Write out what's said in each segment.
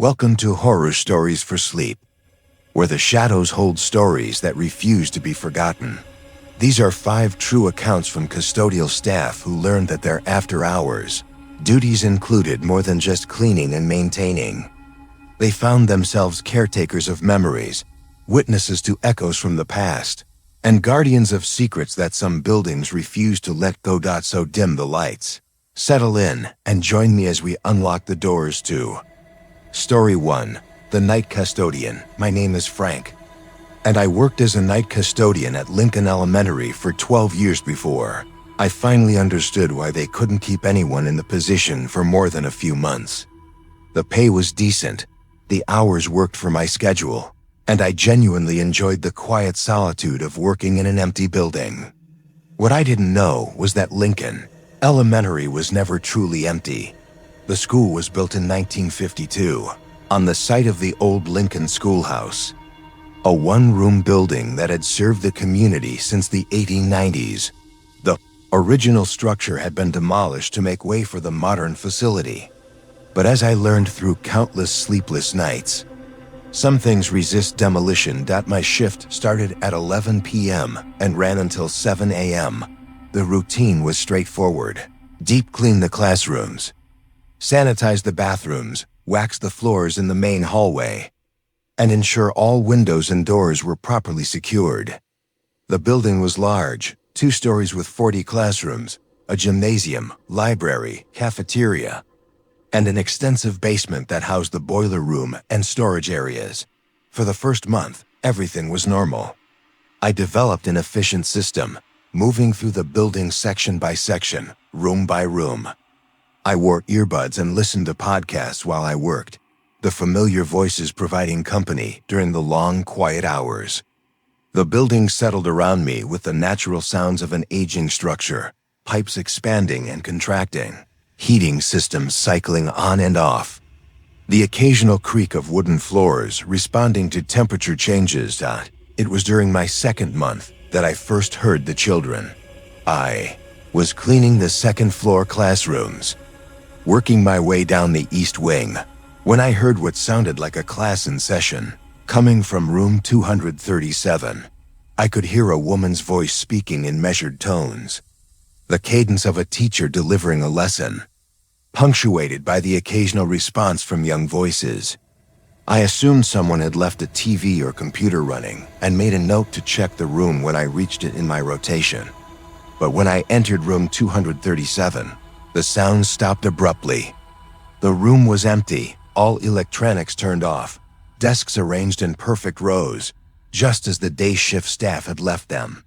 Welcome to Horror Stories for Sleep, where the shadows hold stories that refuse to be forgotten. These are 5 true accounts from custodial staff who learned that their after-hours duties included more than just cleaning and maintaining. They found themselves caretakers of memories, witnesses to echoes from the past, and guardians of secrets that some buildings refuse to let go. So dim the lights. Settle in and join me as we unlock the doors to Story 1, The Night Custodian. My name is Frank, and I worked as a night custodian at Lincoln Elementary for 12 years before I finally understood why they couldn't keep anyone in the position for more than a few months. The pay was decent, the hours worked for my schedule, and I genuinely enjoyed the quiet solitude of working in an empty building. What I didn't know was that Lincoln Elementary was never truly empty. The school was built in 1952 on the site of the old Lincoln Schoolhouse, a one-room building that had served the community since the 1890s. The original structure had been demolished to make way for the modern facility. But as I learned through countless sleepless nights, some things resist demolition. My shift started at 11 p.m. and ran until 7 a.m. The routine was straightforward. Deep clean the classrooms, sanitize the bathrooms, wax the floors in the main hallway, and ensure all windows and doors were properly secured. The building was large, 2 stories with 40 classrooms, a gymnasium, library, cafeteria, and an extensive basement that housed the boiler room and storage areas. For the first month, everything was normal. I developed an efficient system, moving through the building section by section, room by room. I wore earbuds and listened to podcasts while I worked, the familiar voices providing company during the long, quiet hours. The building settled around me with the natural sounds of an aging structure, pipes expanding and contracting, heating systems cycling on and off, the occasional creak of wooden floors responding to temperature changes. It was during my second month that I first heard the children. I was cleaning the second-floor classrooms, working my way down the east wing, when I heard what sounded like a class in session, coming from room 237. I could hear a woman's voice speaking in measured tones, the cadence of a teacher delivering a lesson, punctuated by the occasional response from young voices. I assumed someone had left a TV or computer running and made a note to check the room when I reached it in my rotation. But when I entered room 237, the sound stopped abruptly. The room was empty, all electronics turned off, desks arranged in perfect rows, just as the day shift staff had left them.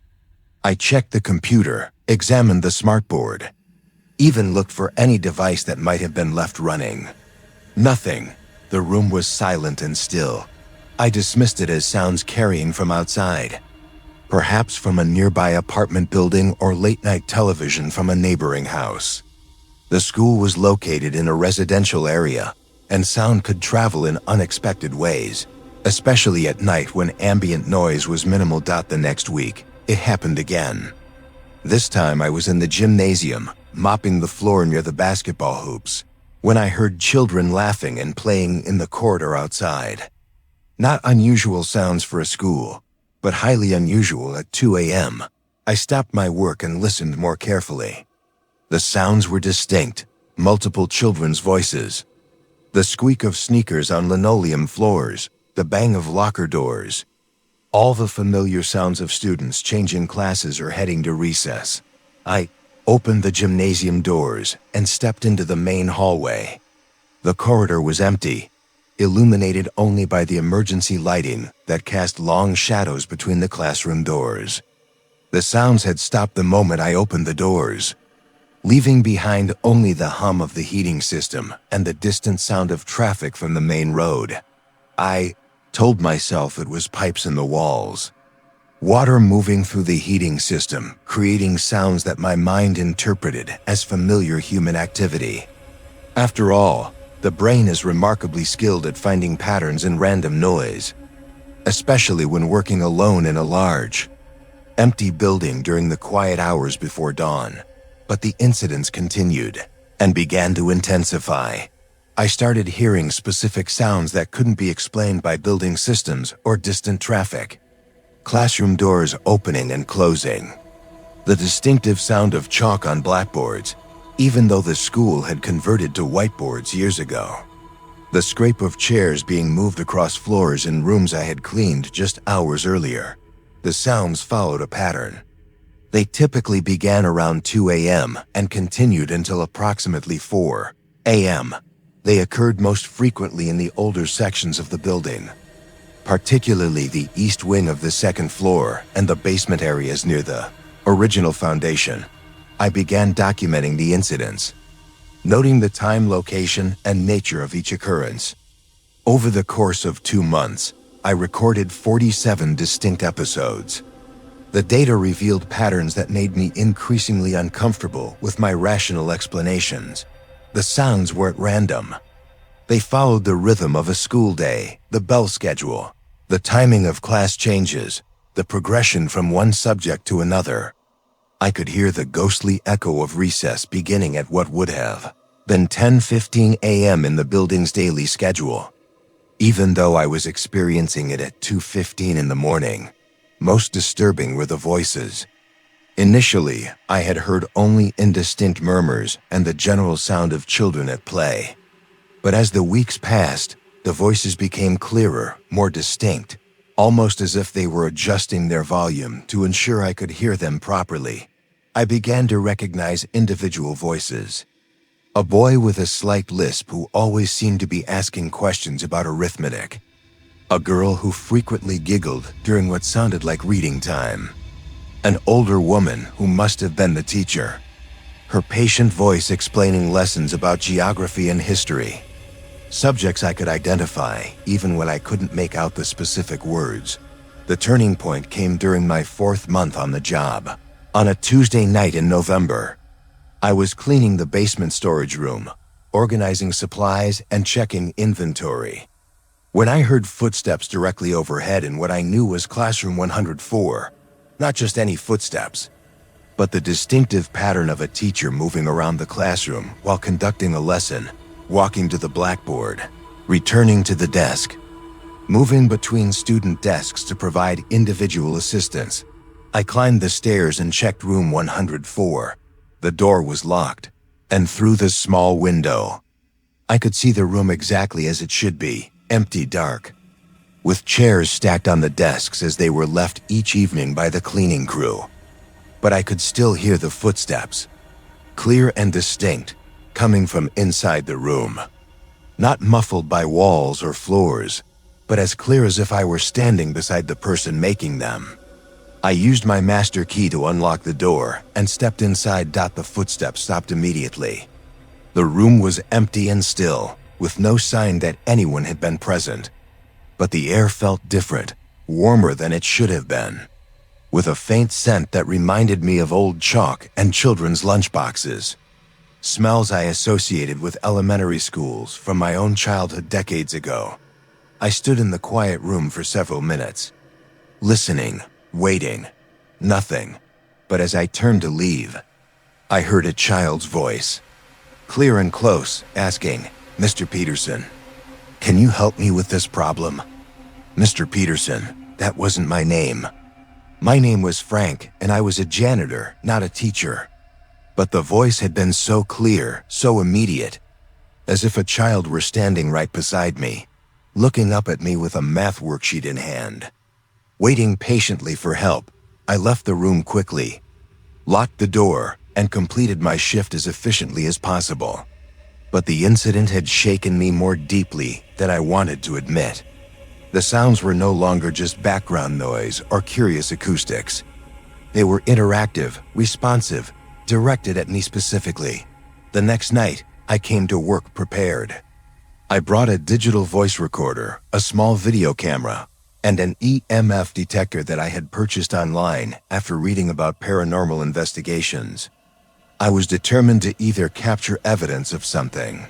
I checked the computer, examined the smartboard, even looked for any device that might have been left running. Nothing. The room was silent and still. I dismissed it as sounds carrying from outside, perhaps from a nearby apartment building or late-night television from a neighboring house. The school was located in a residential area, and sound could travel in unexpected ways, especially at night when ambient noise was minimal. The next week, it happened again. This time I was in the gymnasium, mopping the floor near the basketball hoops, when I heard children laughing and playing in the corridor outside. Not unusual sounds for a school, but highly unusual at 2 a.m. I stopped my work and listened more carefully. The sounds were distinct, multiple children's voices, the squeak of sneakers on linoleum floors, the bang of locker doors, all the familiar sounds of students changing classes or heading to recess. I opened the gymnasium doors and stepped into the main hallway. The corridor was empty, illuminated only by the emergency lighting that cast long shadows between the classroom doors. The sounds had stopped the moment I opened the doors, leaving behind only the hum of the heating system and the distant sound of traffic from the main road. I told myself it was pipes in the walls, water moving through the heating system, creating sounds that my mind interpreted as familiar human activity. After all, the brain is remarkably skilled at finding patterns in random noise, especially when working alone in a large, empty building during the quiet hours before dawn. But the incidents continued and began to intensify. I started hearing specific sounds that couldn't be explained by building systems or distant traffic. Classroom doors opening and closing. The distinctive sound of chalk on blackboards, even though the school had converted to whiteboards years ago. The scrape of chairs being moved across floors in rooms I had cleaned just hours earlier. The sounds followed a pattern. They typically began around 2 a.m. and continued until approximately 4 a.m. They occurred most frequently in the older sections of the building, particularly the east wing of the second floor and the basement areas near the original foundation. I began documenting the incidents, noting the time, location, and nature of each occurrence. Over the course of 2 months, I recorded 47 distinct episodes. The data revealed patterns that made me increasingly uncomfortable with my rational explanations. The sounds were at random. They followed the rhythm of a school day, the bell schedule, the timing of class changes, the progression from one subject to another. I could hear the ghostly echo of recess beginning at what would have been 10:15 a.m. in the building's daily schedule, even though I was experiencing it at 2:15 in the morning. Most disturbing were the voices. Initially, I had heard only indistinct murmurs and the general sound of children at play. But as the weeks passed, the voices became clearer, more distinct, almost as if they were adjusting their volume to ensure I could hear them properly. I began to recognize individual voices. A boy with a slight lisp who always seemed to be asking questions about arithmetic. A girl who frequently giggled during what sounded like reading time. An older woman who must have been the teacher. Her patient voice explaining lessons about geography and history. Subjects I could identify, even when I couldn't make out the specific words. The turning point came during my 4th month on the job. On a Tuesday night in November, I was cleaning the basement storage room, organizing supplies and checking inventory, when I heard footsteps directly overhead in what I knew was classroom 104. Not just any footsteps, but the distinctive pattern of a teacher moving around the classroom while conducting a lesson, walking to the blackboard, returning to the desk, moving between student desks to provide individual assistance. I climbed the stairs and checked room 104. The door was locked, and through the small window, I could see the room exactly as it should be, empty, dark, with chairs stacked on the desks as they were left each evening by the cleaning crew. But I could still hear the footsteps, clear and distinct, coming from inside the room. Not muffled by walls or floors, but as clear as if I were standing beside the person making them. I used my master key to unlock the door and stepped inside. The footsteps stopped immediately. The room was empty and still, with no sign that anyone had been present. But the air felt different, warmer than it should have been, with a faint scent that reminded me of old chalk and children's lunchboxes. Smells I associated with elementary schools from my own childhood decades ago. I stood in the quiet room for several minutes, listening, waiting, nothing. But as I turned to leave, I heard a child's voice, clear and close, asking, "Mr. Peterson, can you help me with this problem?" Mr. Peterson, that wasn't my name. My name was Frank, and I was a janitor, not a teacher. But the voice had been so clear, so immediate, as if a child were standing right beside me, looking up at me with a math worksheet in hand. Waiting patiently for help, I left the room quickly, locked the door, and completed my shift as efficiently as possible. But the incident had shaken me more deeply than I wanted to admit. The sounds were no longer just background noise or curious acoustics. They were interactive, responsive, directed at me specifically. The next night, I came to work prepared. I brought a digital voice recorder, a small video camera, and an EMF detector that I had purchased online after reading about paranormal investigations. I was determined to either capture evidence of something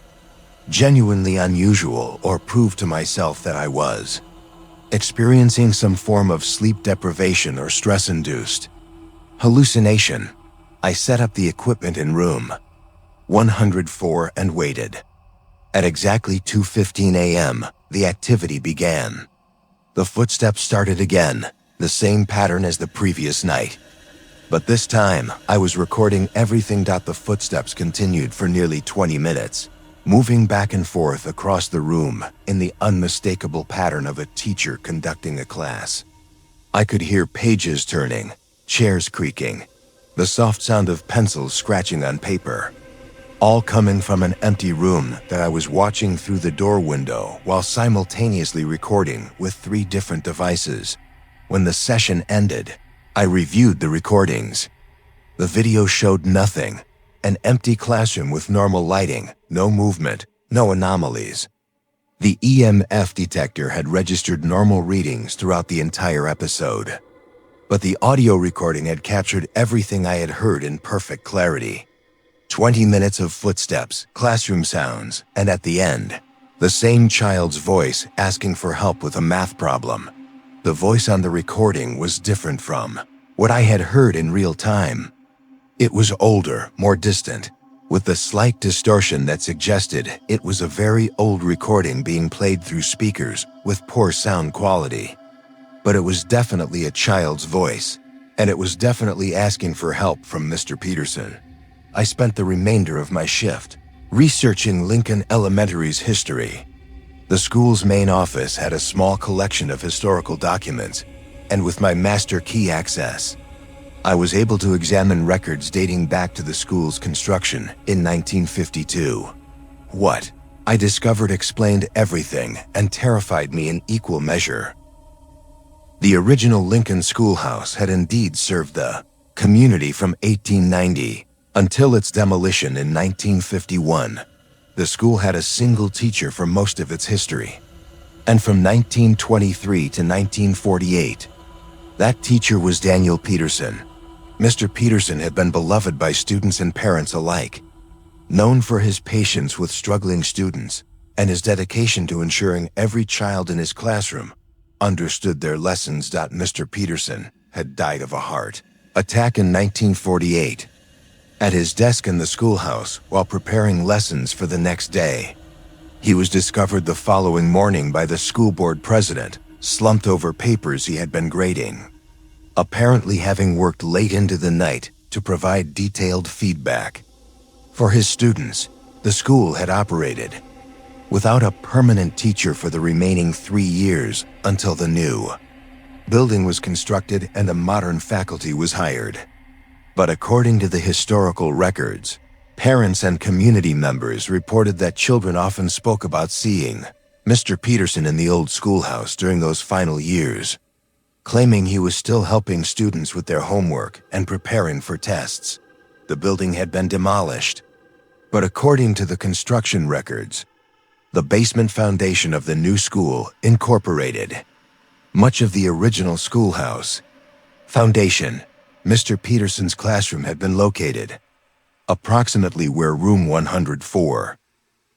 genuinely unusual or prove to myself that I was experiencing some form of sleep deprivation or stress-induced hallucination. I set up the equipment in room 104 and waited. At exactly 2:15 a.m., the activity began. The footsteps started again, the same pattern as the previous night. But this time, I was recording everything. The footsteps continued for nearly 20 minutes, moving back and forth across the room in the unmistakable pattern of a teacher conducting a class. I could hear pages turning, chairs creaking, the soft sound of pencils scratching on paper, all coming from an empty room that I was watching through the door window while simultaneously recording with 3 different devices. When the session ended, I reviewed the recordings. The video showed nothing, an empty classroom with normal lighting, no movement, no anomalies. The EMF detector had registered normal readings throughout the entire episode, but the audio recording had captured everything I had heard in perfect clarity. 20 minutes of footsteps, classroom sounds, and at the end, the same child's voice asking for help with a math problem. The voice on the recording was different from what I had heard in real time. It was older, more distant, with the slight distortion that suggested it was a very old recording being played through speakers with poor sound quality. But it was definitely a child's voice, and it was definitely asking for help from Mr. Peterson. I spent the remainder of my shift researching Lincoln Elementary's history. The school's main office had a small collection of historical documents, and with my master key access, I was able to examine records dating back to the school's construction in 1952. What I discovered explained everything and terrified me in equal measure. The original Lincoln schoolhouse had indeed served the community from 1890 until its demolition in 1951. The school had a single teacher for most of its history. And from 1923 to 1948, that teacher was Daniel Peterson. Mr. Peterson had been beloved by students and parents alike, known for his patience with struggling students and his dedication to ensuring every child in his classroom understood their lessons. Mr. Peterson had died of a heart attack in 1948. At his desk in the schoolhouse while preparing lessons for the next day, he was discovered the following morning by the school board president, slumped over papers he had been grading, apparently having worked late into the night to provide detailed feedback. For his students, the school had operated without a permanent teacher for the remaining 3 years until the new building was constructed and a modern faculty was hired. But according to the historical records, parents and community members reported that children often spoke about seeing Mr. Peterson in the old schoolhouse during those final years, claiming he was still helping students with their homework and preparing for tests. The building had been demolished, but according to the construction records, the basement foundation of the new school incorporated much of the original schoolhouse foundation. Mr. Peterson's classroom had been located, approximately where room 104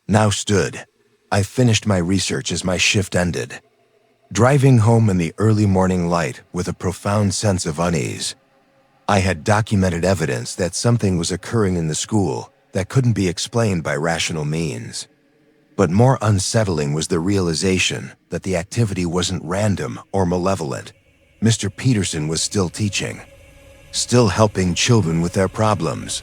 now stood. I finished my research as my shift ended, driving home in the early morning light with a profound sense of unease. I had documented evidence that something was occurring in the school that couldn't be explained by rational means. But more unsettling was the realization that the activity wasn't random or malevolent. Mr. Peterson was still teaching, still helping children with their problems,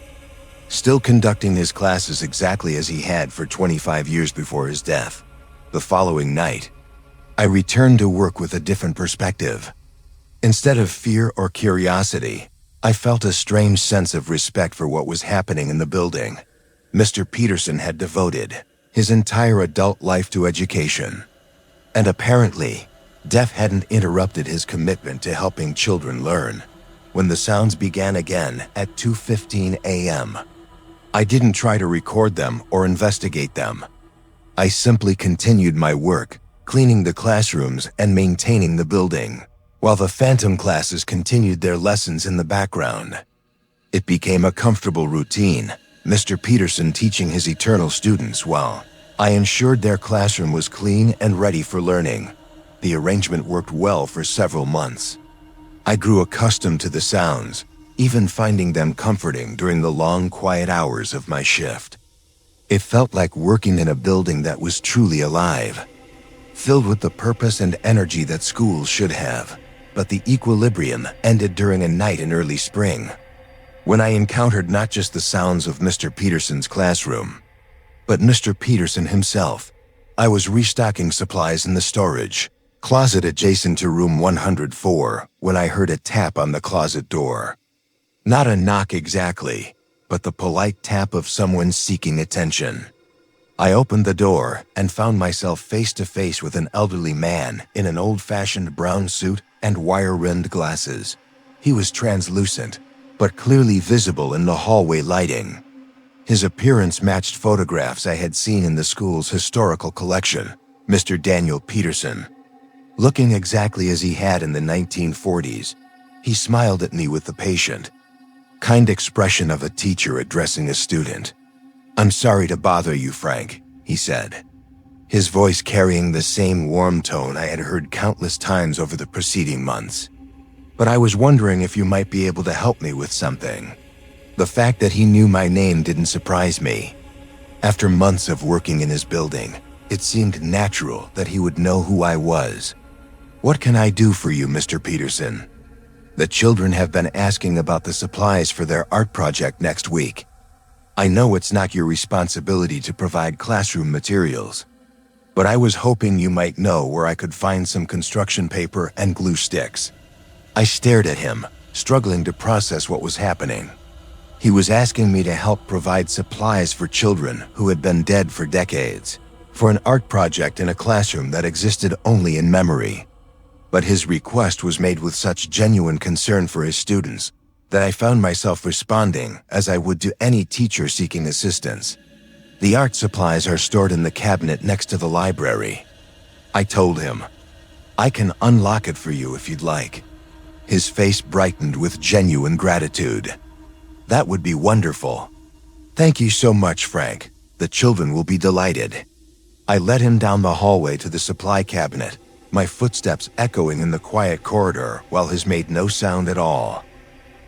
still conducting his classes exactly as he had for 25 years before his death. The following night, I returned to work with a different perspective. Instead of fear or curiosity, I felt a strange sense of respect for what was happening in the building. Mr. Peterson had devoted his entire adult life to education, and apparently, death hadn't interrupted his commitment to helping children learn. When the sounds began again at 2:15 a.m., I didn't try to record them or investigate them. I simply continued my work, cleaning the classrooms and maintaining the building, while the phantom classes continued their lessons in the background. It became a comfortable routine, Mr. Peterson teaching his eternal students while I ensured their classroom was clean and ready for learning. The arrangement worked well for several months. I grew accustomed to the sounds, even finding them comforting during the long, quiet hours of my shift. It felt like working in a building that was truly alive, filled with the purpose and energy that schools should have. But the equilibrium ended during a night in early spring, when I encountered not just the sounds of Mr. Peterson's classroom, but Mr. Peterson himself. I was restocking supplies in the storage closet adjacent to room 104 when I heard a tap on the closet door. Not a knock exactly, but the polite tap of someone seeking attention. I opened the door and found myself face to face with an elderly man in an old-fashioned brown suit and wire-rimmed glasses. He was translucent, but clearly visible in the hallway lighting. His appearance matched photographs I had seen in the school's historical collection. Mr. Daniel Peterson, looking exactly as he had in the 1940s, he smiled at me with the patient, kind expression of a teacher addressing a student. "I'm sorry to bother you, Frank," he said, his voice carrying the same warm tone I had heard countless times over the preceding months. "But I was wondering if you might be able to help me with something." The fact that he knew my name didn't surprise me. After months of working in his building, it seemed natural that he would know who I was. "What can I do for you, Mr. Peterson?" "The children have been asking about the supplies for their art project next week. I know it's not your responsibility to provide classroom materials, but I was hoping you might know where I could find some construction paper and glue sticks." I stared at him, struggling to process what was happening. He was asking me to help provide supplies for children who had been dead for decades, for an art project in a classroom that existed only in memory. But his request was made with such genuine concern for his students that I found myself responding as I would to any teacher seeking assistance. "The art supplies are stored in the cabinet next to the library," I told him. "I can unlock it for you if you'd like." His face brightened with genuine gratitude. "That would be wonderful. Thank you so much, Frank. The children will be delighted." I led him down the hallway to the supply cabinet, my footsteps echoing in the quiet corridor while his made no sound at all.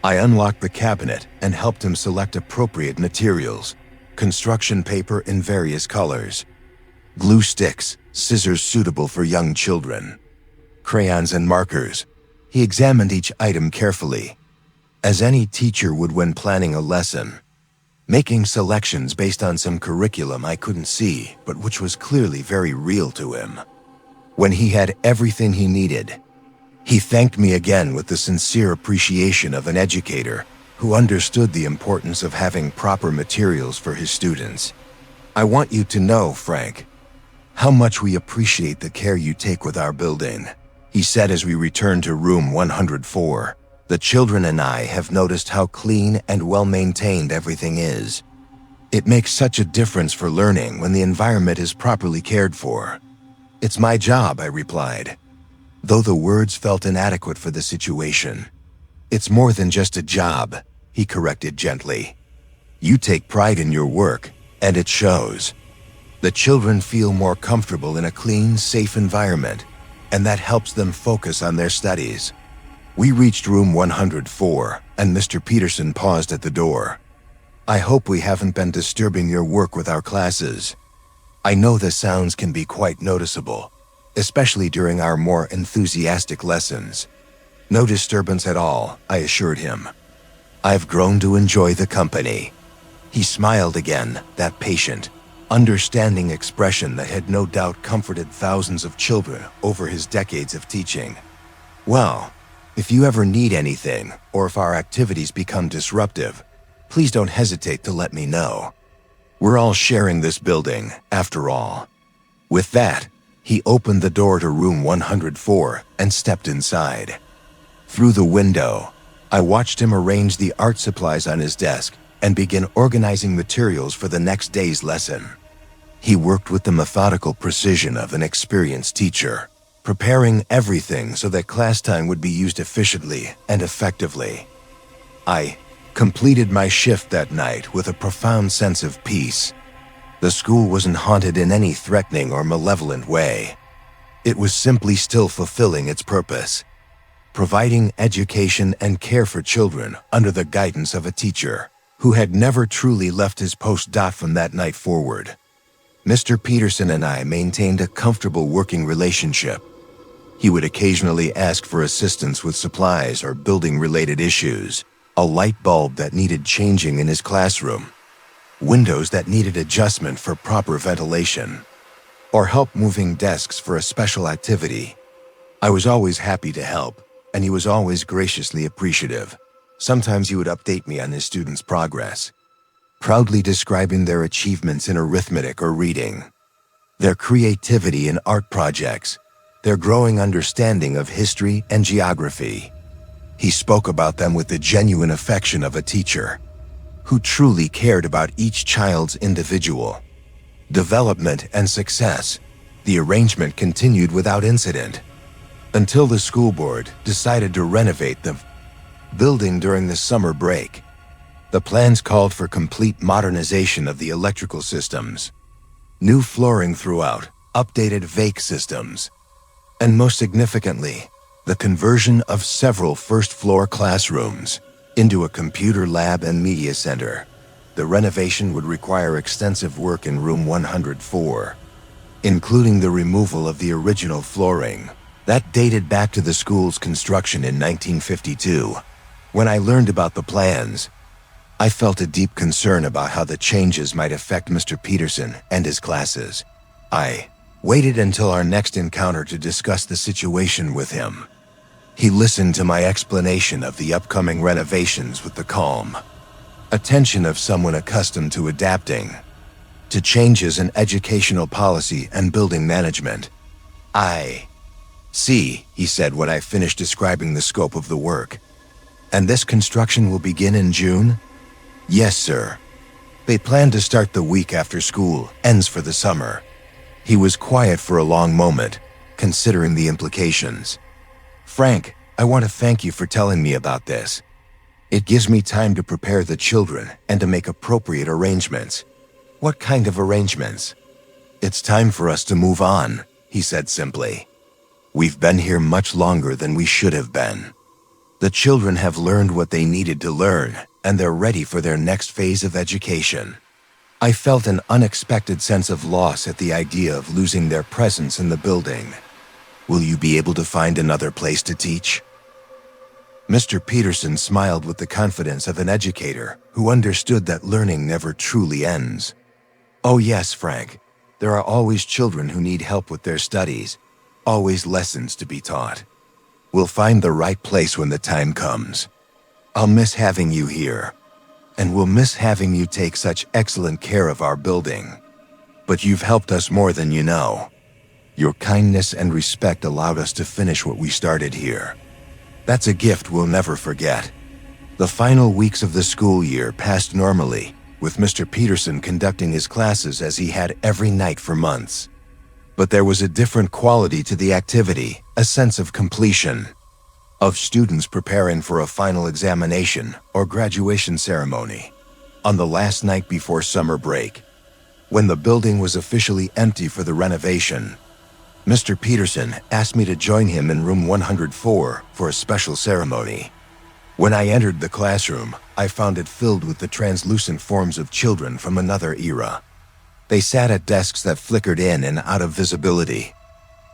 I unlocked the cabinet and helped him select appropriate materials: construction paper in various colors, glue sticks, scissors suitable for young children, crayons and markers. He examined each item carefully, as any teacher would when planning a lesson, making selections based on some curriculum I couldn't see, but which was clearly very real to him. When he had everything he needed, he thanked me again with the sincere appreciation of an educator who understood the importance of having proper materials for his students. "I want you to know, Frank, how much we appreciate the care you take with our building," he said as we returned to room 104. "The children and I have noticed how clean and well-maintained everything is. It makes such a difference for learning when the environment is properly cared for." "It's my job," I replied, though the words felt inadequate for the situation. "It's more than just a job," he corrected gently. "You take pride in your work, and it shows. The children feel more comfortable in a clean, safe environment, and that helps them focus on their studies." We reached room 104, and Mr. Peterson paused at the door. "I hope we haven't been disturbing your work with our classes. I know the sounds can be quite noticeable, especially during our more enthusiastic lessons." "No disturbance at all," I assured him. "I've grown to enjoy the company." He smiled again, that patient, understanding expression that had no doubt comforted thousands of children over his decades of teaching. "Well, if you ever need anything, or if our activities become disruptive, please don't hesitate to let me know. We're all sharing this building, after all." With that, he opened the door to room 104 and stepped inside. Through the window, I watched him arrange the art supplies on his desk and begin organizing materials for the next day's lesson. He worked with the methodical precision of an experienced teacher, preparing everything so that class time would be used efficiently and effectively. I completed my shift that night with a profound sense of peace. The school wasn't haunted in any threatening or malevolent way. It was simply still fulfilling its purpose, providing education and care for children under the guidance of a teacher. who had never truly left his post. From that night forward, Mr. Peterson and I maintained a comfortable working relationship. He would occasionally ask for assistance with supplies or building-related issues, a light bulb that needed changing in his classroom, windows that needed adjustment for proper ventilation, or help moving desks for a special activity. I was always happy to help, and he was always graciously appreciative. Sometimes he would update me on his students' progress, proudly describing their achievements in arithmetic or reading, their creativity in art projects, their growing understanding of history and geography. He spoke about them with the genuine affection of a teacher who truly cared about each child's individual development and success. The arrangement continued without incident until the school board decided to renovate the building during the summer break. The plans called for complete modernization of the electrical systems, new flooring throughout, updated VAC systems, and most significantly, the conversion of several first-floor classrooms into a computer lab and media center. The renovation would require extensive work in room 104, including the removal of the original flooring that dated back to the school's construction in 1952. When I learned about the plans, I felt a deep concern about how the changes might affect Mr. Peterson and his classes. I waited until our next encounter to discuss the situation with him. He listened to my explanation of the upcoming renovations with the calm attention of someone accustomed to adapting to changes in educational policy and building management. "I see," he said when I finished describing the scope of the work. "And this construction will begin in June?" "Yes, sir. They plan to start the week after school ends for the summer." He was quiet for a long moment, considering the implications. "Frank, I want to thank you for telling me about this. It gives me time to prepare the children and to make appropriate arrangements." "What kind of arrangements?" "It's time for us to move on," he said simply. "We've been here much longer than we should have been. The children have learned what they needed to learn, and they're ready for their next phase of education." I felt an unexpected sense of loss at the idea of losing their presence in the building. "Will you be able to find another place to teach?" Mr. Peterson smiled with the confidence of an educator who understood that learning never truly ends. "Oh yes, Frank. There are always children who need help with their studies, always lessons to be taught. We'll find the right place when the time comes. I'll miss having you here, and we'll miss having you take such excellent care of our building. But you've helped us more than you know. Your kindness and respect allowed us to finish what we started here. That's a gift we'll never forget." The final weeks of the school year passed normally, with Mr. Peterson conducting his classes as he had every night for months. But there was a different quality to the activity, a sense of completion, of students preparing for a final examination or graduation ceremony. On the last night before summer break, when the building was officially empty for the renovation, Mr. Peterson asked me to join him in room 104 for a special ceremony. When I entered the classroom, I found it filled with the translucent forms of children from another era. They sat at desks that flickered in and out of visibility,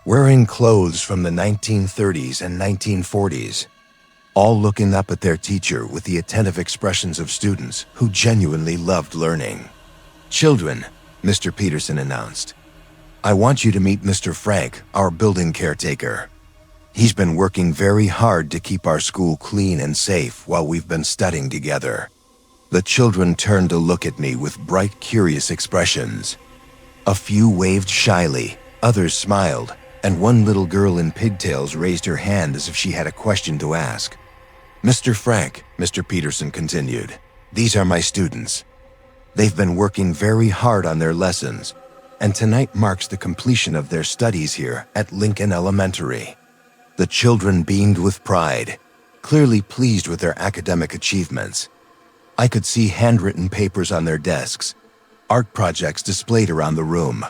wearing clothes from the 1930s and 1940s, all looking up at their teacher with the attentive expressions of students who genuinely loved learning. "Children," Mr. Peterson announced, "I want you to meet Mr. Frank, our building caretaker. He's been working very hard to keep our school clean and safe while we've been studying together." The children turned to look at me with bright, curious expressions. A few waved shyly, others smiled, and one little girl in pigtails raised her hand as if she had a question to ask. "Mr. Frank," Mr. Peterson continued, "these are my students. They've been working very hard on their lessons, and tonight marks the completion of their studies here at Lincoln Elementary." The children beamed with pride, clearly pleased with their academic achievements. I could see handwritten papers on their desks, art projects displayed around the room,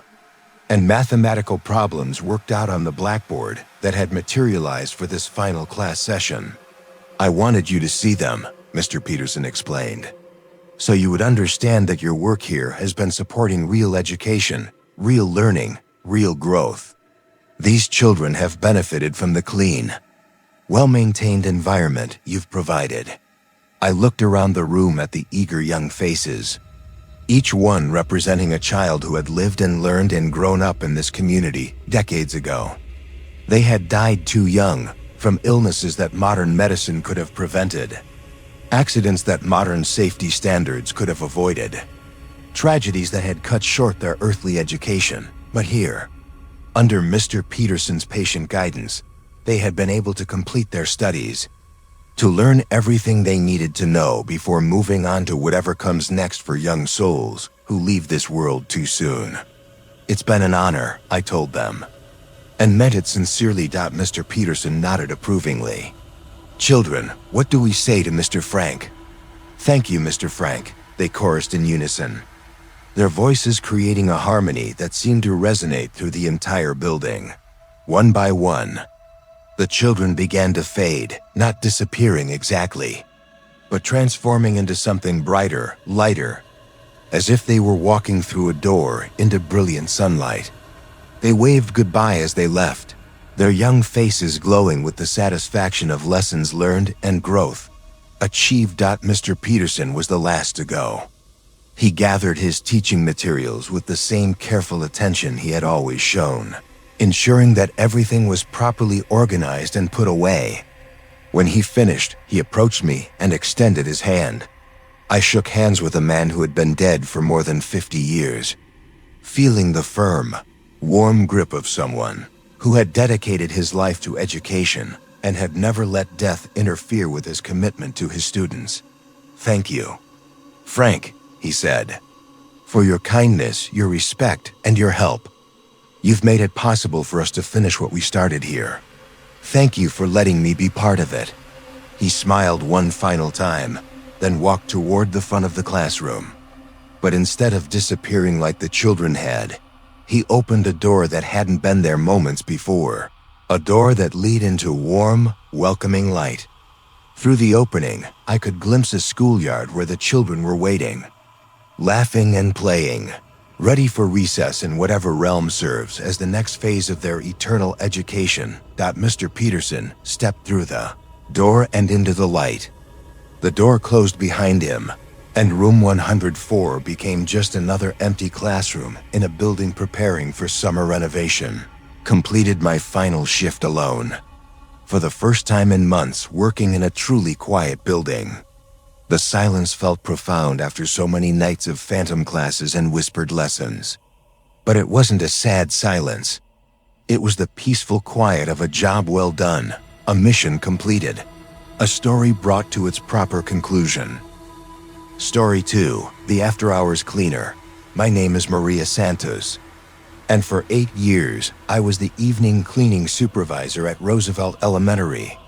and mathematical problems worked out on the blackboard that had materialized for this final class session. "I wanted you to see them," Mr. Peterson explained, so you would understand that your work here has been supporting real education, real learning, real growth. These children have benefited from the clean, well-maintained environment you've provided. I looked around the room at the eager young faces, each one representing a child who had lived and learned and grown up in this community decades ago. They had died too young from illnesses that modern medicine could have prevented, accidents that modern safety standards could have avoided, tragedies that had cut short their earthly education. But here, under Mr. Peterson's patient guidance, they had been able to complete their studies, to learn everything they needed to know before moving on to whatever comes next for young souls who leave this world too soon. It's been an honor, I told them, and meant it sincerely. Mr. Peterson nodded approvingly. Children, what do we say to Mr. Frank? Thank you, Mr. Frank, they chorused in unison, their voices creating a harmony that seemed to resonate through the entire building. One by one, the children began to fade, not disappearing exactly, but transforming into something brighter, lighter, as if they were walking through a door into brilliant sunlight. They waved goodbye as they left, their young faces glowing with the satisfaction of lessons learned and growth achieved. Mr. Peterson was the last to go. He gathered his teaching materials with the same careful attention he had always shown, ensuring that everything was properly organized and put away. When he finished, he approached me and extended his hand. I shook hands with a man who had been dead for more than 50 years, feeling the firm, warm grip of someone who had dedicated his life to education and had never let death interfere with his commitment to his students. Thank you, Frank, he said, for your kindness, your respect, and your help. You've made it possible for us to finish what we started here. Thank you for letting me be part of it. He smiled one final time, then walked toward the front of the classroom. But instead of disappearing like the children had, he opened a door that hadn't been there moments before, a door that led into warm, welcoming light. Through the opening, I could glimpse a schoolyard where the children were waiting, laughing and playing, ready for recess in whatever realm serves as the next phase of their eternal education. Mr. Peterson stepped through the door and into the light. The door closed behind him, and room 104 became just another empty classroom in a building preparing for summer renovation. Completed my final shift alone, for the first time in months working in a truly quiet building. The silence felt profound after so many nights of phantom classes and whispered lessons. But it wasn't a sad silence. It was the peaceful quiet of a job well done, a mission completed, a story brought to its proper conclusion. Story 2, The After Hours Cleaner. My name is Maria Santos, and for 8 years, I was the evening cleaning supervisor at Roosevelt Elementary,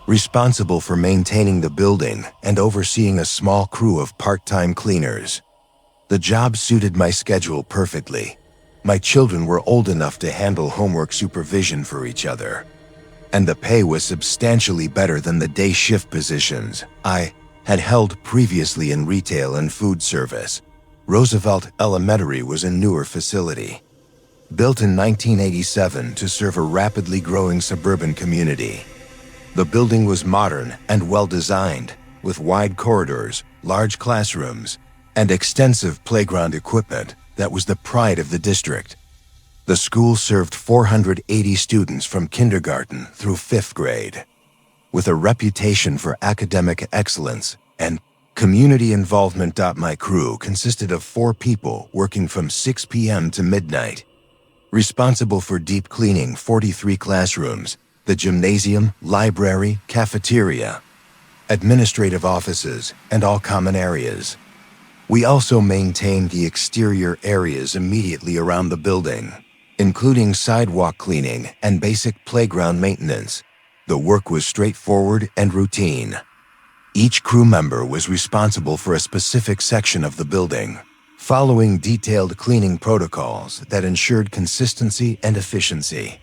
responsible for maintaining the building and overseeing a small crew of part-time cleaners. The job suited my schedule perfectly. My children were old enough to handle homework supervision for each other, and the pay was substantially better than the day shift positions I had held previously in retail and food service. Roosevelt Elementary was a newer facility, built in 1987 to serve a rapidly growing suburban community. The building was modern and well-designed, with wide corridors, large classrooms, and extensive playground equipment that was the pride of the district. The school served 480 students from kindergarten through 5th grade, with a reputation for academic excellence and community involvement. My crew consisted of 4 people working from 6 p.m. to midnight, responsible for deep cleaning 43 classrooms, the gymnasium, library, cafeteria, administrative offices, and all common areas. We also maintained the exterior areas immediately around the building, including sidewalk cleaning and basic playground maintenance. The work was straightforward and routine. Each crew member was responsible for a specific section of the building, following detailed cleaning protocols that ensured consistency and efficiency.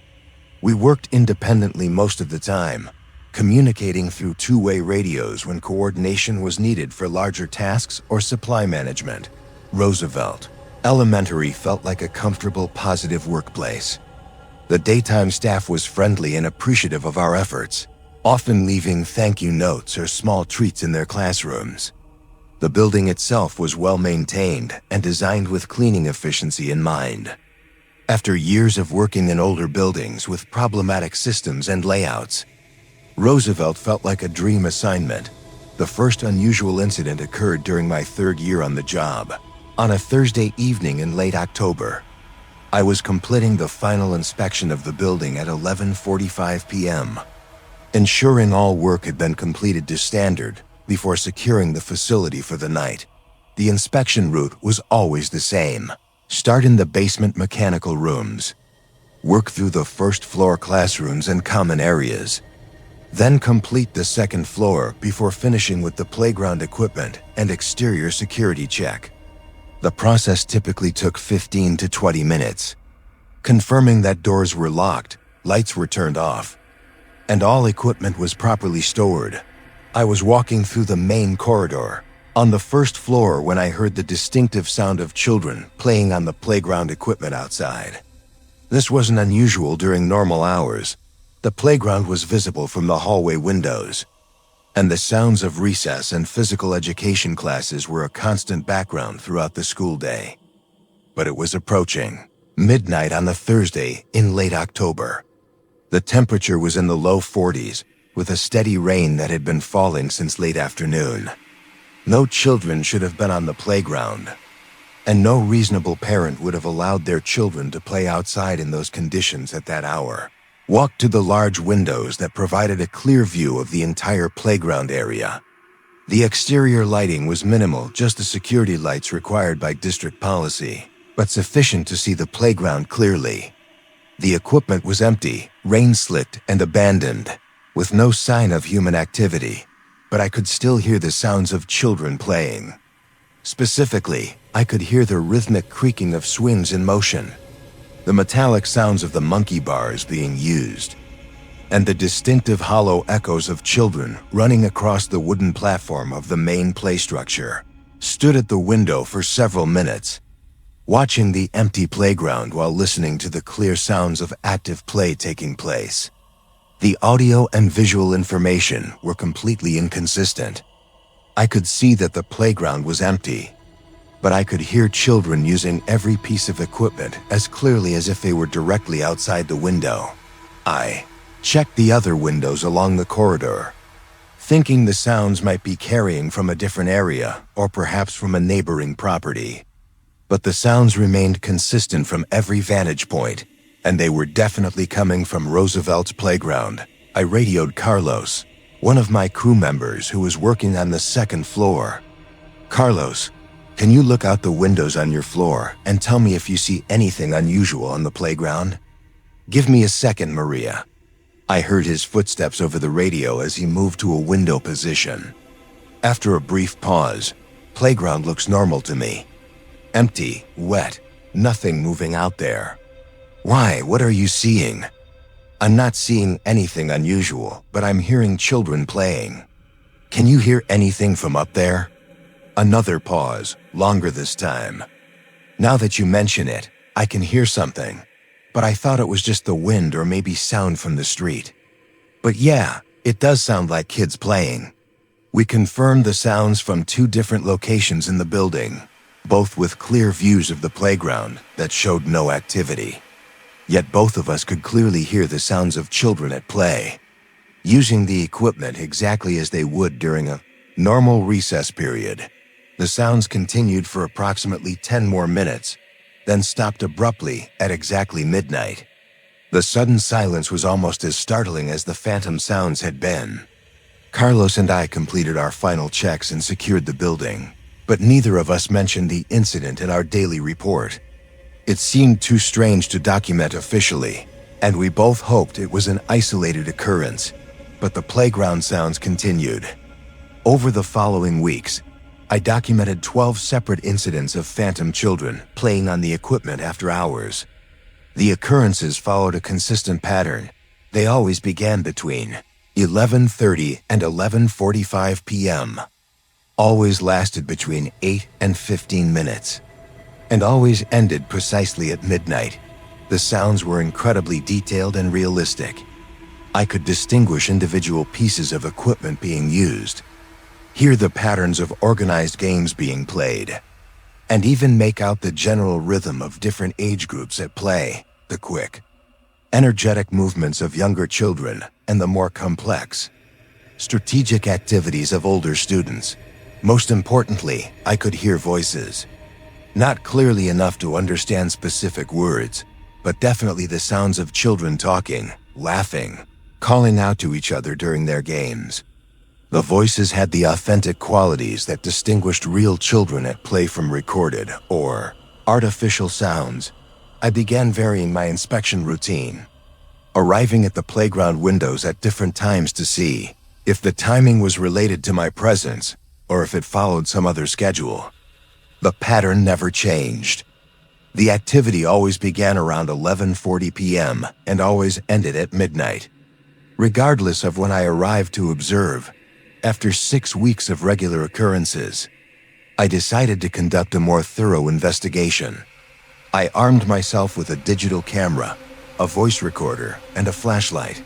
We worked independently most of the time, communicating through two-way radios when coordination was needed for larger tasks or supply management. Roosevelt Elementary felt like a comfortable, positive workplace. The daytime staff was friendly and appreciative of our efforts, often leaving thank you notes or small treats in their classrooms. The building itself was well maintained and designed with cleaning efficiency in mind. After years of working in older buildings with problematic systems and layouts, Roosevelt felt like a dream assignment. The first unusual incident occurred during my third year on the job. On a Thursday evening in late October, I was completing the final inspection of the building at 11:45 p.m., ensuring all work had been completed to standard before securing the facility for the night. The inspection route was always the same. Start in the basement mechanical rooms, work through the first floor classrooms and common areas, then complete the second floor before finishing with the playground equipment and exterior security check. The process typically took 15 to 20 minutes, confirming that doors were locked, lights were turned off, and all equipment was properly stored. I was walking through the main corridor on the first floor when I heard the distinctive sound of children playing on the playground equipment outside. This wasn't unusual during normal hours. The playground was visible from the hallway windows, and the sounds of recess and physical education classes were a constant background throughout the school day. But it was approaching midnight on a Thursday in late October. The temperature was in the low 40s, with a steady rain that had been falling since late afternoon. No children should have been on the playground, and no reasonable parent would have allowed their children to play outside in those conditions at that hour. Walked to the large windows that provided a clear view of the entire playground area. The exterior lighting was minimal, just the security lights required by district policy, but sufficient to see the playground clearly. The equipment was empty, rain-slicked, and abandoned, with no sign of human activity, but I could still hear the sounds of children playing. Specifically, I could hear the rhythmic creaking of swings in motion, the metallic sounds of the monkey bars being used, and the distinctive hollow echoes of children running across the wooden platform of the main play structure. Stood at the window for several minutes, watching the empty playground while listening to the clear sounds of active play taking place. The audio and visual information were completely inconsistent. I could see that the playground was empty, but I could hear children using every piece of equipment as clearly as if they were directly outside the window. I checked the other windows along the corridor, thinking the sounds might be carrying from a different area or perhaps from a neighboring property. But the sounds remained consistent from every vantage point, and they were definitely coming from Roosevelt's playground. I radioed Carlos, one of my crew members who was working on the second floor. "Carlos, can you look out the windows on your floor and tell me if you see anything unusual on the playground?" "Give me a second, Maria." I heard his footsteps over the radio as he moved to a window position. After a brief pause, "Playground looks normal to me. Empty, wet, nothing moving out there." "Why? What are you seeing?" "I'm not seeing anything unusual, but I'm hearing children playing." "Can you hear anything from up there?" Another pause, longer this time. "Now that you mention it, I can hear something, but I thought it was just the wind or maybe sound from the street." "But yeah, it does sound like kids playing." We confirmed the sounds from two different locations in the building, both with clear views of the playground that showed no activity. Yet both of us could clearly hear the sounds of children at play, using the equipment exactly as they would during a normal recess period. The sounds continued for approximately 10 more minutes, then stopped abruptly at exactly midnight. The sudden silence was almost as startling as the phantom sounds had been. Carlos and I completed our final checks and secured the building, but neither of us mentioned the incident in our daily report. It seemed too strange to document officially, and we both hoped it was an isolated occurrence, but the playground sounds continued. Over the following weeks, I documented 12 separate incidents of phantom children playing on the equipment after hours. The occurrences followed a consistent pattern. They always began between 11:30 and 11:45 p.m. Always lasted between 8 and 15 minutes, and always ended precisely at midnight. The sounds were incredibly detailed and realistic. I could distinguish individual pieces of equipment being used, hear the patterns of organized games being played, and even make out the general rhythm of different age groups at play, the quick, energetic movements of younger children, and the more complex, strategic activities of older students. Most importantly, I could hear voices. Not clearly enough to understand specific words, but definitely the sounds of children talking, laughing, calling out to each other during their games. The voices had the authentic qualities that distinguished real children at play from recorded or artificial sounds. I began varying my inspection routine, arriving at the playground windows at different times to see if the timing was related to my presence or if it followed some other schedule. The pattern never changed. The activity always began around 11:40 p.m. and always ended at midnight. Regardless of when I arrived to observe, after 6 weeks of regular occurrences, I decided to conduct a more thorough investigation. I armed myself with a digital camera, a voice recorder, and a flashlight,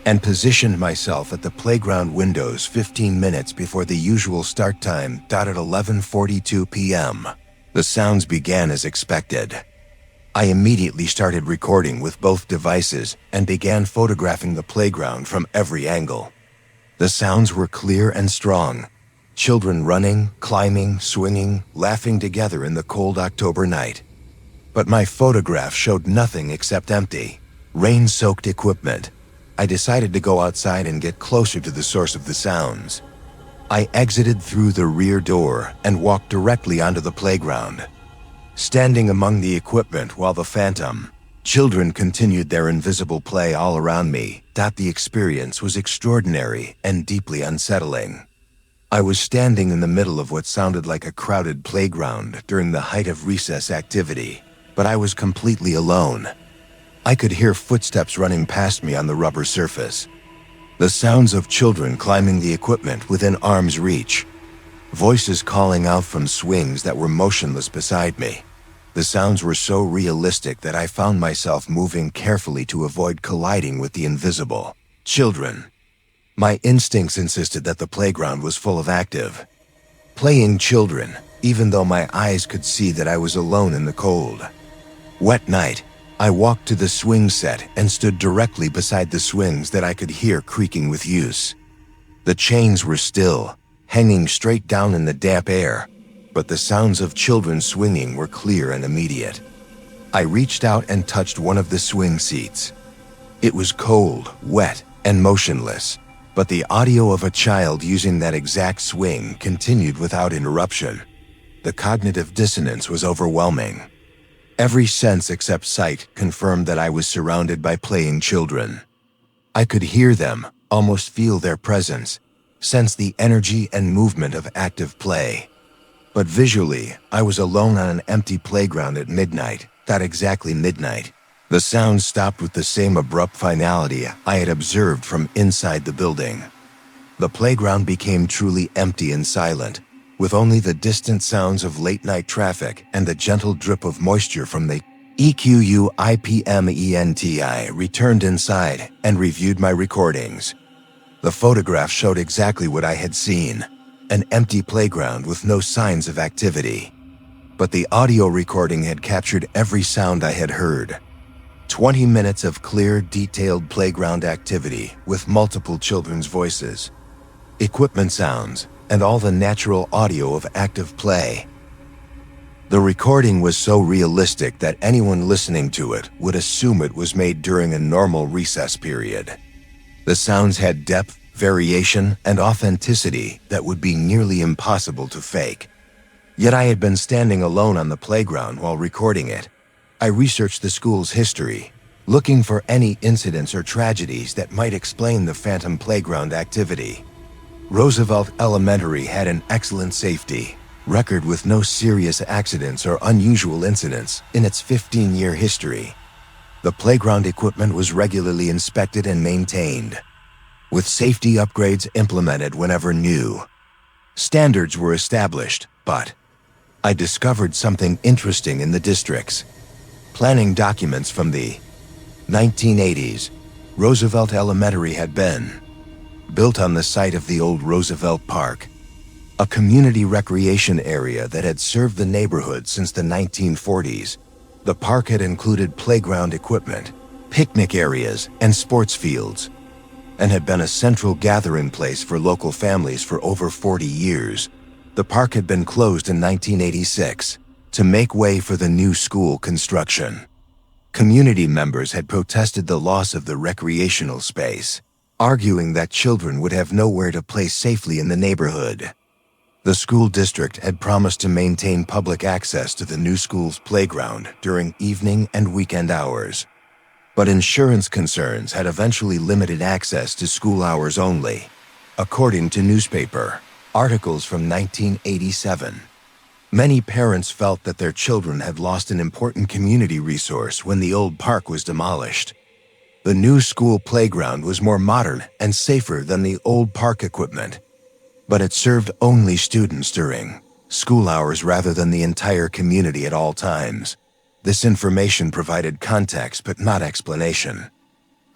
and positioned myself at the playground windows 15 minutes before the usual start time at 11:42 p.m. The sounds began as expected. I immediately started recording with both devices and began photographing the playground from every angle. The sounds were clear and strong. Children running, climbing, swinging, laughing together in the cold October night. But my photograph showed nothing except empty, rain-soaked equipment. I decided to go outside and get closer to the source of the sounds. I exited through the rear door and walked directly onto the playground. Standing among the equipment while the phantom children continued their invisible play all around me, the experience was extraordinary and deeply unsettling. I was standing in the middle of what sounded like a crowded playground during the height of recess activity, but I was completely alone. I could hear footsteps running past me on the rubber surface, the sounds of children climbing the equipment within arm's reach, voices calling out from swings that were motionless beside me. The sounds were so realistic that I found myself moving carefully to avoid colliding with the invisible children. My instincts insisted that the playground was full of active, playing children, even though my eyes could see that I was alone in the cold, wet night. I walked to the swing set and stood directly beside the swings that I could hear creaking with use. The chains were still, hanging straight down in the damp air, but the sounds of children swinging were clear and immediate. I reached out and touched one of the swing seats. It was cold, wet, and motionless, but the audio of a child using that exact swing continued without interruption. The cognitive dissonance was overwhelming. Every sense except sight confirmed that I was surrounded by playing children. I could hear them, almost feel their presence, sense the energy and movement of active play. But visually, I was alone on an empty playground at midnight, exactly midnight. The sounds stopped with the same abrupt finality I had observed from inside the building. The playground became truly empty and silent, with only the distant sounds of late-night traffic and the gentle drip of moisture from the equipment. I returned inside and reviewed my recordings. The photograph showed exactly what I had seen, an empty playground with no signs of activity. But the audio recording had captured every sound I had heard. 20 minutes of clear, detailed playground activity with multiple children's voices, equipment sounds, and all the natural audio of active play. The recording was so realistic that anyone listening to it would assume it was made during a normal recess period. The sounds had depth, variation, and authenticity that would be nearly impossible to fake. Yet I had been standing alone on the playground while recording it. I researched the school's history, looking for any incidents or tragedies that might explain the phantom playground activity. Roosevelt Elementary had an excellent safety record with no serious accidents or unusual incidents in its 15-year history. The playground equipment was regularly inspected and maintained. with safety upgrades implemented whenever new standards were established. But I discovered something interesting in the district's planning documents from the 1980s. Roosevelt Elementary had been built on the site of the old Roosevelt Park, a community recreation area that had served the neighborhood since the 1940s. The park had included playground equipment, picnic areas, and sports fields, and had been a central gathering place for local families for over 40 years. The park had been closed in 1986 to make way for the new school construction. Community members had protested the loss of the recreational space, arguing that children would have nowhere to play safely in the neighborhood. The school district had promised to maintain public access to the new school's playground during evening and weekend hours, but insurance concerns had eventually limited access to school hours only, according to newspaper articles from 1987. Many parents felt that their children had lost an important community resource when the old park was demolished. The new school playground was more modern and safer than the old park equipment, but it served only students during school hours rather than the entire community at all times. This information provided context but not explanation.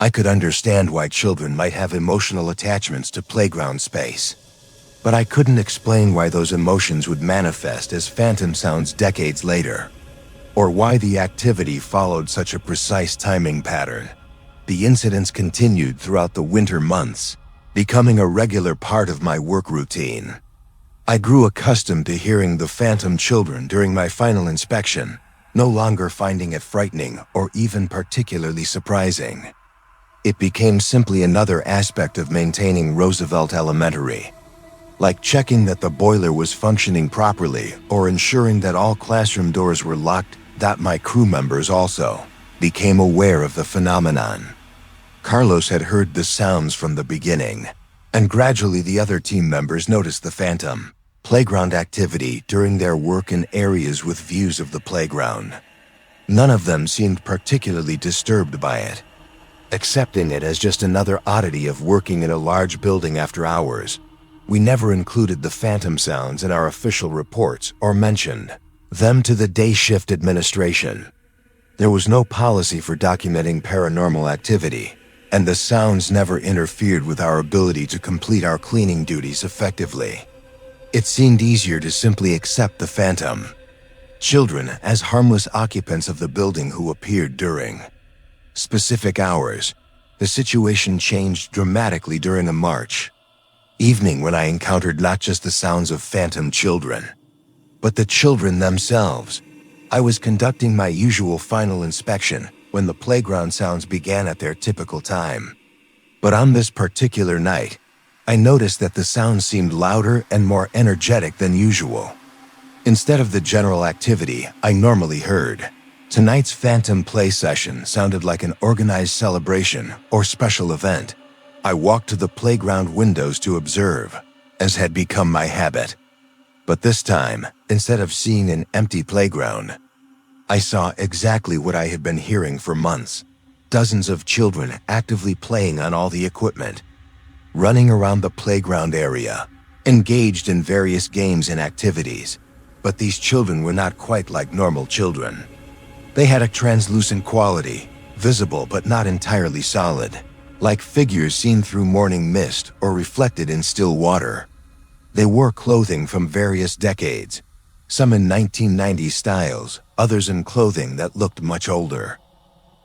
I could understand why children might have emotional attachments to playground space, but I couldn't explain why those emotions would manifest as phantom sounds decades later, or why the activity followed such a precise timing pattern. The incidents continued throughout the winter months, becoming a regular part of my work routine. I grew accustomed to hearing the phantom children during my final inspection, no longer finding it frightening or even particularly surprising. It became simply another aspect of maintaining Roosevelt Elementary, like checking that the boiler was functioning properly or ensuring that all classroom doors were locked. That my crew members also became aware of the phenomenon. Carlos had heard the sounds from the beginning, and gradually the other team members noticed the phantom playground activity during their work in areas with views of the playground. None of them seemed particularly disturbed by it, accepting it as just another oddity of working in a large building after hours. We never included the phantom sounds in our official reports or mentioned them to the day shift administration. There was no policy for documenting paranormal activity, and the sounds never interfered with our ability to complete our cleaning duties effectively. It seemed easier to simply accept the phantom children as harmless occupants of the building who appeared during specific hours. The situation changed dramatically during a March evening when I encountered not just the sounds of phantom children, but the children themselves. I was conducting my usual final inspection when the playground sounds began at their typical time. But on this particular night, I noticed that the sounds seemed louder and more energetic than usual. Instead of the general activity I normally heard, tonight's phantom play session sounded like an organized celebration or special event. I walked to the playground windows to observe, as had become my habit. But this time, instead of seeing an empty playground, I saw exactly what I had been hearing for months. Dozens of children actively playing on all the equipment, running around the playground area, engaged in various games and activities. But these children were not quite like normal children. They had a translucent quality, visible but not entirely solid, like figures seen through morning mist or reflected in still water. They wore clothing from various decades, some in 1990s styles, others in clothing that looked much older,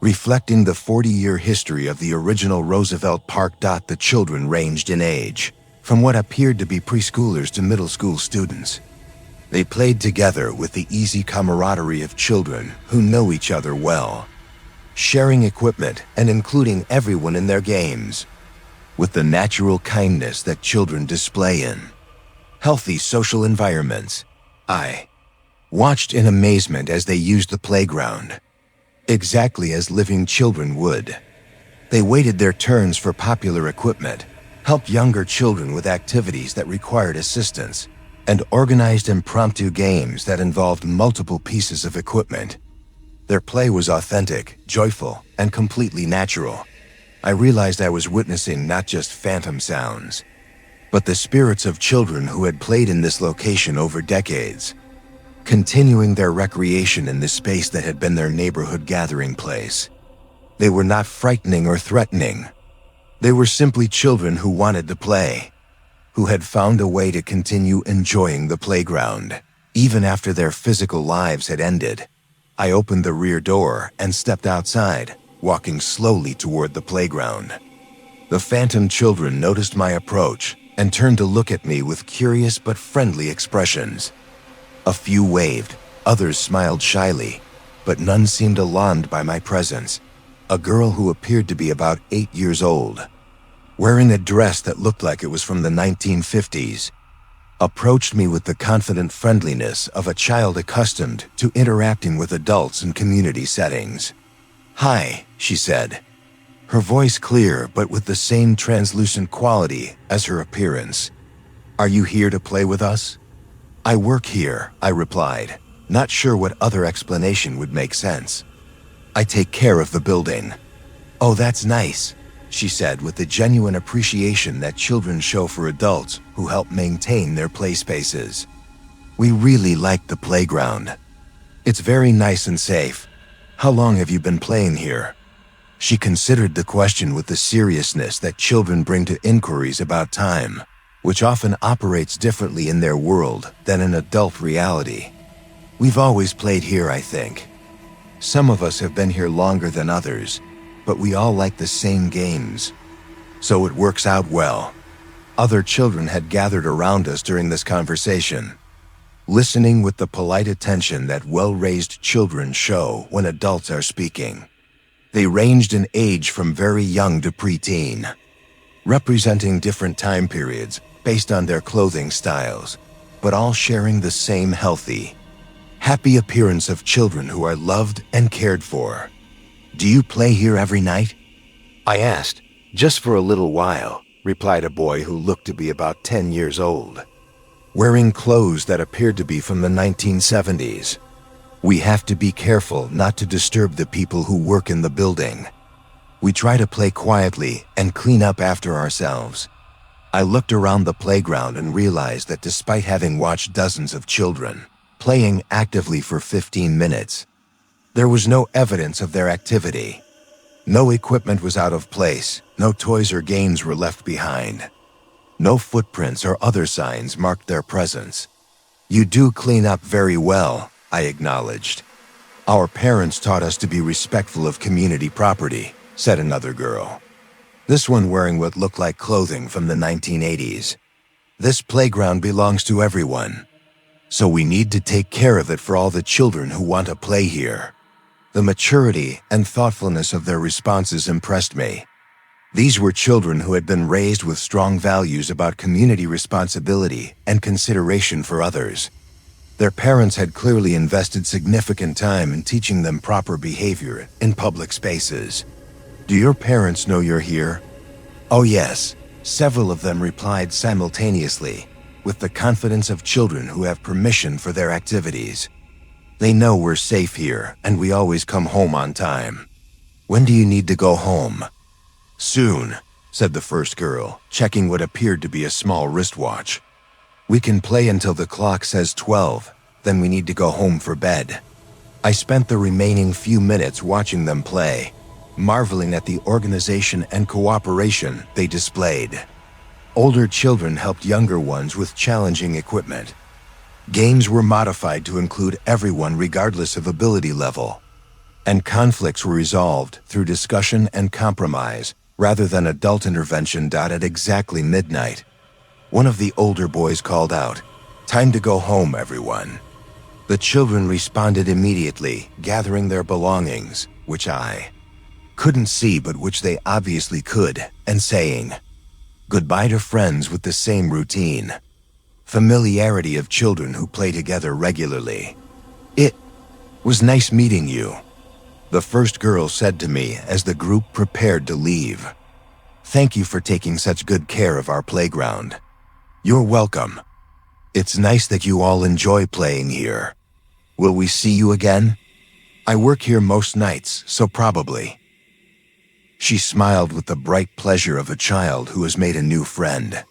reflecting the 40-year history of the original Roosevelt Park. The children ranged in age, from what appeared to be preschoolers to middle school students. They played together with the easy camaraderie of children who know each other well, sharing equipment and including everyone in their games, with the natural kindness that children display in healthy social environments. I watched in amazement as they used the playground, exactly as living children would. They waited their turns for popular equipment, helped younger children with activities that required assistance, and organized impromptu games that involved multiple pieces of equipment. Their play was authentic, joyful, and completely natural. I realized I was witnessing not just phantom sounds, but the spirits of children who had played in this location over decades, continuing their recreation in this space that had been their neighborhood gathering place. They were not frightening or threatening. They were simply children who wanted to play, who had found a way to continue enjoying the playground, even after their physical lives had ended. I opened the rear door and stepped outside, walking slowly toward the playground. The phantom children noticed my approach and turned to look at me with curious but friendly expressions. A few waved, others smiled shyly, but none seemed alarmed by my presence. A girl who appeared to be about 8 years old, wearing a dress that looked like it was from the 1950s, approached me with the confident friendliness of a child accustomed to interacting with adults in community settings. "Hi," she said, her voice clear but with the same translucent quality as her appearance. "Are you here to play with us?" "I work here," I replied, not sure what other explanation would make sense. "I take care of the building." "Oh, that's nice," she said with the genuine appreciation that children show for adults who help maintain their play spaces. "We really like the playground. It's very nice and safe. How long have you been playing here?" She considered the question with the seriousness that children bring to inquiries about time, which often operates differently in their world than in adult reality. "We've always played here, I think. Some of us have been here longer than others, but we all like the same games. So it works out well." Other children had gathered around us during this conversation, listening with the polite attention that well-raised children show when adults are speaking. They ranged in age from very young to preteen, representing different time periods based on their clothing styles, but all sharing the same healthy, happy appearance of children who are loved and cared for. "Do you play here every night?" I asked. "Just for a little while," replied a boy who looked to be about 10 years old, wearing clothes that appeared to be from the 1970s. "We have to be careful not to disturb the people who work in the building. We try to play quietly and clean up after ourselves." I looked around the playground and realized that despite having watched dozens of children playing actively for 15 minutes, there was no evidence of their activity. No equipment was out of place, no toys or games were left behind. No footprints or other signs marked their presence. "You do clean up very well," I acknowledged. "Our parents taught us to be respectful of community property," said another girl, this one wearing what looked like clothing from the 1980s. "This playground belongs to everyone, so we need to take care of it for all the children who want to play here." The maturity and thoughtfulness of their responses impressed me. These were children who had been raised with strong values about community responsibility and consideration for others. Their parents had clearly invested significant time in teaching them proper behavior in public spaces. "Do your parents know you're here?" "Oh yes," several of them replied simultaneously, with the confidence of children who have permission for their activities. "They know we're safe here, and we always come home on time." "When do you need to go home?" "Soon," said the first girl, checking what appeared to be a small wristwatch. "We can play until the clock says 12, then we need to go home for bed." I spent the remaining few minutes watching them play, marveling at the organization and cooperation they displayed. Older children helped younger ones with challenging equipment. Games were modified to include everyone regardless of ability level, and conflicts were resolved through discussion and compromise rather than adult intervention. At exactly midnight, one of the older boys called out, "Time to go home, everyone." The children responded immediately, gathering their belongings, which I couldn't see but which they obviously could, and saying goodbye to friends with the same routine. Familiarity of children who play together regularly. "It was nice meeting you," the first girl said to me as the group prepared to leave. "Thank you for taking such good care of our playground." "You're welcome. It's nice that you all enjoy playing here. Will we see you again?" "I work here most nights, so probably." She smiled with the bright pleasure of a child who has made a new friend.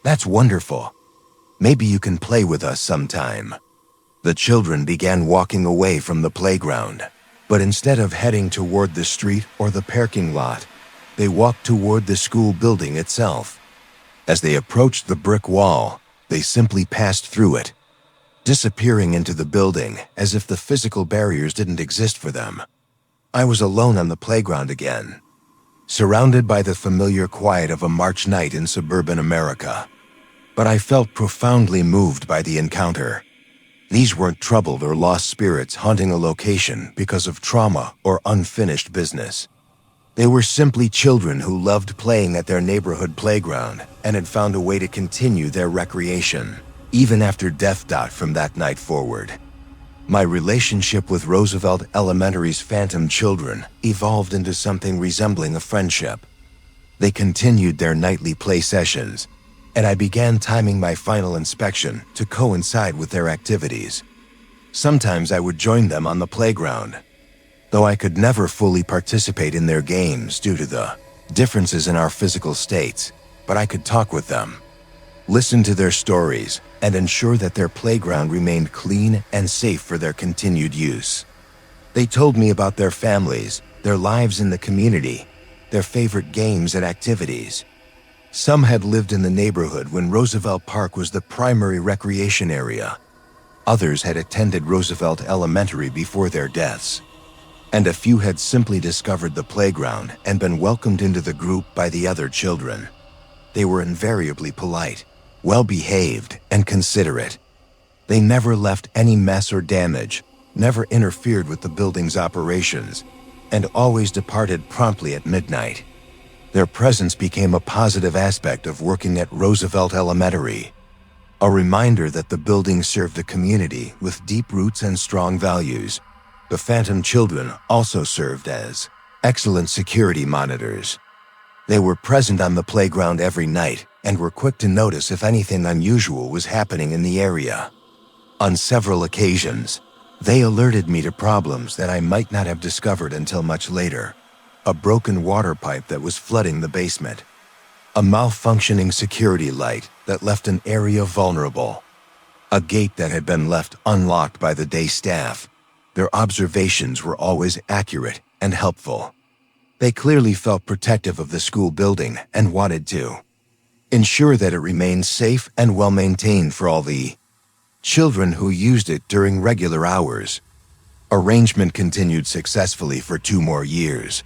"That's wonderful. Maybe you can play with us sometime." The children began walking away from the playground, but instead of heading toward the street or the parking lot, they walked toward the school building itself. As they approached the brick wall, they simply passed through it, disappearing into the building as if the physical barriers didn't exist for them. I was alone on the playground again, surrounded by the familiar quiet of a March night in suburban America. But I felt profoundly moved by the encounter. These weren't troubled or lost spirits haunting a location because of trauma or unfinished business. They were simply children who loved playing at their neighborhood playground and had found a way to continue their recreation, even after death. From that night forward, my relationship with Roosevelt Elementary's phantom children evolved into something resembling a friendship. They continued their nightly play sessions, and I began timing my final inspection to coincide with their activities. Sometimes I would join them on the playground, though I could never fully participate in their games due to the differences in our physical states, but I could talk with them, listen to their stories, and ensure that their playground remained clean and safe for their continued use. They told me about their families, their lives in the community, their favorite games and activities. Some had lived in the neighborhood when Roosevelt Park was the primary recreation area. Others had attended Roosevelt Elementary before their deaths, and a few had simply discovered the playground and been welcomed into the group by the other children. They were invariably polite, well-behaved, and considerate. They never left any mess or damage, never interfered with the building's operations, and always departed promptly at midnight. Their presence became a positive aspect of working at Roosevelt Elementary, a reminder that the building served a community with deep roots and strong values. The phantom children also served as excellent security monitors. They were present on the playground every night and were quick to notice if anything unusual was happening in the area. On several occasions, they alerted me to problems that I might not have discovered until much later. A broken water pipe that was flooding the basement, a malfunctioning security light that left an area vulnerable, a gate that had been left unlocked by the day staff. Their observations were always accurate and helpful. They clearly felt protective of the school building and wanted to ensure that it remained safe and well-maintained for all the children who used it during regular hours. Arrangement continued successfully for 2 more years,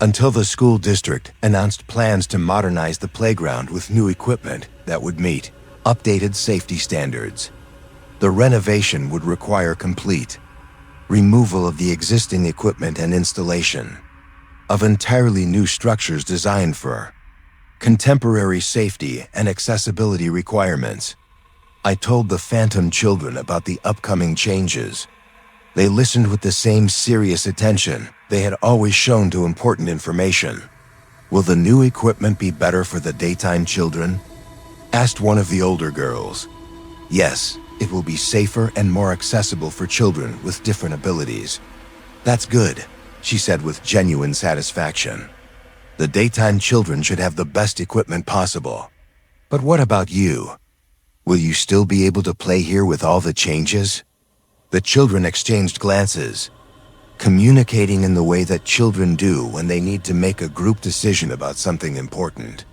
until the school district announced plans to modernize the playground with new equipment that would meet updated safety standards. The renovation would require complete removal of the existing equipment and installation of entirely new structures designed for contemporary safety and accessibility requirements. I told the phantom children about the upcoming changes. They listened with the same serious attention they had always shown to important information. "Will the new equipment be better for the daytime children?" asked one of the older girls. "Yes, it will be safer and more accessible for children with different abilities." "That's good," she said with genuine satisfaction. "The daytime children should have the best equipment possible. But what about you? Will you still be able to play here with all the changes?" The children exchanged glances, communicating in the way that children do when they need to make a group decision about something important.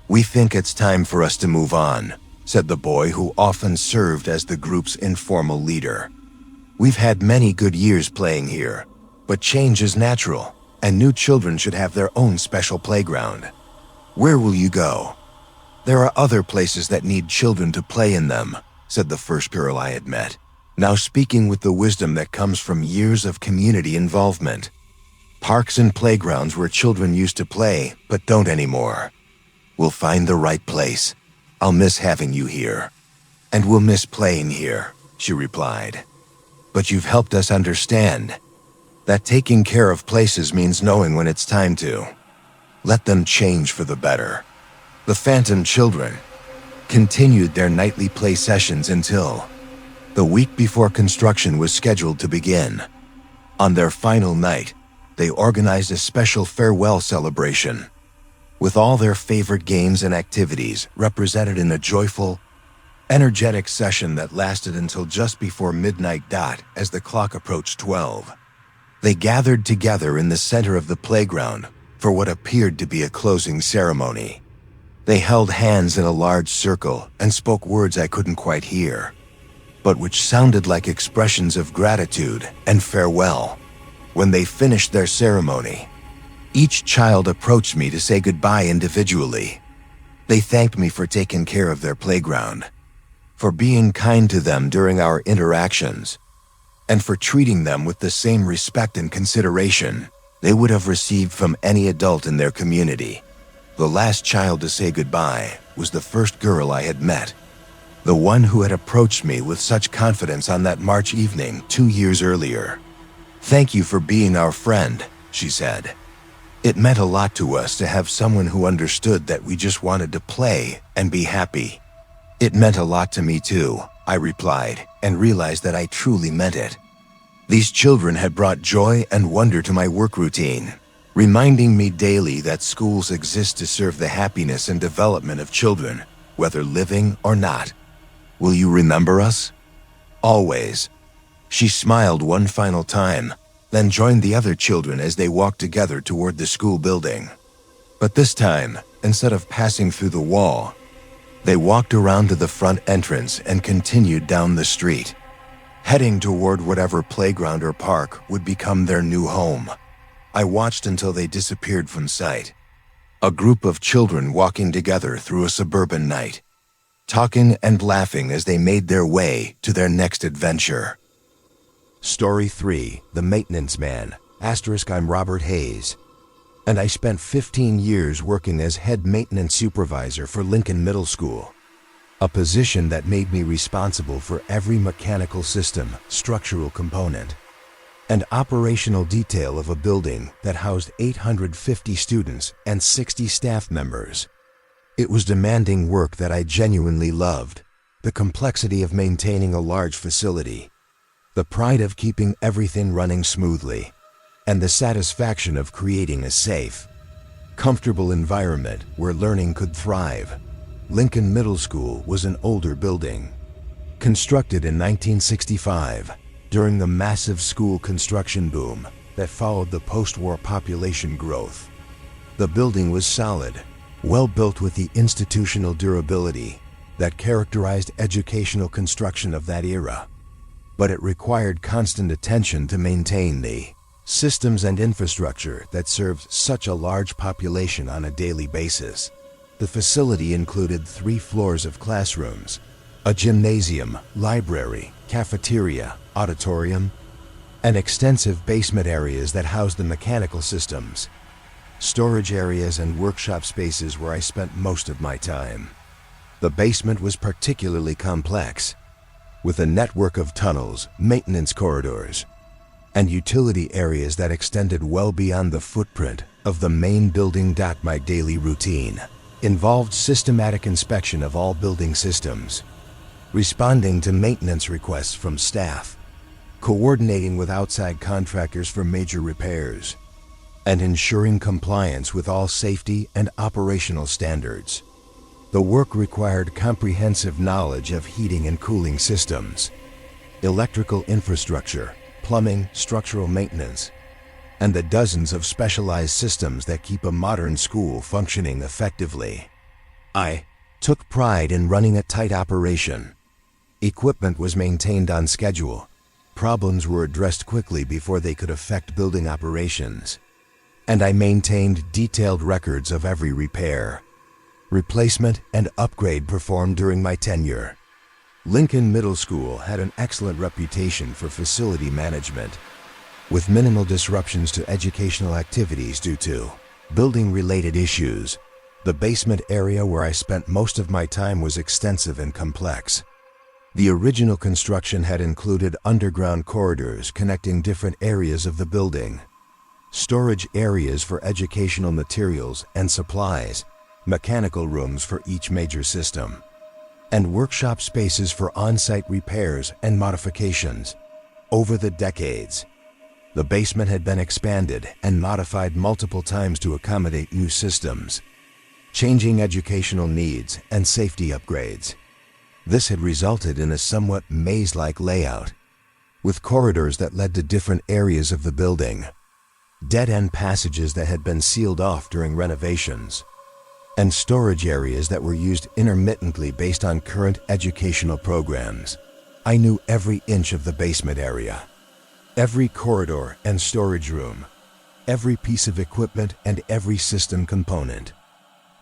"We think it's time for us to move on," said the boy who often served as the group's informal leader. "We've had many good years playing here, but change is natural, and new children should have their own special playground. Where will you go?" "There are other places that need children to play in them," said the first girl I had met, now speaking with the wisdom that comes from years of community involvement. "Parks and playgrounds where children used to play, but don't anymore. We'll find the right place. I'll miss having you here. And we'll miss playing here," she replied. "But you've helped us understand that taking care of places means knowing when it's time to let them change for the better." The phantom children continued their nightly play sessions until the week before construction was scheduled to begin. On their final night, they organized a special farewell celebration, with all their favorite games and activities represented in a joyful, energetic session that lasted until just before midnight dot as the clock approached 12. They gathered together in the center of the playground for what appeared to be a closing ceremony. They held hands in a large circle and spoke words I couldn't quite hear, but which sounded like expressions of gratitude and farewell. When they finished their ceremony, each child approached me to say goodbye individually. They thanked me for taking care of their playground, for being kind to them during our interactions, and for treating them with the same respect and consideration they would have received from any adult in their community. The last child to say goodbye was the first girl I had met, the one who had approached me with such confidence on that March evening 2 years earlier. "Thank you for being our friend," she said. It meant a lot to us to have someone who understood that we just wanted to play and be happy. "It meant a lot to me too," I replied, and realized that I truly meant it. These children had brought joy and wonder to my work routine, reminding me daily that schools exist to serve the happiness and development of children, whether living or not. "Will you remember us?" "Always." She smiled one final time, then joined the other children as they walked together toward the school building. But this time, instead of passing through the wall, they walked around to the front entrance and continued down the street, heading toward whatever playground or park would become their new home. I watched until they disappeared from sight. A group of children walking together through a suburban night, talking and laughing as they made their way to their next adventure. Story 3, The Maintenance Man. I'm Robert Hayes, and I spent 15 years working as head maintenance supervisor for Lincoln Middle School, a position that made me responsible for every mechanical system, structural component, and operational detail of a building that housed 850 students and 60 staff members. It was demanding work that I genuinely loved, the complexity of maintaining a large facility, the pride of keeping everything running smoothly, and the satisfaction of creating a safe, comfortable environment where learning could thrive. Lincoln Middle School was an older building, constructed in 1965 during the massive school construction boom that followed the post-war population growth. The building was solid, well built with the institutional durability that characterized educational construction of that era, but it required constant attention to maintain the systems and infrastructure that served such a large population on a daily basis. The facility included 3 floors of classrooms, a gymnasium, library, cafeteria, auditorium, and extensive basement areas that housed the mechanical systems, storage areas, and workshop spaces where I spent most of my time. The basement was particularly complex, with a network of tunnels, maintenance corridors, and utility areas that extended well beyond the footprint of the main building. My daily routine involved systematic inspection of all building systems, responding to maintenance requests from staff, coordinating with outside contractors for major repairs, and ensuring compliance with all safety and operational standards. The work required comprehensive knowledge of heating and cooling systems, electrical infrastructure, plumbing, structural maintenance, and the dozens of specialized systems that keep a modern school functioning effectively. I took pride in running a tight operation. Equipment was maintained on schedule, problems were addressed quickly before they could affect building operations, and I maintained detailed records of every repair, replacement, and upgrade performed during my tenure. Lincoln Middle School had an excellent reputation for facility management, with minimal disruptions to educational activities due to building-related issues. The basement area where I spent most of my time was extensive and complex. The original construction had included underground corridors connecting different areas of the building, storage areas for educational materials and supplies, mechanical rooms for each major system, and workshop spaces for on-site repairs and modifications. Over the decades, The basement had been expanded and modified multiple times to accommodate new systems, changing educational needs and safety upgrades. This had resulted in a somewhat maze-like layout, with corridors that led to different areas of the building, dead-end passages that had been sealed off during renovations, and storage areas that were used intermittently based on current educational programs. I knew every inch of the basement area, every corridor and storage room, every piece of equipment and every system component.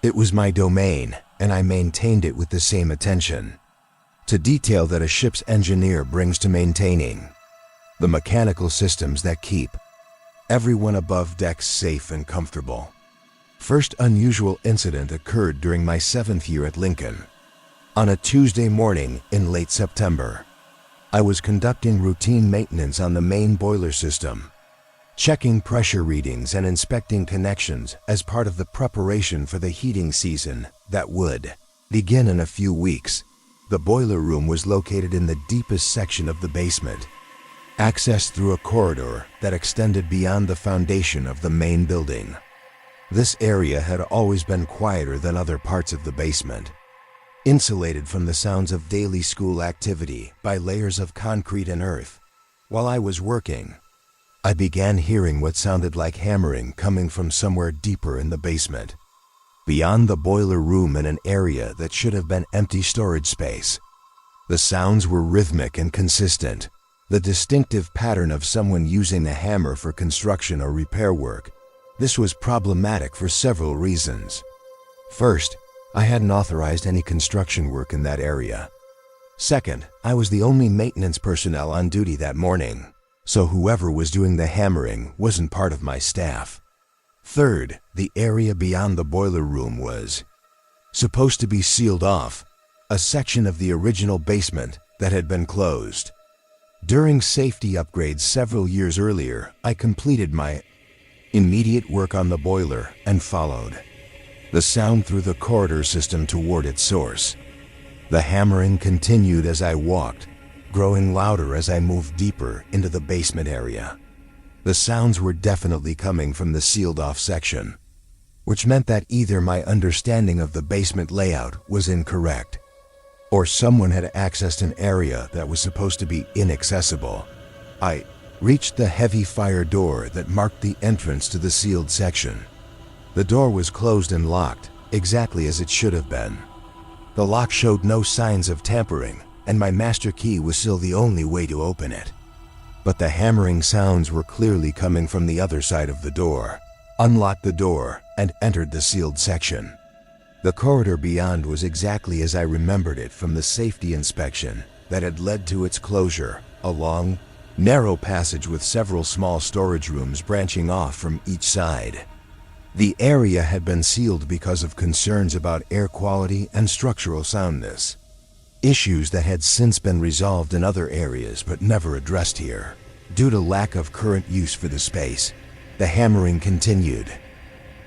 It was my domain, and I maintained it with the same attention to detail that a ship's engineer brings to maintaining the mechanical systems that keep everyone above decks safe and comfortable. First unusual incident occurred during my 7th year at Lincoln. On a Tuesday morning in late September, I was conducting routine maintenance on the main boiler system, checking pressure readings and inspecting connections as part of the preparation for the heating season that would begin in a few weeks. The boiler room was located in the deepest section of the basement, accessed through a corridor that extended beyond the foundation of the main building. This area had always been quieter than other parts of the basement, insulated from the sounds of daily school activity by layers of concrete and earth. While I was working, I began hearing what sounded like hammering coming from somewhere deeper in the basement, beyond the boiler room in an area that should have been empty storage space. The sounds were rhythmic and consistent, the distinctive pattern of someone using a hammer for construction or repair work. This was problematic for several reasons. First, I hadn't authorized any construction work in that area. Second, I was the only maintenance personnel on duty that morning, so whoever was doing the hammering wasn't part of my staff. Third, the area beyond the boiler room was supposed to be sealed off, a section of the original basement that had been closed. During safety upgrades several years earlier, I completed my immediate work on the boiler and followed the sound through the corridor system toward its source. The hammering continued as I walked, growing louder as I moved deeper into the basement area. The sounds were definitely coming from the sealed-off section, which meant that either my understanding of the basement layout was incorrect, or someone had accessed an area that was supposed to be inaccessible. I reached the heavy fire door that marked the entrance to the sealed section. The door was closed and locked, exactly as it should have been. The lock showed no signs of tampering, and my master key was still the only way to open it. But the hammering sounds were clearly coming from the other side of the door. Unlocked the door and entered the sealed section. The corridor beyond was exactly as I remembered it from the safety inspection that had led to its closure, a long, narrow passage with several small storage rooms branching off from each side. The area had been sealed because of concerns about air quality and structural soundness, issues that had since been resolved in other areas but never addressed here. Due to lack of current use for the space, the hammering continued,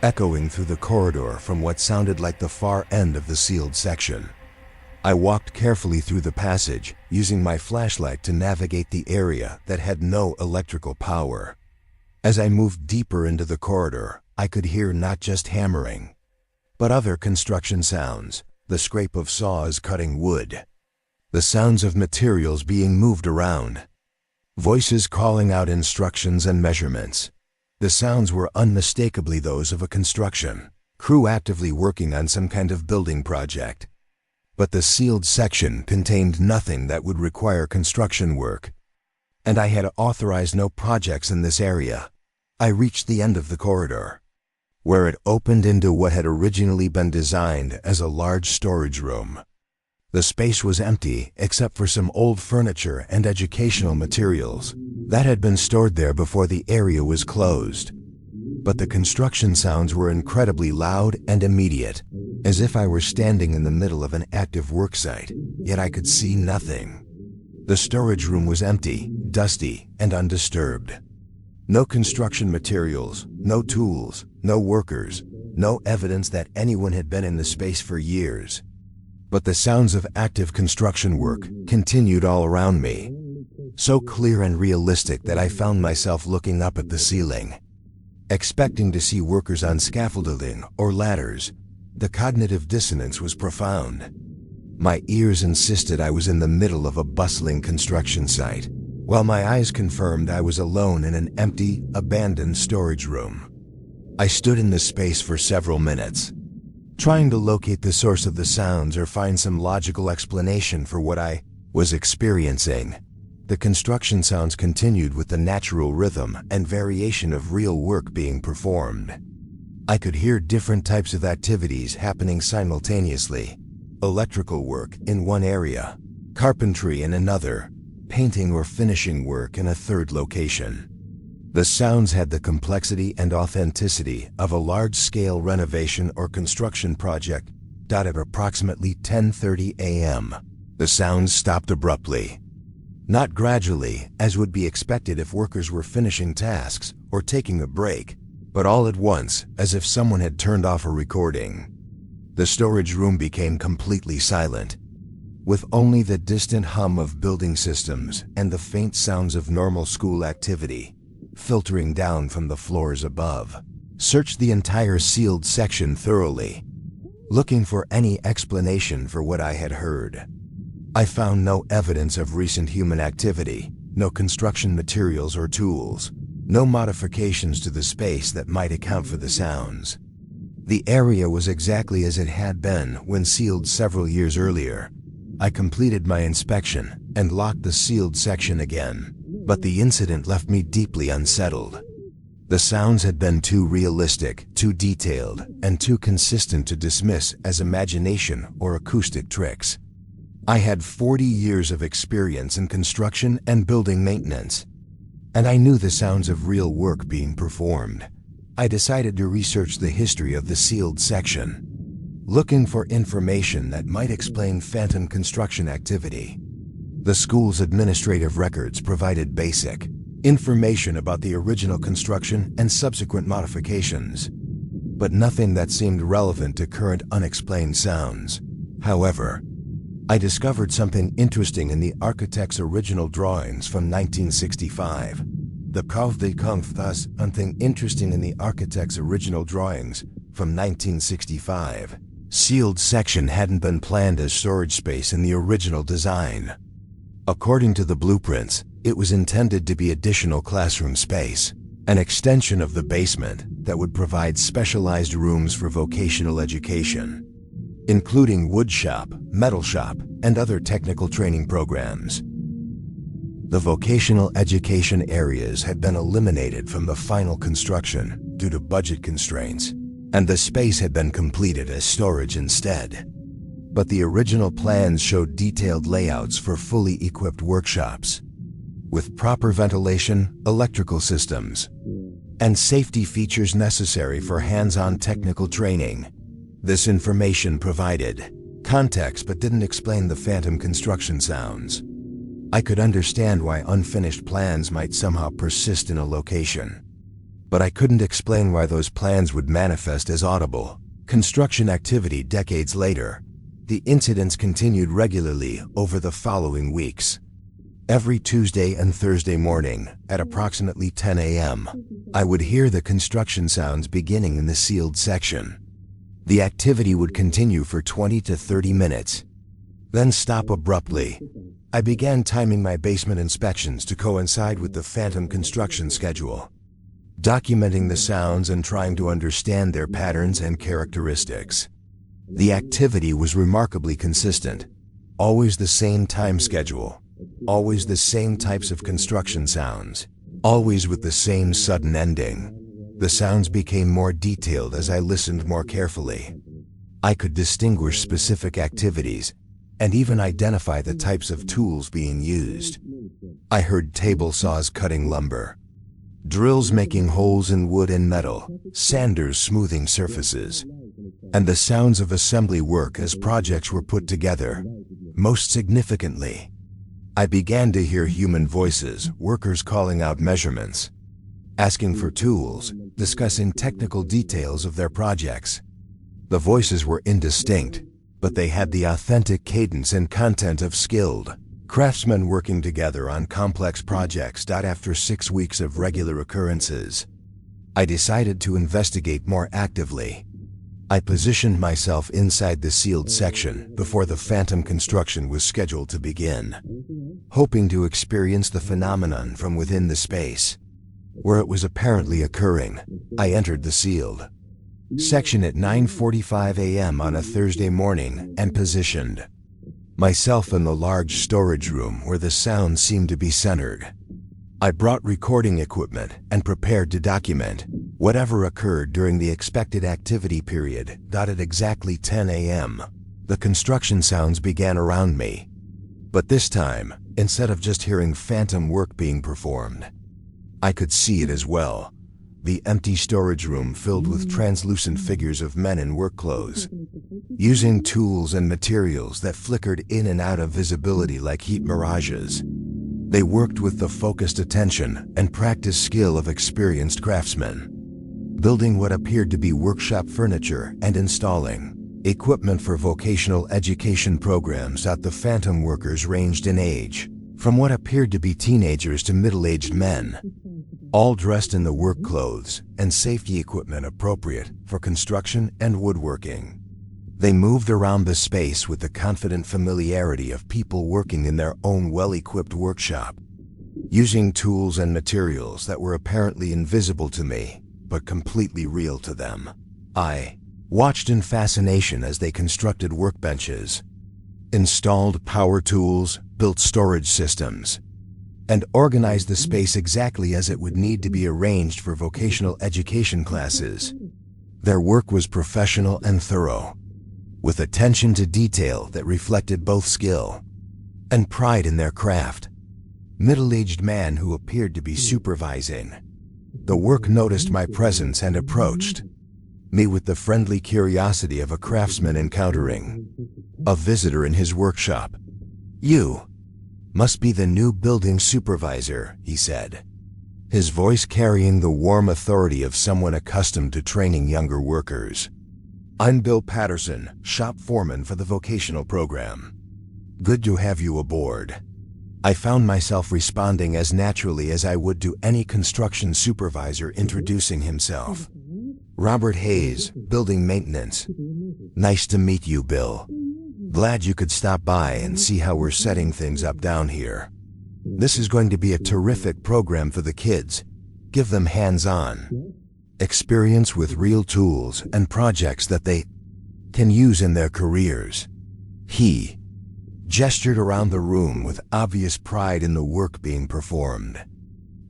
echoing through the corridor from what sounded like the far end of the sealed section. I walked carefully through the passage, using my flashlight to navigate the area that had no electrical power. As I moved deeper into the corridor, I could hear not just hammering, but other construction sounds, the scrape of saws cutting wood, the sounds of materials being moved around, voices calling out instructions and measurements. The sounds were unmistakably those of a construction crew actively working on some kind of building project. But the sealed section contained nothing that would require construction work, and I had authorized no projects in this area. I reached the end of the corridor, where it opened into what had originally been designed as a large storage room. The space was empty except for some old furniture and educational materials that had been stored there before the area was closed. But the construction sounds were incredibly loud and immediate, as if I were standing in the middle of an active work site, yet I could see nothing. The storage room was empty, dusty, and undisturbed. No construction materials, no tools, no workers, no evidence that anyone had been in the space for years. But the sounds of active construction work continued all around me. so clear and realistic that I found myself looking up at the ceiling, expecting to see workers on scaffolding or ladders. The cognitive dissonance was profound. My ears insisted I was in the middle of a bustling construction site, while my eyes confirmed I was alone in an empty, abandoned storage room. I stood in the space for several minutes, trying to locate the source of the sounds or find some logical explanation for what I was experiencing. The construction sounds continued with the natural rhythm and variation of real work being performed. I could hear different types of activities happening simultaneously. Electrical work in one area, carpentry in another, painting or finishing work in a third location. The sounds had the complexity and authenticity of a large-scale renovation or construction project. At approximately 10:30 a.m., the sounds stopped abruptly. Not gradually, as would be expected if workers were finishing tasks or taking a break, but all at once, as if someone had turned off a recording. The storage room became completely silent, with only the distant hum of building systems and the faint sounds of normal school activity filtering down from the floors above. Searched the entire sealed section thoroughly, looking for any explanation for what I had heard. I found no evidence of recent human activity, no construction materials or tools, no modifications to the space that might account for the sounds. The area was exactly as it had been when sealed several years earlier. I completed my inspection and locked the sealed section again, but the incident left me deeply unsettled. The sounds had been too realistic, too detailed, and too consistent to dismiss as imagination or acoustic tricks. I had 40 years of experience in construction and building maintenance, and I knew the sounds of real work being performed. I decided to research the history of the sealed section, looking for information that might explain phantom construction activity. The school's administrative records provided basic information about the original construction and subsequent modifications, but nothing that seemed relevant to current unexplained sounds. However, I discovered something interesting in the architect's original drawings from 1965. Something interesting in the architect's original drawings from 1965. Sealed section hadn't been planned as storage space in the original design. According to the blueprints, it was intended to be additional classroom space, an extension of the basement that would provide specialized rooms for vocational education, including wood shop, metal shop, and other technical training programs. The vocational education areas had been eliminated from the final construction due to budget constraints, and the space had been completed as storage instead. But the original plans showed detailed layouts for fully equipped workshops, with proper ventilation, electrical systems, and safety features necessary for hands-on technical training. This information provided context but didn't explain the phantom construction sounds. I could understand why unfinished plans might somehow persist in a location, but I couldn't explain why those plans would manifest as audible construction activity decades later. The incidents continued regularly over the following weeks. Every Tuesday and Thursday morning, at approximately 10 a.m., I would hear the construction sounds beginning in the sealed section. The activity would continue for 20 to 30 minutes, then stop abruptly. I began timing my basement inspections to coincide with the phantom construction schedule, documenting the sounds and trying to understand their patterns and characteristics. The activity was remarkably consistent, always the same time schedule, always the same types of construction sounds, always with the same sudden ending. The sounds became more detailed as I listened more carefully. I could distinguish specific activities and even identify the types of tools being used. I heard table saws cutting lumber, drills making holes in wood and metal, sanders smoothing surfaces, and the sounds of assembly work as projects were put together. Most significantly, I began to hear human voices, workers calling out measurements, asking for tools, discussing technical details of their projects. The voices were indistinct, but they had the authentic cadence and content of skilled, Craftsmen working together on complex projects. After 6 weeks of regular occurrences, I decided to investigate more actively. I positioned myself inside the sealed section before the phantom construction was scheduled to begin, hoping to experience the phenomenon from within the space. Where it was apparently occurring, I entered the sealed section at 9:45 a.m. on a Thursday morning and positioned myself in the large storage room where the sound seemed to be centered. I brought recording equipment and prepared to document whatever occurred during the expected activity period. At exactly 10 a.m., the construction sounds began around me. But this time, instead of just hearing phantom work being performed, I could see it as well. The empty storage room filled with translucent figures of men in work clothes, using tools and materials that flickered in and out of visibility like heat mirages. They worked with the focused attention and practiced skill of experienced craftsmen, building what appeared to be workshop furniture and installing equipment for vocational education programs. The phantom workers ranged in age, from what appeared to be teenagers to middle-aged men, all dressed in the work clothes and safety equipment appropriate for construction and woodworking. They moved around the space with the confident familiarity of people working in their own well-equipped workshop, using tools and materials that were apparently invisible to me, but completely real to them. I watched in fascination as they constructed workbenches, installed power tools, built storage systems, and organized the space exactly as it would need to be arranged for vocational education classes. Their work was professional and thorough, with attention to detail that reflected both skill and pride in their craft. Middle-aged man who appeared to be supervising the work noticed my presence and approached me with the friendly curiosity of a craftsman encountering a visitor in his workshop. "You must be the new building supervisor," he said, his voice carrying the warm authority of someone accustomed to training younger workers. "I'm Bill Patterson, shop foreman for the vocational program. Good to have you aboard." I found myself responding as naturally as I would to any construction supervisor introducing himself. "Robert Hayes, building maintenance. Nice to meet you, Bill. Glad you could stop by and see how we're setting things up down here. This is going to be a terrific program for the kids. Give them hands-on experience with real tools and projects that they can use in their careers." He gestured around the room with obvious pride in the work being performed.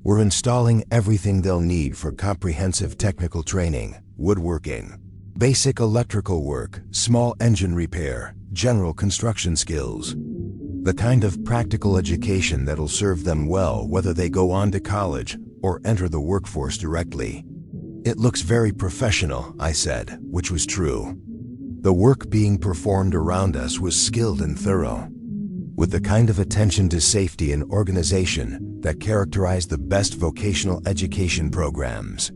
"We're installing everything they'll need for comprehensive technical training, woodworking, basic electrical work, small engine repair, general construction skills. The kind of practical education that'll serve them well whether they go on to college or enter the workforce directly." "It looks very professional," I said, which was true. The work being performed around us was skilled and thorough, with the kind of attention to safety and organization that characterize the best vocational education programs.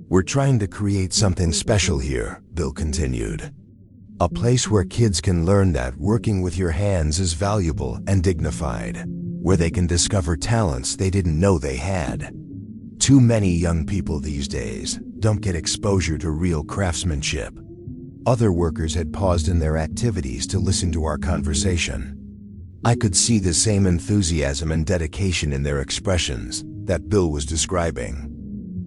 "We're trying to create something special here," Bill continued. "A place where kids can learn that working with your hands is valuable and dignified, where they can discover talents they didn't know they had. Too many young people these days don't get exposure to real craftsmanship." Other workers had paused in their activities to listen to our conversation. I could see the same enthusiasm and dedication in their expressions that Bill was describing.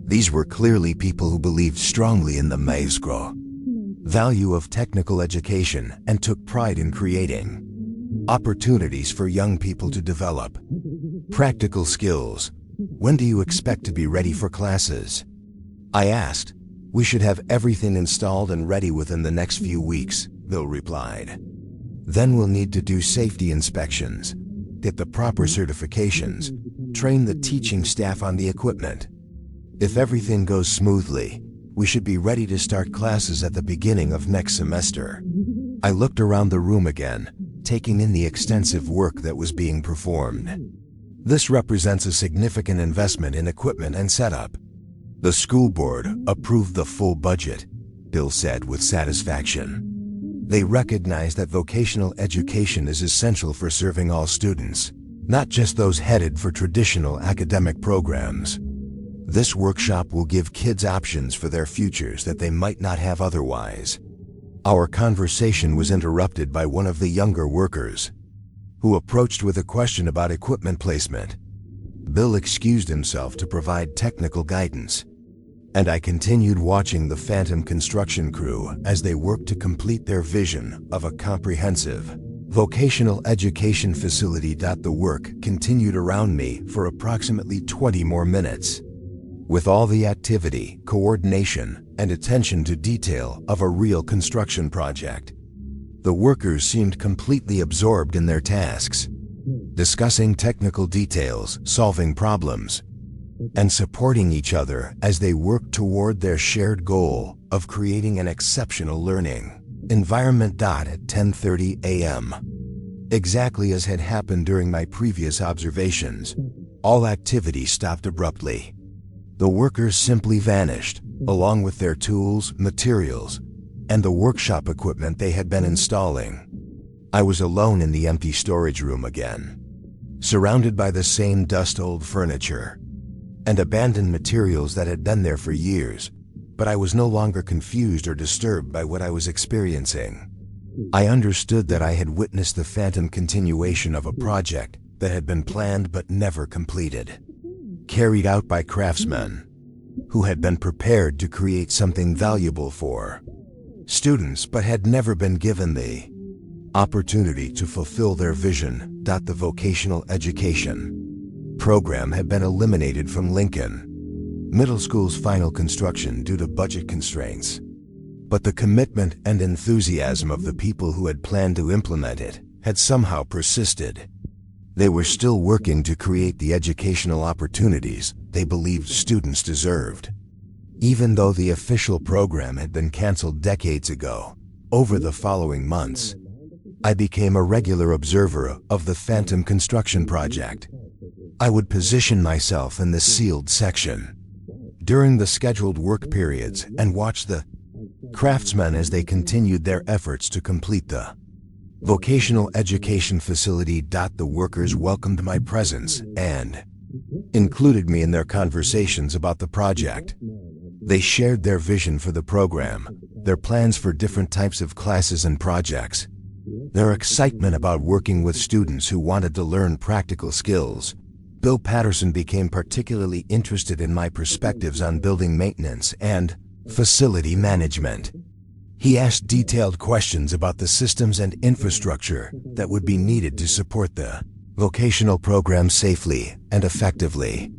These were clearly people who believed strongly in the maestro value of technical education and took pride in creating opportunities for young people to develop practical skills. "When do you expect to be ready for classes?" I asked. "We should have everything installed and ready within the next few weeks," Bill replied. "Then we'll need to do safety inspections, get the proper certifications, train the teaching staff on the equipment. If everything goes smoothly, we should be ready to start classes at the beginning of next semester." I looked around the room again, taking in the extensive work that was being performed. "This represents a significant investment in equipment and setup. The school board approved the full budget," Bill said with satisfaction. "They recognize that vocational education is essential for serving all students. not just those headed for traditional academic programs. This workshop will give kids options for their futures that they might not have otherwise. Our conversation was interrupted by one of the younger workers, who approached with a question about equipment placement. Bill excused himself to provide technical guidance, and I continued watching the Phantom construction crew as they worked to complete their vision of a comprehensive vocational education facility. The work continued around me for approximately 20 more minutes. With all the activity, coordination, and attention to detail of a real construction project, the workers seemed completely absorbed in their tasks, discussing technical details, solving problems, and supporting each other as they worked toward their shared goal of creating an exceptional learning environment. At 10:30 a.m., exactly as had happened during my previous observations, all activity stopped abruptly. The workers simply vanished, along with their tools, materials, and the workshop equipment they had been installing. I was alone in the empty storage room again, surrounded by the same dust-old furniture and abandoned materials that had been there for years, but I was no longer confused or disturbed by what I was experiencing. I understood that I had witnessed the phantom continuation of a project that had been planned but never completed, carried out by craftsmen who had been prepared to create something valuable for students but had never been given the opportunity to fulfill their vision. The vocational education program had been eliminated from Lincoln Middle School's final construction due to budget constraints, but the commitment and enthusiasm of the people who had planned to implement it had somehow persisted. They were still working to create the educational opportunities they believed students deserved. Even though the official program had been canceled decades ago, over the following months, I became a regular observer of the Phantom construction project. I would position myself in the sealed section during the scheduled work periods and watch the craftsmen as they continued their efforts to complete the vocational education facility. The workers welcomed my presence and included me in their conversations about the project. They shared their vision for the program, their plans for different types of classes and projects, their excitement about working with students who wanted to learn practical skills. Bill Patterson became particularly interested in my perspectives on building maintenance and facility management. He asked detailed questions about the systems and infrastructure that would be needed to support the vocational program safely and effectively.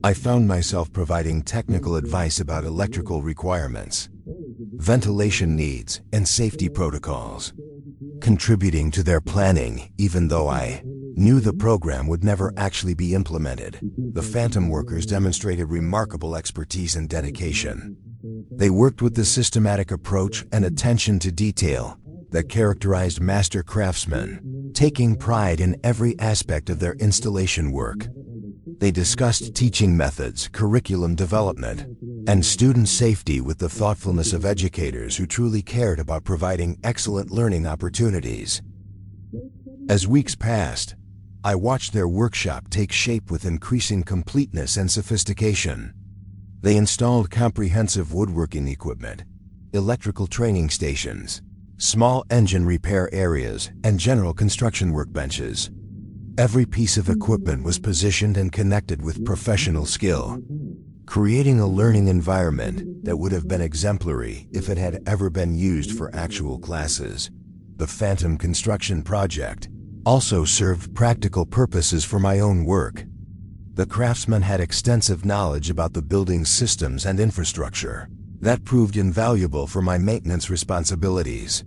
I found myself providing technical advice about electrical requirements, ventilation needs, and safety protocols, contributing to their planning even though I knew the program would never actually be implemented. The Phantom workers demonstrated remarkable expertise and dedication. They worked with the systematic approach and attention to detail that characterized master craftsmen, taking pride in every aspect of their installation work. They discussed teaching methods, curriculum development, and student safety with the thoughtfulness of educators who truly cared about providing excellent learning opportunities. As weeks passed, I watched their workshop take shape with increasing completeness and sophistication. They installed comprehensive woodworking equipment, electrical training stations, small engine repair areas, and general construction workbenches. Every piece of equipment was positioned and connected with professional skill, creating a learning environment that would have been exemplary if it had ever been used for actual classes. The Phantom construction project also served practical purposes for my own work. The craftsmen had extensive knowledge about the building's systems and infrastructure that proved invaluable for my maintenance responsibilities.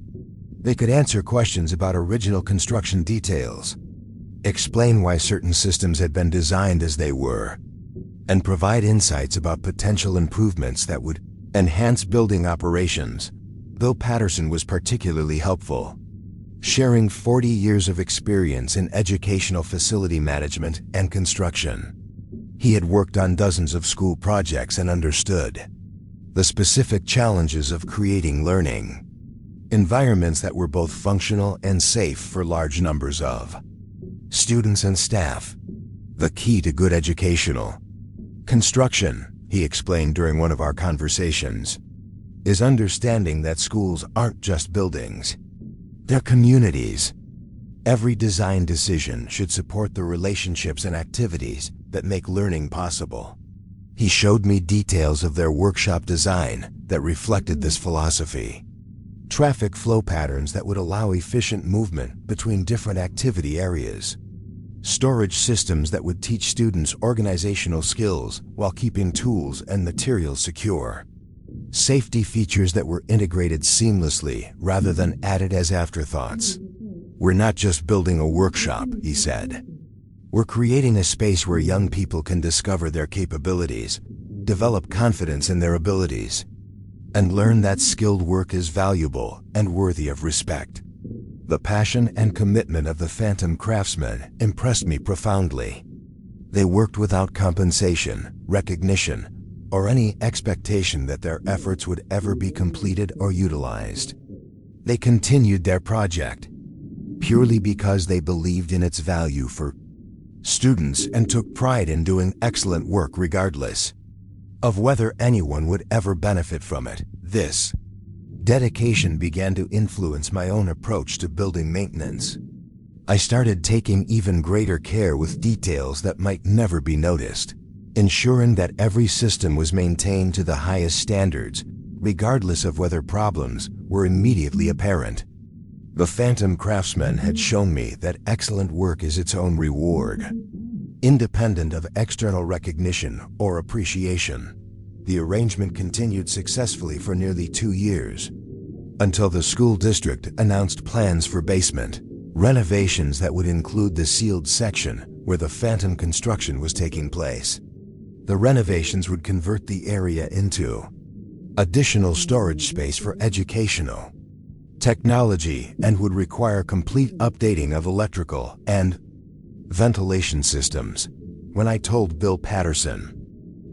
They could answer questions about original construction details, explain why certain systems had been designed as they were, and provide insights about potential improvements that would enhance building operations. Bill Patterson was particularly helpful, sharing 40 years of experience in educational facility management and construction. He had worked on dozens of school projects and understood the specific challenges of creating learning environments that were both functional and safe for large numbers of students and staff. The key to good educational construction, he explained during one of our conversations, is understanding that schools aren't just buildings. They're communities. Every design decision should support the relationships and activities that make learning possible. He showed me details of their workshop design that reflected this philosophy. Traffic flow patterns that would allow efficient movement between different activity areas. Storage systems that would teach students organizational skills while keeping tools and materials secure. Safety features that were integrated seamlessly rather than added as afterthoughts. We're not just building a workshop, he said. We're creating a space where young people can discover their capabilities, develop confidence in their abilities, and learn that skilled work is valuable and worthy of respect. The passion and commitment of the Phantom craftsmen impressed me profoundly. They worked without compensation, recognition, or any expectation that their efforts would ever be completed or utilized. They continued their project purely because they believed in its value for students and took pride in doing excellent work regardless of whether anyone would ever benefit from it. This dedication began to influence my own approach to building maintenance. I started taking even greater care with details that might never be noticed, ensuring that every system was maintained to the highest standards, regardless of whether problems were immediately apparent. The Phantom craftsmen had shown me that excellent work is its own reward, independent of external recognition or appreciation. The arrangement continued successfully for nearly 2 years, until the school district announced plans for basement renovations that would include the sealed section where the Phantom construction was taking place. The renovations would convert the area into additional storage space for educational technology and would require complete updating of electrical and ventilation systems. When I told Bill Patterson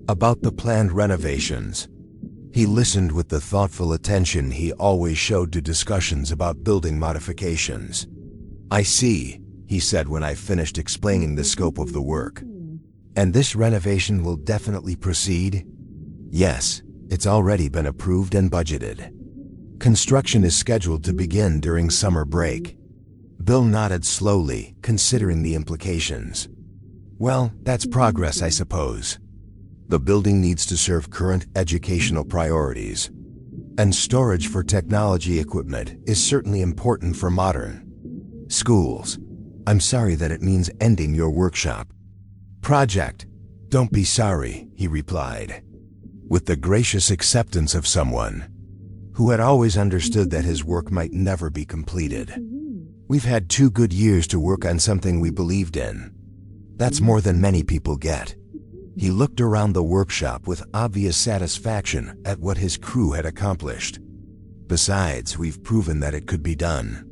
about the planned renovations, he listened with the thoughtful attention he always showed to discussions about building modifications. "I see," he said when I finished explaining the scope of the work. "And this renovation will definitely proceed?" "Yes, it's already been approved and budgeted. Construction is scheduled to begin during summer break." Bill nodded slowly, considering the implications. "Well, that's progress, I suppose. The building needs to serve current educational priorities, and storage for technology equipment is certainly important for modern schools. I'm sorry that it means ending your workshop project." "Don't be sorry," he replied, with the gracious acceptance of someone who had always understood that his work might never be completed. "We've had 2 good years to work on something we believed in. That's more than many people get." He looked around the workshop with obvious satisfaction at what his crew had accomplished. "Besides, we've proven that it could be done.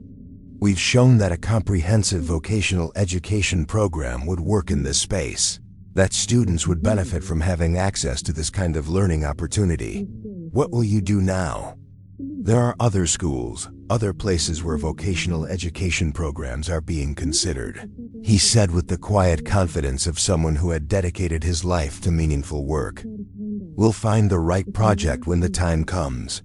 We've shown that a comprehensive vocational education program would work in this space, that students would benefit from having access to this kind of learning opportunity. What will you do now?" "There are other schools, other places where vocational education programs are being considered," he said with the quiet confidence of someone who had dedicated his life to meaningful work. "We'll find the right project when the time comes."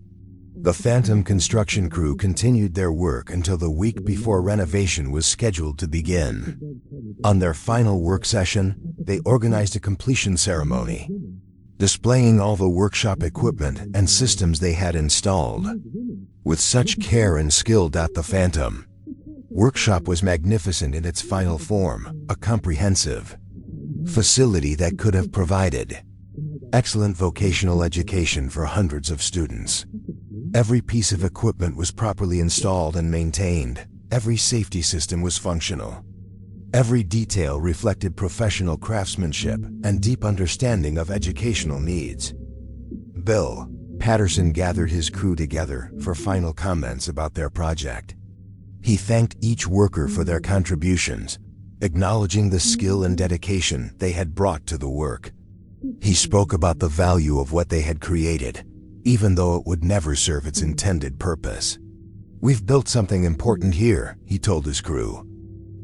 The Phantom construction crew continued their work until the week before renovation was scheduled to begin. On their final work session, they organized a completion ceremony, displaying all the workshop equipment and systems they had installed. With such care and skill, the Phantom workshop was magnificent in its final form, a comprehensive facility that could have provided excellent vocational education for hundreds of students. Every piece of equipment was properly installed and maintained. Every safety system was functional. Every detail reflected professional craftsmanship and deep understanding of educational needs. Bill Patterson gathered his crew together for final comments about their project. He thanked each worker for their contributions, acknowledging the skill and dedication they had brought to the work. He spoke about the value of what they had created, even though it would never serve its intended purpose. "We've built something important here," he told his crew.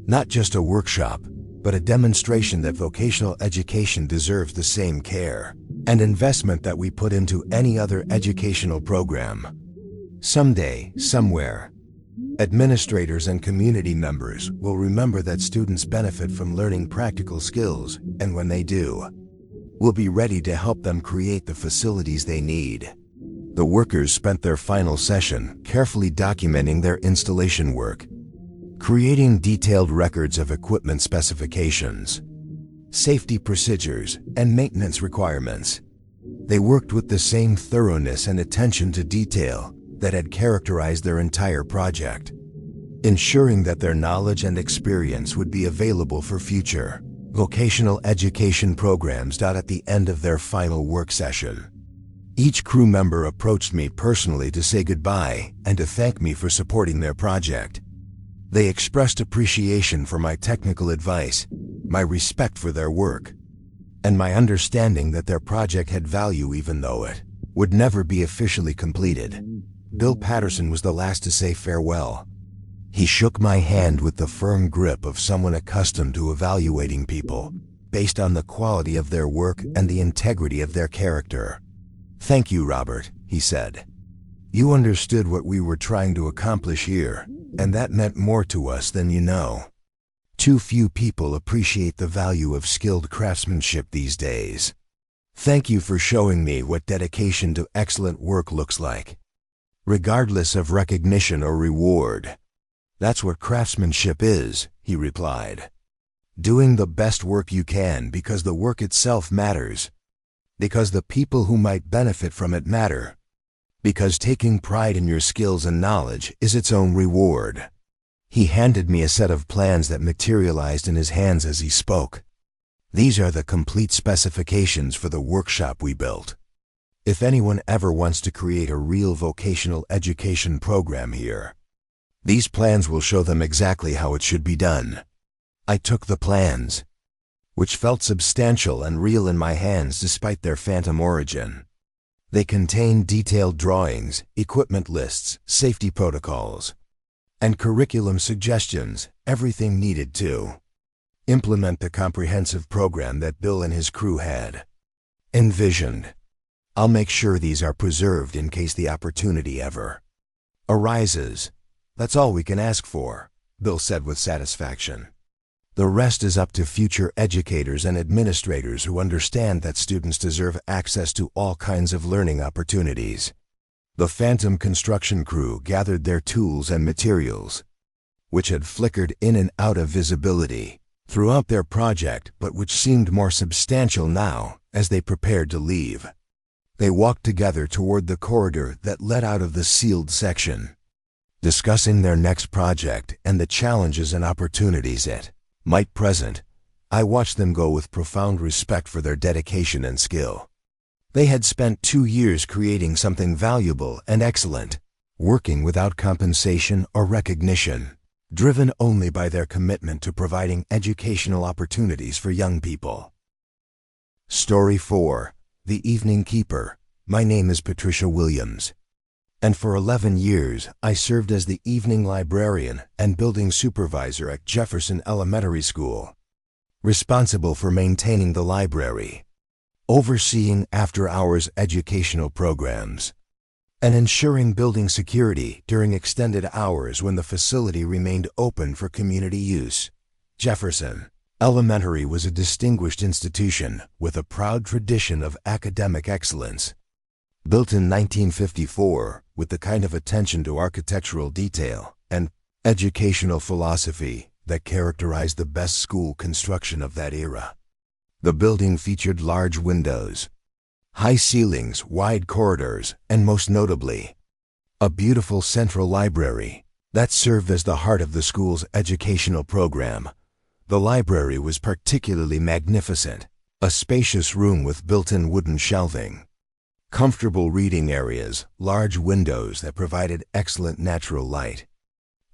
Not just a workshop, but a demonstration that vocational education deserves the same care and investment that we put into any other educational program. Someday, somewhere, administrators and community members will remember that students benefit from learning practical skills, and when they do, we'll be ready to help them create the facilities they need. The workers spent their final session carefully documenting their installation work, creating detailed records of equipment specifications, safety procedures, and maintenance requirements. They worked with the same thoroughness and attention to detail that had characterized their entire project, ensuring that their knowledge and experience would be available for future vocational education programs. At the end of their final work session, each crew member approached me personally to say goodbye and to thank me for supporting their project. They expressed appreciation for my technical advice, my respect for their work, and my understanding that their project had value even though it would never be officially completed. Bill Patterson was the last to say farewell. He shook my hand with the firm grip of someone accustomed to evaluating people based on the quality of their work and the integrity of their character. "Thank you, Robert," he said. "You understood what we were trying to accomplish here, and that meant more to us than you know. Too few people appreciate the value of skilled craftsmanship these days. Thank you for showing me what dedication to excellent work looks like, regardless of recognition or reward. That's what craftsmanship is," he replied. "Doing the best work you can because the work itself matters, because the people who might benefit from it matter, because taking pride in your skills and knowledge is its own reward." He handed me a set of plans that materialized in his hands as he spoke. "These are the complete specifications for the workshop we built. If anyone ever wants to create a real vocational education program here, these plans will show them exactly how it should be done." I took the plans, which felt substantial and real in my hands despite their phantom origin. They contained detailed drawings, equipment lists, safety protocols, and curriculum suggestions, everything needed to implement the comprehensive program that Bill and his crew had envisioned. "I'll make sure these are preserved in case the opportunity ever arises. That's all we can ask for," Bill said with satisfaction. "The rest is up to future educators and administrators who understand that students deserve access to all kinds of learning opportunities." The phantom construction crew gathered their tools and materials, which had flickered in and out of visibility throughout their project but which seemed more substantial now as they prepared to leave. They walked together toward the corridor that led out of the sealed section, discussing their next project and the challenges and opportunities it might present. I watched them go with profound respect for their dedication and skill. They had spent 2 years creating something valuable and excellent, working without compensation or recognition, driven only by their commitment to providing educational opportunities for young people. Story 4. The Evening Keeper. My name is Patricia Williams, and for 11 years I served as the evening librarian and building supervisor at Jefferson Elementary School, responsible for maintaining the library, overseeing after-hours educational programs, and ensuring building security during extended hours when the facility remained open for community use. Jefferson Elementary was a distinguished institution with a proud tradition of academic excellence. Built in 1954 with the kind of attention to architectural detail and educational philosophy that characterized the best school construction of that era. The building featured large windows, high ceilings, wide corridors, and most notably, a beautiful central library that served as the heart of the school's educational program. The library was particularly magnificent, a spacious room with built-in wooden shelving, comfortable reading areas, large windows that provided excellent natural light,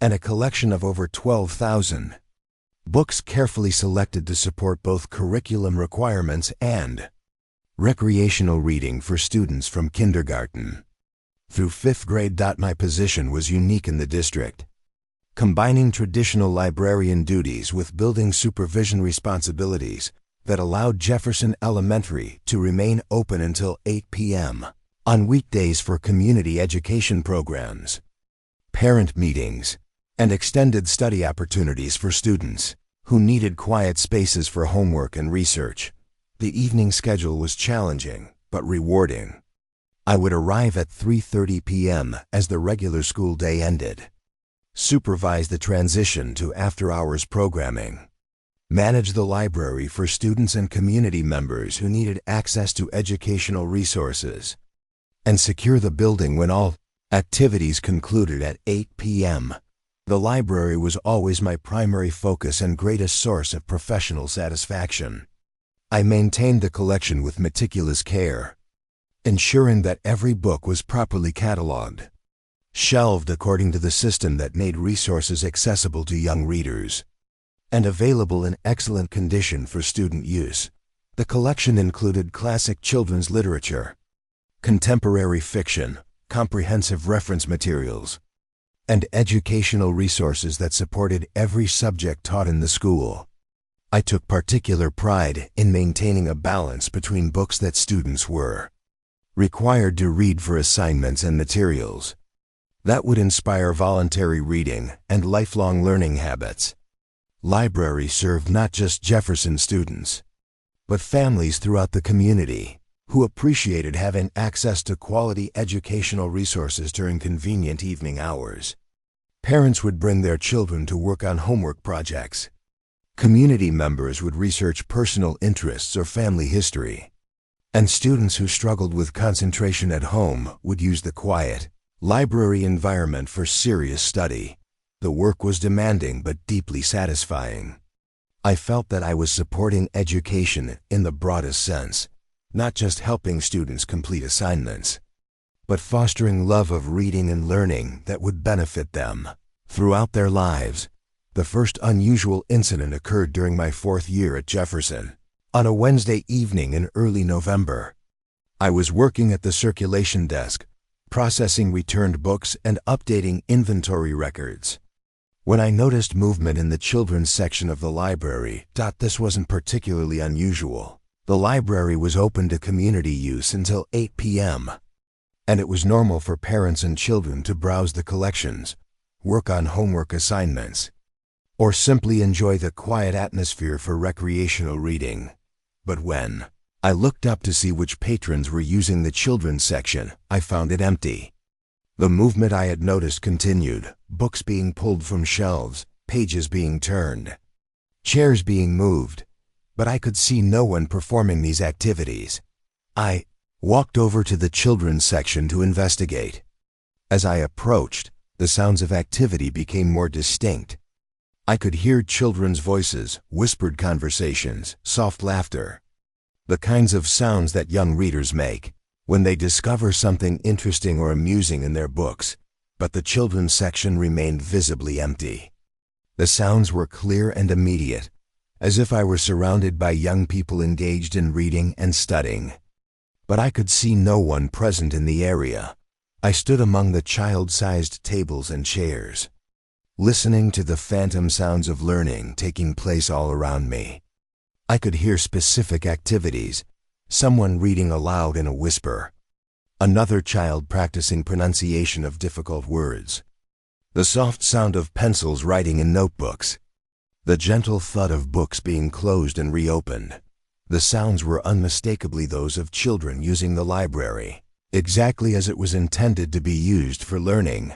and a collection of over 12,000 books carefully selected to support both curriculum requirements and recreational reading for students from kindergarten through 5th grade. My position was unique in the district. combining traditional librarian duties with building supervision responsibilities that allowed Jefferson Elementary to remain open until 8 p.m. on weekdays for community education programs, parent meetings, and extended study opportunities for students who needed quiet spaces for homework and research. The evening schedule was challenging but rewarding. I would arrive at 3:30 p.m. as the regular school day ended, supervise the transition to after-hours programming, manage the library for students and community members who needed access to educational resources, and secure the building when all activities concluded at 8 p.m. The library was always my primary focus and greatest source of professional satisfaction. I maintained the collection with meticulous care, ensuring that every book was properly cataloged, shelved according to the system that made resources accessible to young readers, and available in excellent condition for student use. The collection included classic children's literature, contemporary fiction, comprehensive reference materials, and educational resources that supported every subject taught in the school. I took particular pride in maintaining a balance between books that students were required to read for assignments and materials that would inspire voluntary reading and lifelong learning habits. Libraries served not just Jefferson students, but families throughout the community who appreciated having access to quality educational resources during convenient evening hours. Parents would bring their children to work on homework projects. Community members would research personal interests or family history. And students who struggled with concentration at home would use the quiet library environment for serious study. The work was demanding but deeply satisfying. I felt that I was supporting education in the broadest sense, not just helping students complete assignments, but fostering love of reading and learning that would benefit them throughout their lives. The first unusual incident occurred during my 4th year at Jefferson. On a Wednesday evening in early November, I was working at the circulation desk, processing returned books and updating inventory records, when I noticed movement in the children's section of the library. This wasn't particularly unusual. The library was open to community use until 8 p.m., and it was normal for parents and children to browse the collections, work on homework assignments, or simply enjoy the quiet atmosphere for recreational reading. But when I looked up to see which patrons were using the children's section, I found it empty. The movement I had noticed continued, books being pulled from shelves, pages being turned, chairs being moved, but I could see no one performing these activities. I walked over to the children's section to investigate. As I approached, the sounds of activity became more distinct. I could hear children's voices, whispered conversations, soft laughter, the kinds of sounds that young readers make when they discover something interesting or amusing in their books, but the children's section remained visibly empty. The sounds were clear and immediate, as if I were surrounded by young people engaged in reading and studying. But I could see no one present in the area. I stood among the child-sized tables and chairs, listening to the phantom sounds of learning taking place all around me. I could hear specific activities, someone reading aloud in a whisper, another child practicing pronunciation of difficult words, the soft sound of pencils writing in notebooks, the gentle thud of books being closed and reopened. The sounds were unmistakably those of children using the library, exactly as it was intended to be used for learning,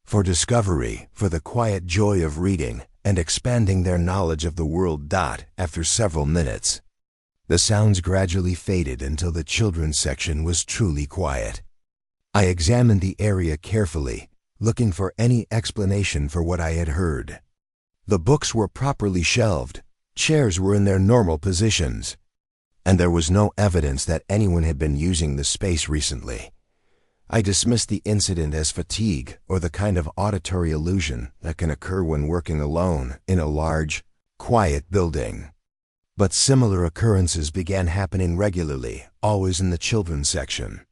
for discovery, for the quiet joy of reading and expanding their knowledge of the world. After several minutes, the sounds gradually faded until the children's section was truly quiet. I examined the area carefully, looking for any explanation for what I had heard. The books were properly shelved, chairs were in their normal positions, and there was no evidence that anyone had been using the space recently. I dismissed the incident as fatigue or the kind of auditory illusion that can occur when working alone in a large, quiet building. But similar occurrences began happening regularly, always in the children's section.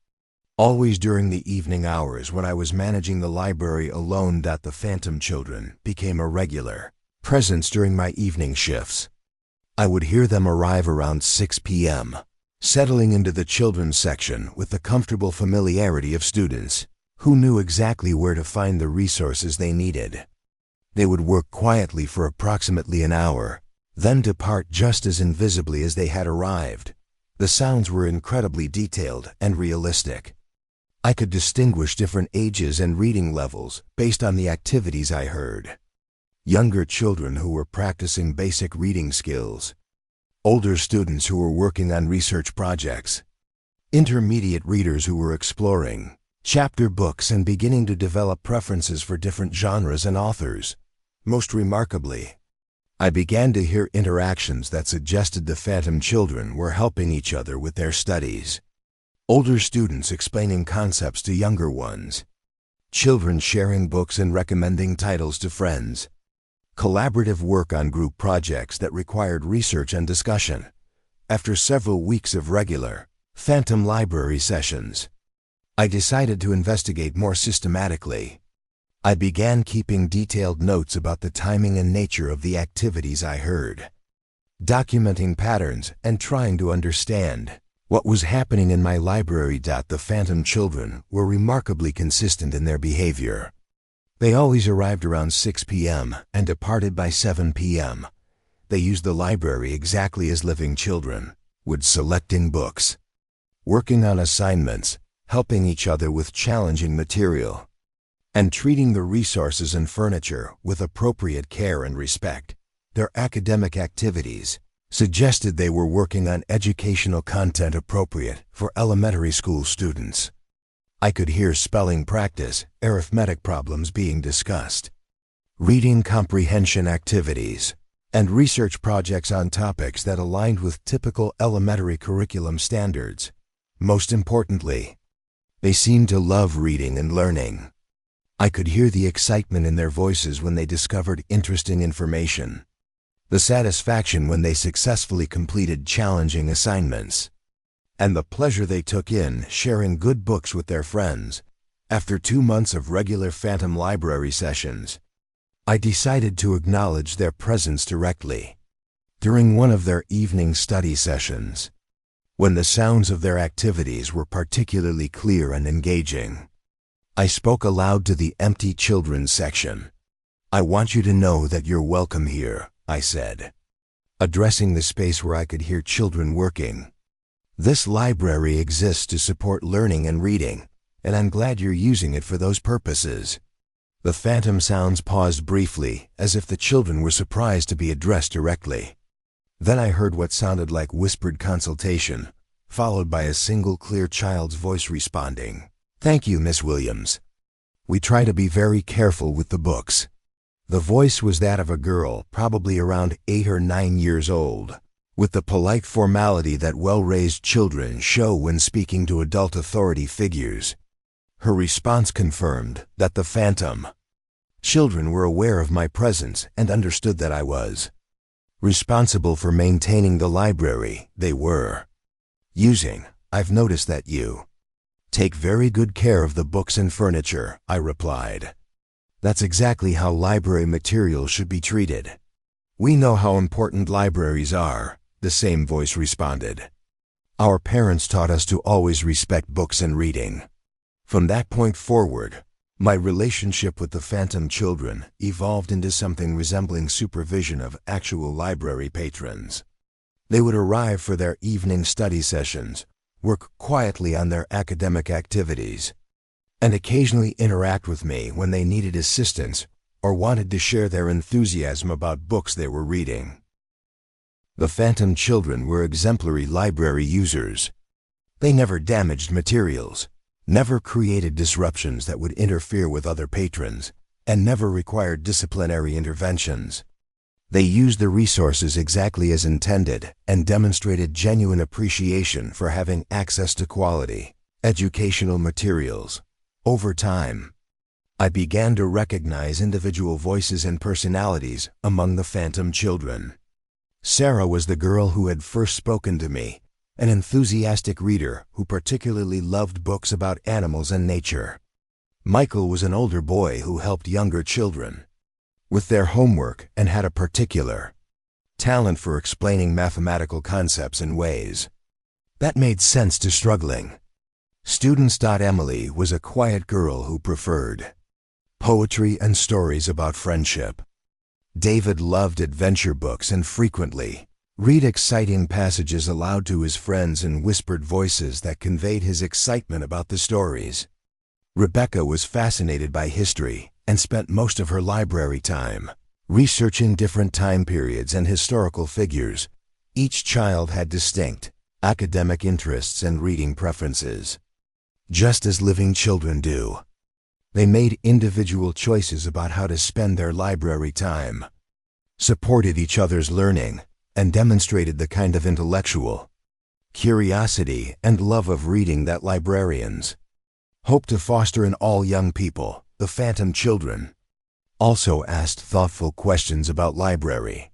Always during the evening hours when I was managing the library alone, the phantom children became a regular presence during my evening shifts. I would hear them arrive around 6 p.m., settling into the children's section with the comfortable familiarity of students who knew exactly where to find the resources they needed. They would work quietly for approximately an hour, then depart just as invisibly as they had arrived. The sounds were incredibly detailed and realistic. I could distinguish different ages and reading levels based on the activities I heard. Younger children who were practicing basic reading skills, older students who were working on research projects, intermediate readers who were exploring chapter books and beginning to develop preferences for different genres and authors. Most remarkably, I began to hear interactions that suggested the phantom children were helping each other with their studies. Older students explaining concepts to younger ones, children sharing books and recommending titles to friends, collaborative work on group projects that required research and discussion. After several weeks of regular phantom library sessions, I decided to investigate more systematically. I began keeping detailed notes about the timing and nature of the activities I heard, documenting patterns and trying to understand what was happening in my library. The phantom children were remarkably consistent in their behavior. They always arrived around 6 p.m. and departed by 7 p.m. They used the library exactly as living children would, selecting books, working on assignments, helping each other with challenging material, and treating the resources and furniture with appropriate care and respect. Their academic activities suggested they were working on educational content appropriate for elementary school students. I could hear spelling practice, arithmetic problems being discussed, reading comprehension activities, and research projects on topics that aligned with typical elementary curriculum standards. Most importantly, they seemed to love reading and learning. I could hear the excitement in their voices when they discovered interesting information, the satisfaction when they successfully completed challenging assignments, and the pleasure they took in sharing good books with their friends. After 2 months of regular phantom library sessions, I decided to acknowledge their presence directly. During one of their evening study sessions, when the sounds of their activities were particularly clear and engaging, I spoke aloud to the empty children's section. "I want you to know that you're welcome here," I said, addressing the space where I could hear children working. "This library exists to support learning and reading, and I'm glad you're using it for those purposes." The phantom sounds paused briefly, as if the children were surprised to be addressed directly. Then I heard what sounded like whispered consultation, followed by a single clear child's voice responding, "Thank you, Miss Williams. We try to be very careful with the books." The voice was that of a girl, probably around 8 or 9 years old, with the polite formality that well-raised children show when speaking to adult authority figures. Her response confirmed that the phantom children were aware of my presence and understood that I was responsible for maintaining the library they were using. "I've noticed that you take very good care of the books and furniture," I replied. "That's exactly how library materials should be treated. We know how important libraries are," the same voice responded. "Our parents taught us to always respect books and reading." From that point forward, my relationship with the phantom children evolved into something resembling supervision of actual library patrons. They would arrive for their evening study sessions, work quietly on their academic activities, and occasionally interact with me when they needed assistance or wanted to share their enthusiasm about books they were reading. The phantom children were exemplary library users. They never damaged materials, never created disruptions that would interfere with other patrons, and never required disciplinary interventions. They used the resources exactly as intended and demonstrated genuine appreciation for having access to quality educational materials. Over time, I began to recognize individual voices and personalities among the phantom children. Sarah was the girl who had first spoken to me, an enthusiastic reader who particularly loved books about animals and nature. Michael was an older boy who helped younger children with their homework and had a particular talent for explaining mathematical concepts in ways that made sense to struggling students. Emily was a quiet girl who preferred poetry and stories about friendship. David loved adventure books and frequently read exciting passages aloud to his friends in whispered voices that conveyed his excitement about the stories. Rebecca was fascinated by history and spent most of her library time researching different time periods and historical figures. Each child had distinct academic interests and reading preferences, just as living children do. They made individual choices about how to spend their library time, supported each other's learning, and demonstrated the kind of intellectual curiosity and love of reading that librarians hope to foster in all young people. The Phantom children also asked thoughtful questions about library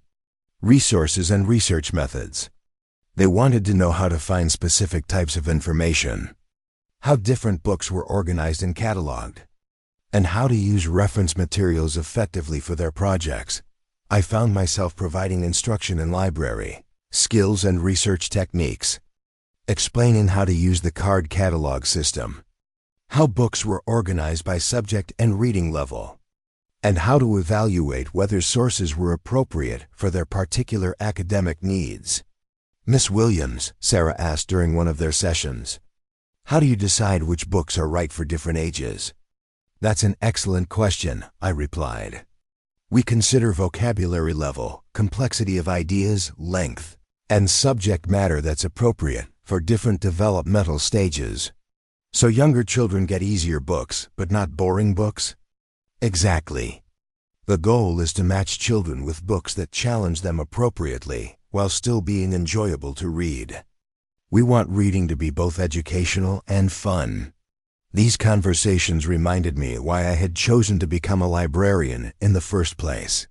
resources and research methods. They wanted to know how to find specific types of information, how different books were organized and cataloged, and how to use reference materials effectively for their projects. I found myself providing instruction in library skills and research techniques, explaining how to use the card catalog system, how books were organized by subject and reading level, and how to evaluate whether sources were appropriate for their particular academic needs. Miss Williams, Sarah asked during one of their sessions, how do you decide which books are right for different ages? That's an excellent question, I replied. We consider vocabulary level, complexity of ideas, length, and subject matter that's appropriate for different developmental stages. So younger children get easier books, but not boring books? Exactly. The goal is to match children with books that challenge them appropriately while still being enjoyable to read. We want reading to be both educational and fun. These conversations reminded me why I had chosen to become a librarian in the first place.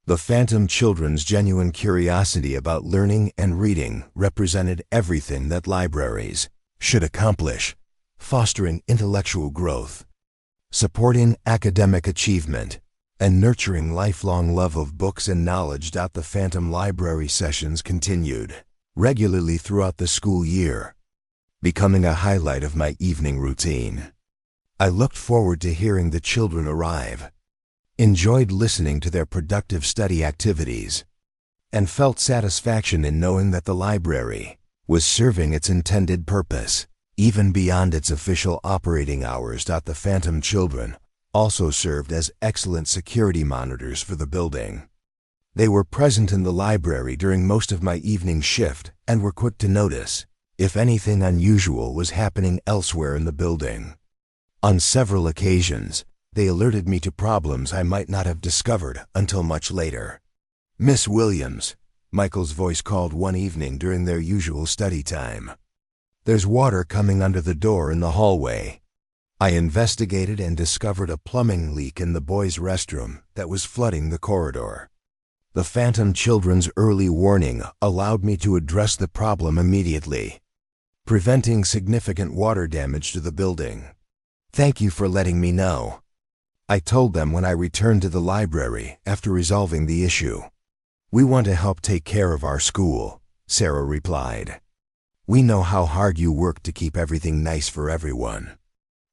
The Phantom children's genuine curiosity about learning and reading represented everything that libraries should accomplish: fostering intellectual growth, supporting academic achievement, and nurturing lifelong love of books and knowledge. The Phantom library sessions continued regularly throughout the school year, becoming a highlight of my evening routine. I looked forward to hearing the children arrive, enjoyed listening to their productive study activities, and felt satisfaction in knowing that the library was serving its intended purpose, even beyond its official operating hours. The Phantom children also served as excellent security monitors for the building. They were present in the library during most of my evening shift and were quick to notice if anything unusual was happening elsewhere in the building. On several occasions, they alerted me to problems I might not have discovered until much later. Miss Williams, Michael's voice called one evening during their usual study time. There's water coming under the door in the hallway. I investigated and discovered a plumbing leak in the boys' restroom that was flooding the corridor. The Phantom children's early warning allowed me to address the problem immediately, preventing significant water damage to the building. Thank you for letting me know, I told them when I returned to the library after resolving the issue. We want to help take care of our school, Sarah replied. We know how hard you work to keep everything nice for everyone.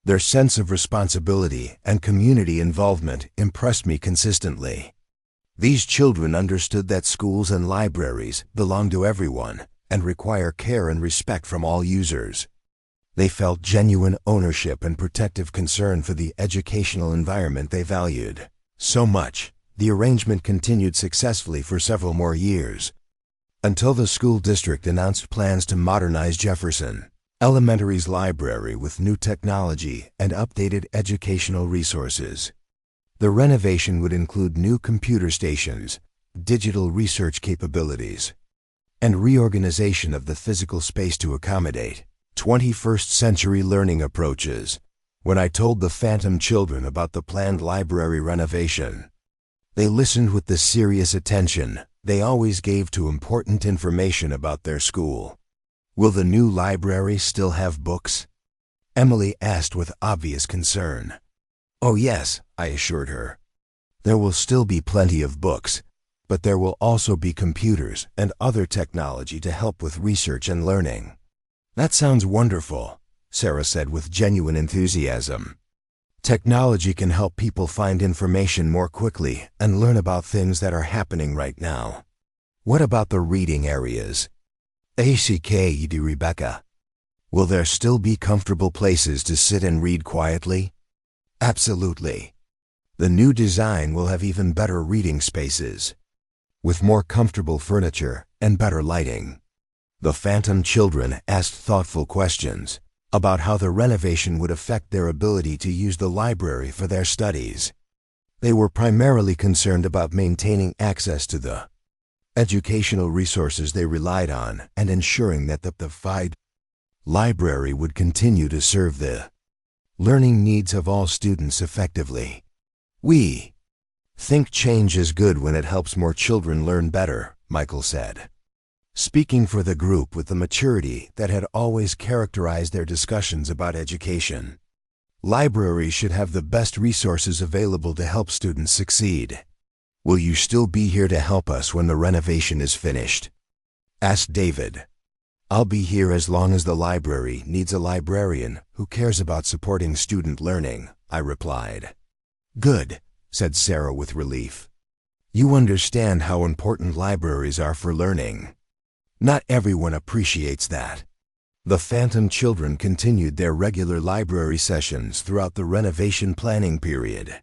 Their sense of responsibility and community involvement impressed me consistently. These children understood that schools and libraries belong to everyone and require care and respect from all users. They felt genuine ownership and protective concern for the educational environment they valued so much. The arrangement continued successfully for several more years, until the school district announced plans to modernize Jefferson Elementary's library with new technology and updated educational resources. The renovation would include new computer stations, digital research capabilities, and reorganization of the physical space to accommodate 21st century learning approaches. When I told the Phantom children about the planned library renovation, they listened with the serious attention they always gave to important information about their school. Will the new library still have books? Emily asked with obvious concern. Oh yes, I assured her. There will still be plenty of books, but there will also be computers and other technology to help with research and learning. That sounds wonderful, Sarah said with genuine enthusiasm. Technology can help people find information more quickly and learn about things that are happening right now. What about the reading areas? ACKED Rebecca. Will there still be comfortable places to sit and read quietly? Absolutely. The new design will have even better reading spaces, with more comfortable furniture and better lighting. The Phantom children asked thoughtful questions about how the renovation would affect their ability to use the library for their studies. They were primarily concerned about maintaining access to the educational resources they relied on and ensuring that the library would continue to serve the learning needs of all students effectively. We think change is good when it helps more children learn better, Michael said, speaking for the group with the maturity that had always characterized their discussions about education. Libraries should have the best resources available to help students succeed. Will you still be here to help us when the renovation is finished? Asked David. I'll be here as long as the library needs a librarian who cares about supporting student learning, I replied. Good, said Sarah with relief. You understand how important libraries are for learning. Not everyone appreciates that. The Phantom children continued their regular library sessions throughout the renovation planning period.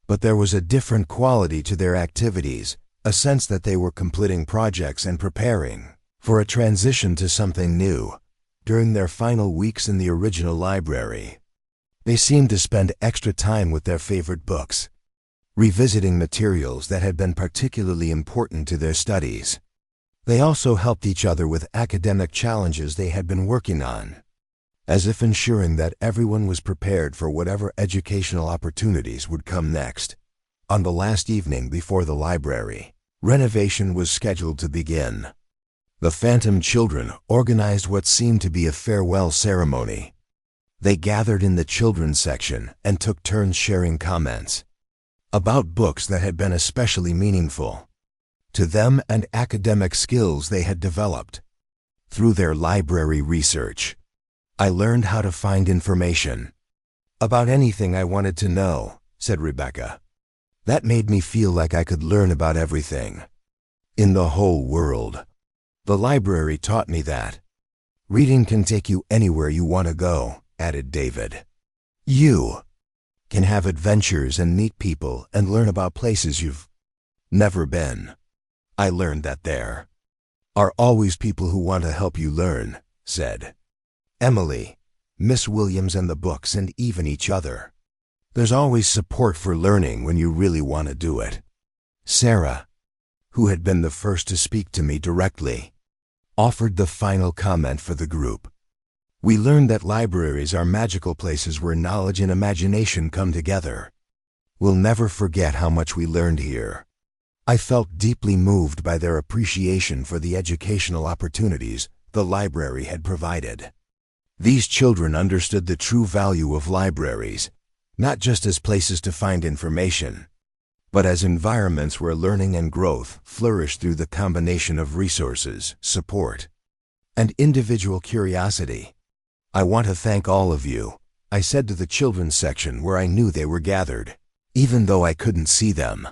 But there was a different quality to their activities, a sense that they were completing projects and preparing for a transition to something new. During their final weeks in the original library, they seemed to spend extra time with their favorite books, revisiting materials that had been particularly important to their studies. They also helped each other with academic challenges they had been working on, as if ensuring that everyone was prepared for whatever educational opportunities would come next. On the last evening before the library renovation was scheduled to begin, the Phantom children organized what seemed to be a farewell ceremony. They gathered in the children's section and took turns sharing comments about books that had been especially meaningful to them and academic skills they had developed through their library research. I learned how to find information about anything I wanted to know, said Rebecca. That made me feel like I could learn about everything in the whole world. The library taught me that reading can take you anywhere you want to go, added David. You can have adventures and meet people and learn about places you've never been. I learned that there are always people who want to help you learn, said Emily, Miss Williams, and the books, and even each other. There's always support for learning when you really want to do it. Sarah, who had been the first to speak to me directly, offered the final comment for the group. We learned that libraries are magical places where knowledge and imagination come together. We'll never forget how much we learned here. I felt deeply moved by their appreciation for the educational opportunities the library had provided. These children understood the true value of libraries, not just as places to find information, but as environments where learning and growth flourish through the combination of resources, support, and individual curiosity. I want to thank all of you, I said to the children's section where I knew they were gathered, even though I couldn't see them.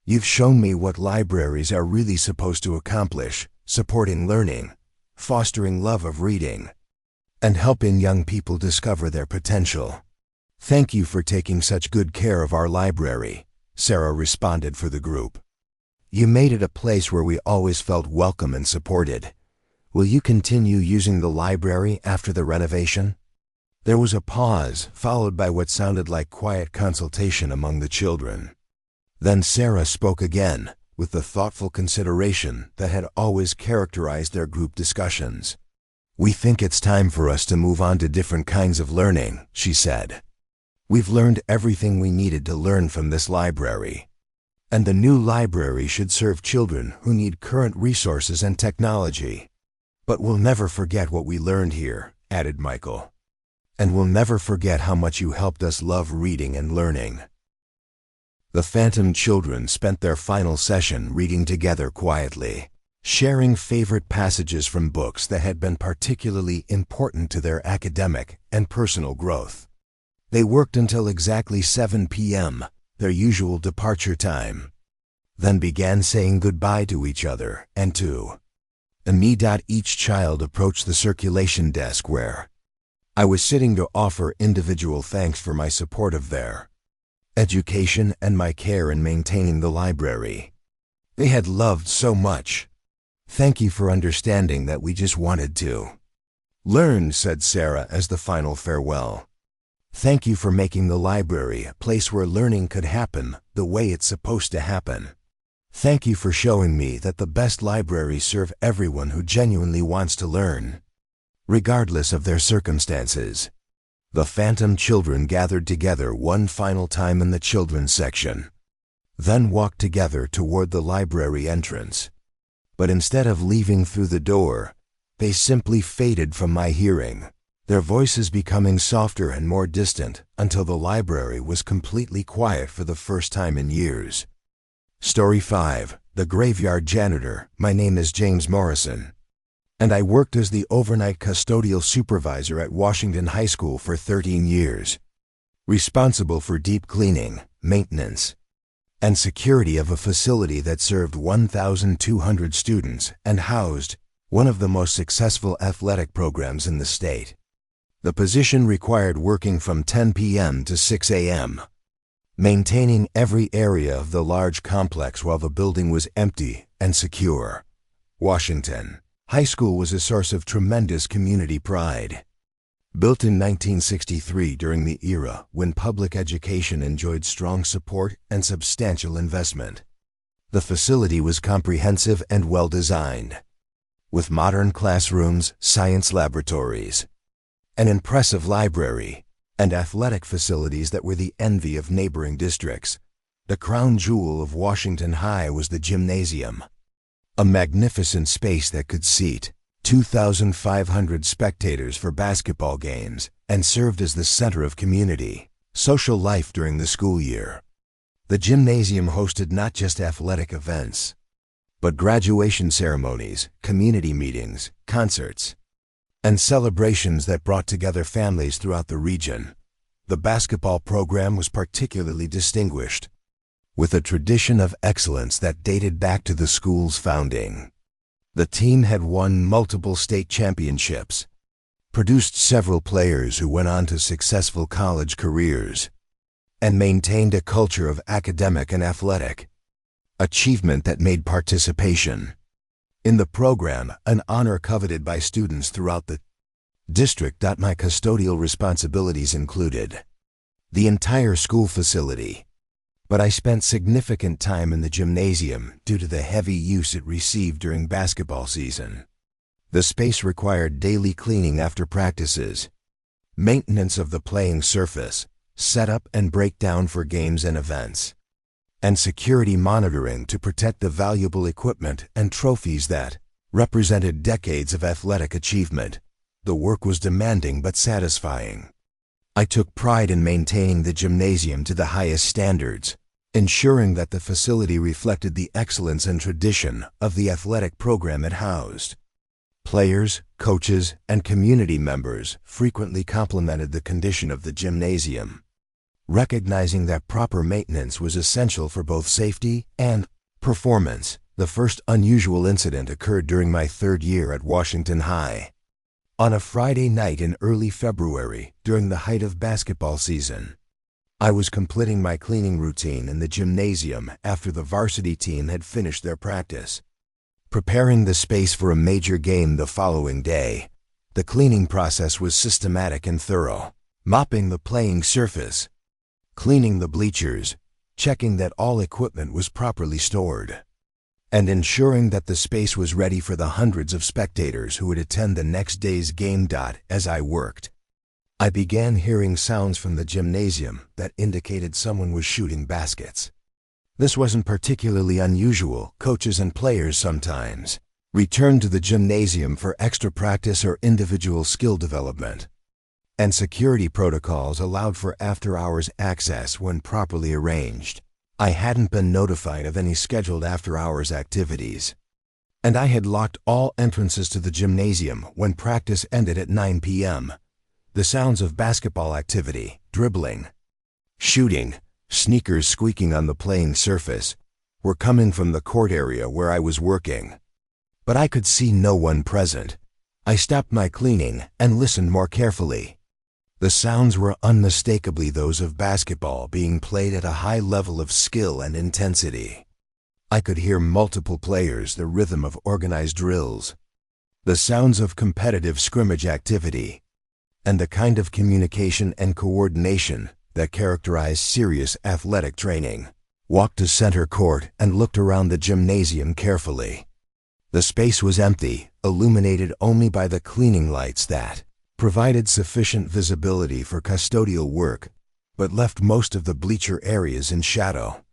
You've shown me what libraries are really supposed to accomplish, supporting learning, fostering love of reading, and helping young people discover their potential. Thank you for taking such good care of our library, Sarah responded for the group. You made it a place where we always felt welcome and supported. Will you continue using the library after the renovation? There was a pause, followed by what sounded like quiet consultation among the children. Then Sarah spoke again, with the thoughtful consideration that had always characterized their group discussions. We think it's time for us to move on to different kinds of learning, she said. We've learned everything we needed to learn from this library, and the new library should serve children who need current resources and technology. But we'll never forget what we learned here, added Michael. And we'll never forget how much you helped us love reading and learning. The Phantom children spent their final session reading together quietly, sharing favorite passages from books that had been particularly important to their academic and personal growth. They worked until exactly 7 p.m., their usual departure time, then began saying goodbye to each other and to me. Each child approached the circulation desk where I was sitting to offer individual thanks for my support of their education and my care in maintaining the library. They had loved so much. Thank you for understanding that we just wanted to learn, said Sarah as the final farewell. Thank you for making the library a place where learning could happen the way it's supposed to happen. Thank you for showing me that the best libraries serve everyone who genuinely wants to learn, regardless of their circumstances. The Phantom children gathered together one final time in the children's section, then walked together toward the library entrance. But instead of leaving through the door, they simply faded from my hearing, their voices becoming softer and more distant until the library was completely quiet for the first time in years. Story 5, The Graveyard Janitor. My name is James Morrison, and I worked as the overnight custodial supervisor at Washington High School for 13 years, responsible for deep cleaning, maintenance, and security of a facility that served 1,200 students and housed one of the most successful athletic programs in the state. The position required working from 10 p.m. to 6 a.m., maintaining every area of the large complex while the building was empty and secure. Washington High School was a source of tremendous community pride. Built in 1963 during the era when public education enjoyed strong support and substantial investment, the facility was comprehensive and well-designed, with modern classrooms, science laboratories, an impressive library, and athletic facilities that were the envy of neighboring districts. The crown jewel of Washington High was the Gymnasium, a magnificent space that could seat 2,500 spectators for basketball games and served as the center of community, social life during the school year. The Gymnasium hosted not just athletic events, but graduation ceremonies, community meetings, concerts, and celebrations that brought together families throughout the region. The basketball program was particularly distinguished, with a tradition of excellence that dated back to the school's founding. The team had won multiple state championships, produced several players who went on to successful college careers, and maintained a culture of academic and athletic achievement that made participation in the program an honor coveted by students throughout the district. My custodial responsibilities included the entire school facility, but I spent significant time in the gymnasium due to the heavy use it received during basketball season. The space required daily cleaning after practices, maintenance of the playing surface, setup and breakdown for games and events, and security monitoring to protect the valuable equipment and trophies that represented decades of athletic achievement. The work was demanding but satisfying. I took pride in maintaining the gymnasium to the highest standards, ensuring that the facility reflected the excellence and tradition of the athletic program it housed. Players, coaches, and community members frequently complimented the condition of the gymnasium, recognizing that proper maintenance was essential for both safety and performance. The first unusual incident occurred during my third year at Washington High. On a Friday night in early February, during the height of basketball season, I was completing my cleaning routine in the gymnasium after the varsity team had finished their practice, preparing the space for a major game the following day. The cleaning process was systematic and thorough, mopping the playing surface, cleaning the bleachers, checking that all equipment was properly stored, and ensuring that the space was ready for the hundreds of spectators who would attend the next day's game. As I worked, I began hearing sounds from the gymnasium that indicated someone was shooting baskets. This wasn't particularly unusual. Coaches and players sometimes returned to the gymnasium for extra practice or individual skill development, and security protocols allowed for after-hours access when properly arranged. I hadn't been notified of any scheduled after-hours activities, and I had locked all entrances to the gymnasium when practice ended at 9 p.m. The sounds of basketball activity, dribbling, shooting, sneakers squeaking on the playing surface, were coming from the court area where I was working. But I could see no one present. I stopped my cleaning and listened more carefully. The sounds were unmistakably those of basketball being played at a high level of skill and intensity. I could hear multiple players, the rhythm of organized drills, the sounds of competitive scrimmage activity, and the kind of communication and coordination that characterized serious athletic training. Walked to center court and looked around the gymnasium carefully. The space was empty, illuminated only by the cleaning lights that provided sufficient visibility for custodial work, but left most of the bleacher areas in shadow.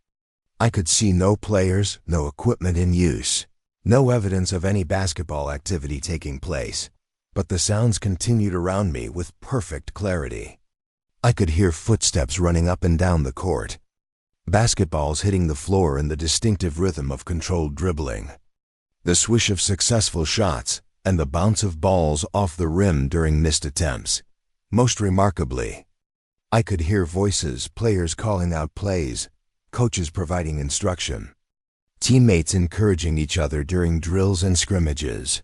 I could see no players, no equipment in use, no evidence of any basketball activity taking place, but the sounds continued around me with perfect clarity. I could hear footsteps running up and down the court, basketballs hitting the floor in the distinctive rhythm of controlled dribbling, the swish of successful shots, and the bounce of balls off the rim during missed attempts. Most remarkably, I could hear voices, players calling out plays, coaches providing instruction, teammates encouraging each other during drills and scrimmages.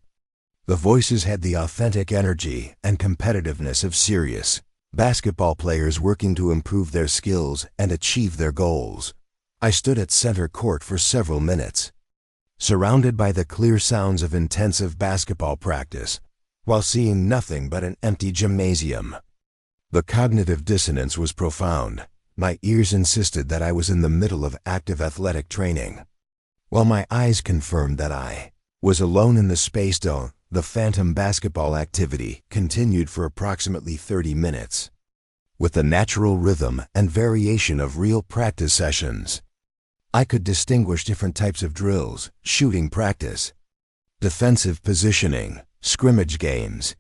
The voices had the authentic energy and competitiveness of serious basketball players working to improve their skills and achieve their goals. I stood at center court for several minutes, surrounded by the clear sounds of intensive basketball practice, while seeing nothing but an empty gymnasium. The cognitive dissonance was profound. My ears insisted that I was in the middle of active athletic training, while my eyes confirmed that I was alone in the space. The phantom basketball activity continued for approximately 30 minutes, with the natural rhythm and variation of real practice sessions. I could distinguish different types of drills, shooting practice, defensive positioning, scrimmage games,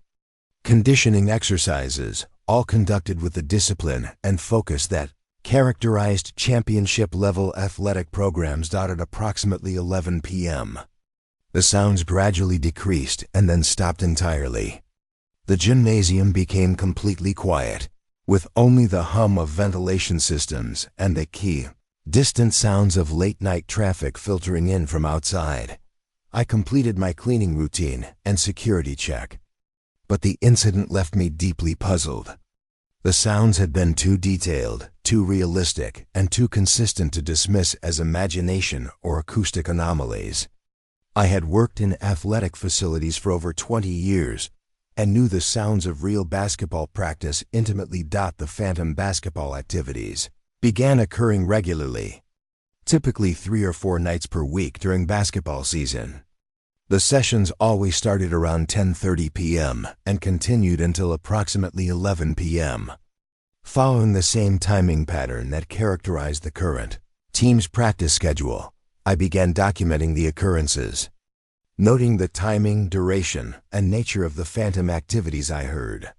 conditioning exercises, all conducted with the discipline and focus that characterized championship-level athletic programs. At approximately 11 p.m., the sounds gradually decreased and then stopped entirely. The gymnasium became completely quiet, with only the hum of ventilation systems and the distant sounds of late-night traffic filtering in from outside. I completed my cleaning routine and security check, but the incident left me deeply puzzled. The sounds had been too detailed, too realistic, and too consistent to dismiss as imagination or acoustic anomalies. I had worked in athletic facilities for over 20 years and knew the sounds of real basketball practice intimately. The phantom basketball activities began occurring regularly, typically 3 or 4 nights per week during basketball season. The sessions always started around 10:30 p.m. and continued until approximately 11 p.m., following the same timing pattern that characterized the current team's practice schedule. I began documenting the occurrences, noting the timing, duration, and nature of the phantom activities I heard.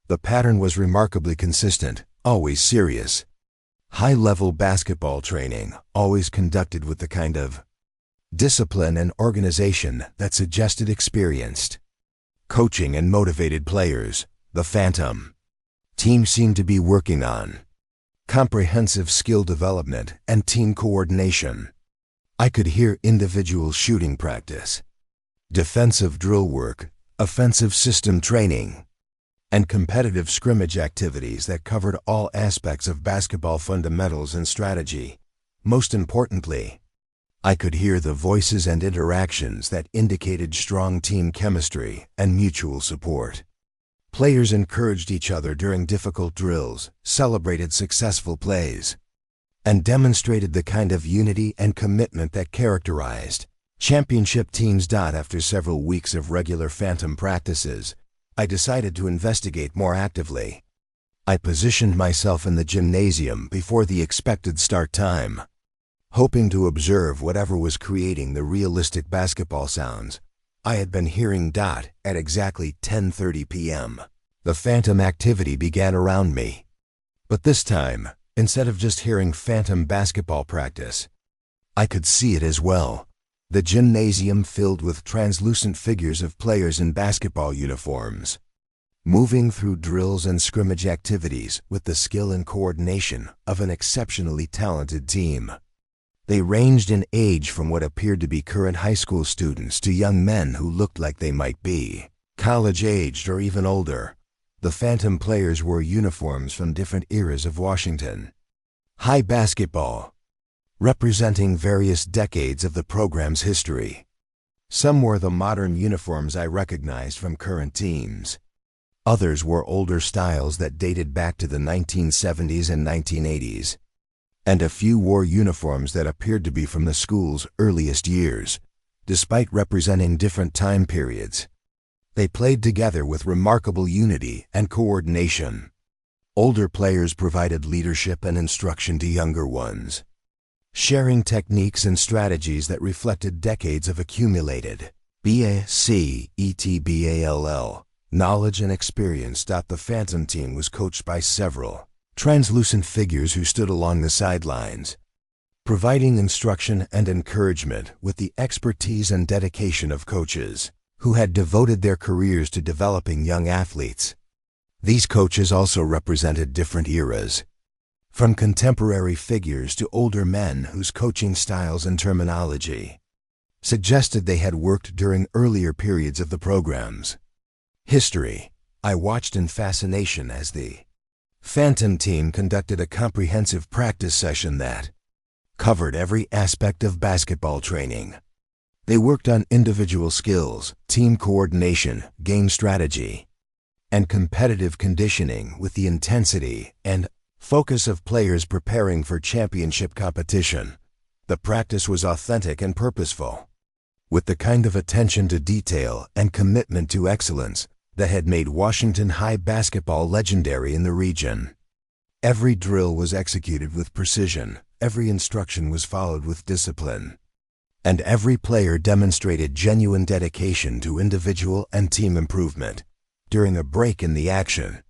The pattern was remarkably consistent, always serious, high-level basketball training, always conducted with the kind of discipline and organization that suggested experienced coaching and motivated players. The phantom team seemed to be working on comprehensive skill development and team coordination. I could hear individual shooting practice, defensive drill work, offensive system training, and competitive scrimmage activities that covered all aspects of basketball fundamentals and strategy. Most importantly, I could hear the voices and interactions that indicated strong team chemistry and mutual support. Players encouraged each other during difficult drills, celebrated successful plays, and demonstrated the kind of unity and commitment that characterized championship teams. After several weeks of regular phantom practices, I decided to investigate more actively. I positioned myself in the gymnasium before the expected start time, hoping to observe whatever was creating the realistic basketball sounds. I had been hearing at exactly 10:30 p.m. The phantom activity began around me. But this time, instead of just hearing phantom basketball practice, I could see it as well. The gymnasium filled with translucent figures of players in basketball uniforms, moving through drills and scrimmage activities with the skill and coordination of an exceptionally talented team. They ranged in age from what appeared to be current high school students to young men who looked like they might be college-aged or even older. The phantom players wore uniforms from different eras of Washington high basketball, representing various decades of the program's history. Some wore the modern uniforms I recognized from current teams. Others wore older styles that dated back to the 1970s and 1980s. And a few wore uniforms that appeared to be from the school's earliest years, despite representing different time periods. They played together with remarkable unity and coordination. Older players provided leadership and instruction to younger ones, sharing techniques and strategies that reflected decades of accumulated BASCETBALL knowledge and experience. The Phantom team was coached by several translucent figures who stood along the sidelines, providing instruction and encouragement with the expertise and dedication of coaches who had devoted their careers to developing young athletes. These coaches also represented different eras, from contemporary figures to older men whose coaching styles and terminology suggested they had worked during earlier periods of the program's history. I watched in fascination as the Phantom team conducted a comprehensive practice session that covered every aspect of basketball training. They worked on individual skills, team coordination, game strategy, and competitive conditioning with the intensity and focus of players preparing for championship competition. The practice was authentic and purposeful, with the kind of attention to detail and commitment to excellence that had made Washington High basketball legendary in the region. Every drill was executed with precision, every instruction was followed with discipline, and every player demonstrated genuine dedication to individual and team improvement. During a break in the action,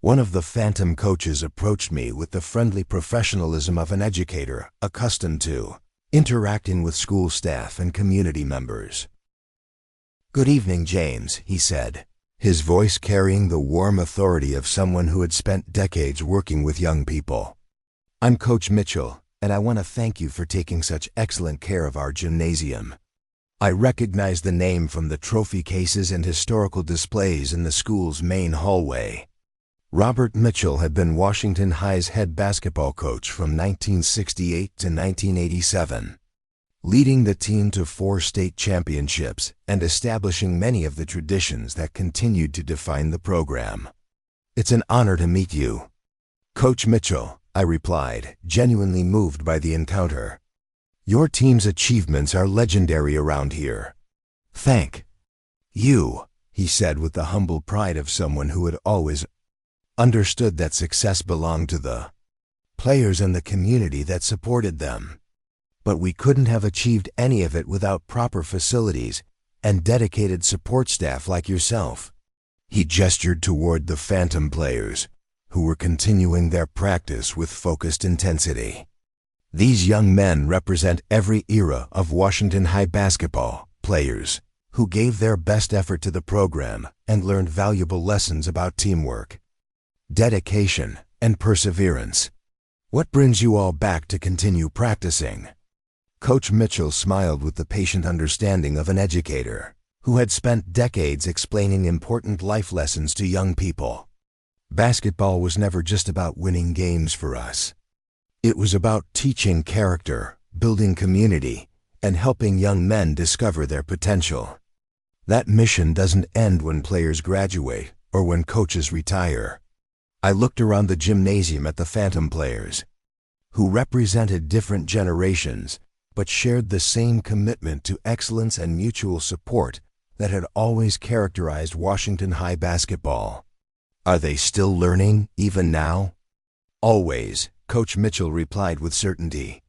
one of the Phantom coaches approached me with the friendly professionalism of an educator accustomed to interacting with school staff and community members. "Good evening, James," he said, his voice carrying the warm authority of someone who had spent decades working with young people. "I'm Coach Mitchell, and I want to thank you for taking such excellent care of our gymnasium." I recognized the name from the trophy cases and historical displays in the school's main hallway. Robert Mitchell had been Washington High's head basketball coach from 1968 to 1987. Leading the team to 4 state championships and establishing many of the traditions that continued to define the program. "It's an honor to meet you, Coach Mitchell," I replied, genuinely moved by the encounter. "Your team's achievements are legendary around here." "Thank you," he said with the humble pride of someone who had always understood that success belonged to the players and the community that supported them. "But we couldn't have achieved any of it without proper facilities and dedicated support staff like yourself." He gestured toward the Phantom players, who were continuing their practice with focused intensity. These young men represent every era of Washington High basketball players who gave their best effort to the program and learned valuable lessons about teamwork, dedication, and perseverance. "What brings you all back to continue practicing?" Coach Mitchell smiled with the patient understanding of an educator who had spent decades explaining important life lessons to young people. "Basketball was never just about winning games for us. It was about teaching character, building community, and helping young men discover their potential. That mission doesn't end when players graduate or when coaches retire." I looked around the gymnasium at the Phantom players, who represented different generations but shared the same commitment to excellence and mutual support that had always characterized Washington High basketball. "Are they still learning, even now?" "Always," Coach Mitchell replied with certainty.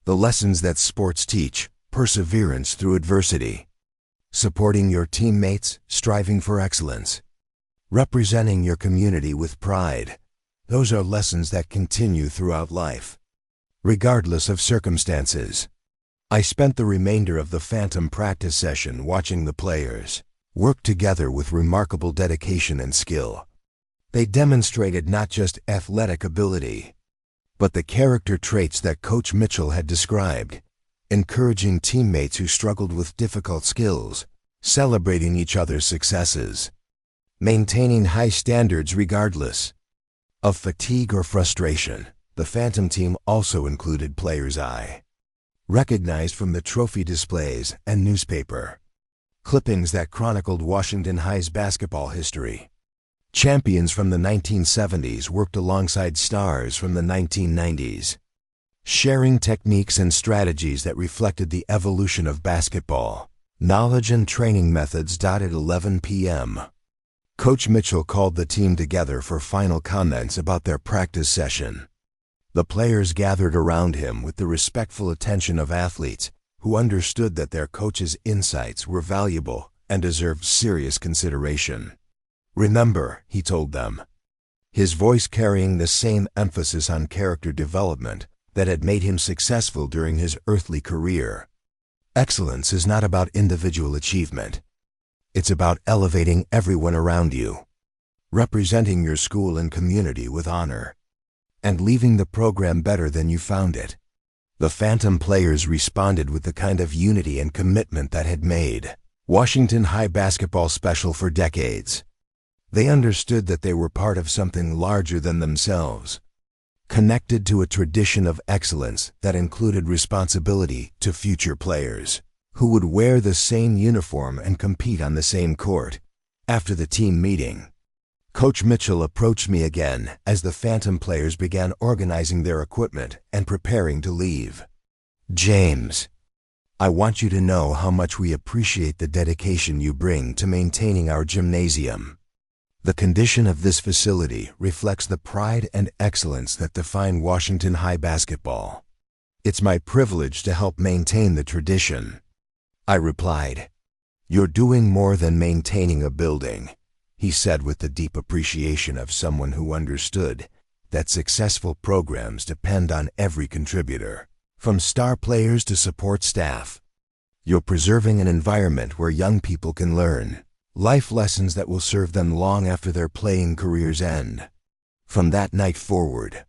"The lessons that sports teach, perseverance through adversity, supporting your teammates, striving for excellence, representing your community with pride. Those are lessons that continue throughout life, regardless of circumstances. I spent the remainder of the Phantom practice session watching the players work together with remarkable dedication and skill. They demonstrated not just athletic ability, but the character traits that Coach Mitchell had described, encouraging teammates who struggled with difficult skills, celebrating each other's successes, maintaining high standards regardless of fatigue or frustration. The Phantom team also included players I recognized from the trophy displays and newspaper clippings that chronicled Washington High's basketball history. Champions from the 1970s worked alongside stars from the 1990s, sharing techniques and strategies that reflected the evolution of basketball. Knowledge and training methods. At 11 p.m., Coach Mitchell called the team together for final comments about their practice session. The players gathered around him with the respectful attention of athletes who understood that their coach's insights were valuable and deserved serious consideration. "Remember," he told them, his voice carrying the same emphasis on character development that had made him successful during his earthly career. "Excellence is not about individual achievement. It's about elevating everyone around you, representing your school and community with honor, and leaving the program better than you found it." The Phantom players responded with the kind of unity and commitment that had made Washington High basketball special for decades. They understood that they were part of something larger than themselves, connected to a tradition of excellence that included responsibility to future players who would wear the same uniform and compete on the same court. After the team meeting, Coach Mitchell approached me again as the Phantom players began organizing their equipment and preparing to leave. "James, I want you to know how much we appreciate the dedication you bring to maintaining our gymnasium. The condition of this facility reflects the pride and excellence that define Washington High basketball. It's my privilege to help maintain the tradition." I replied, "You're doing more than maintaining a building," he said with the deep appreciation of someone who understood that successful programs depend on every contributor, from star players to support staff. "You're preserving an environment where young people can learn life lessons that will serve them long after their playing careers end." From that night forward,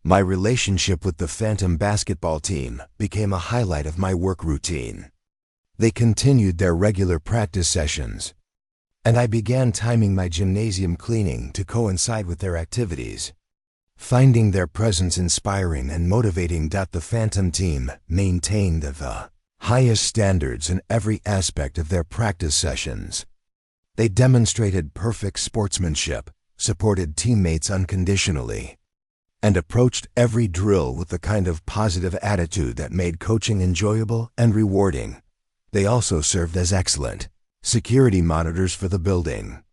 my relationship with the Phantom basketball team became a highlight of my work routine. They continued their regular practice sessions, and I began timing my gymnasium cleaning to coincide with their activities, finding their presence inspiring and motivating. The Phantom team maintained the highest standards in every aspect of their practice sessions. They demonstrated perfect sportsmanship, supported teammates unconditionally, and approached every drill with the kind of positive attitude that made coaching enjoyable and rewarding. They also served as excellent security monitors for the building.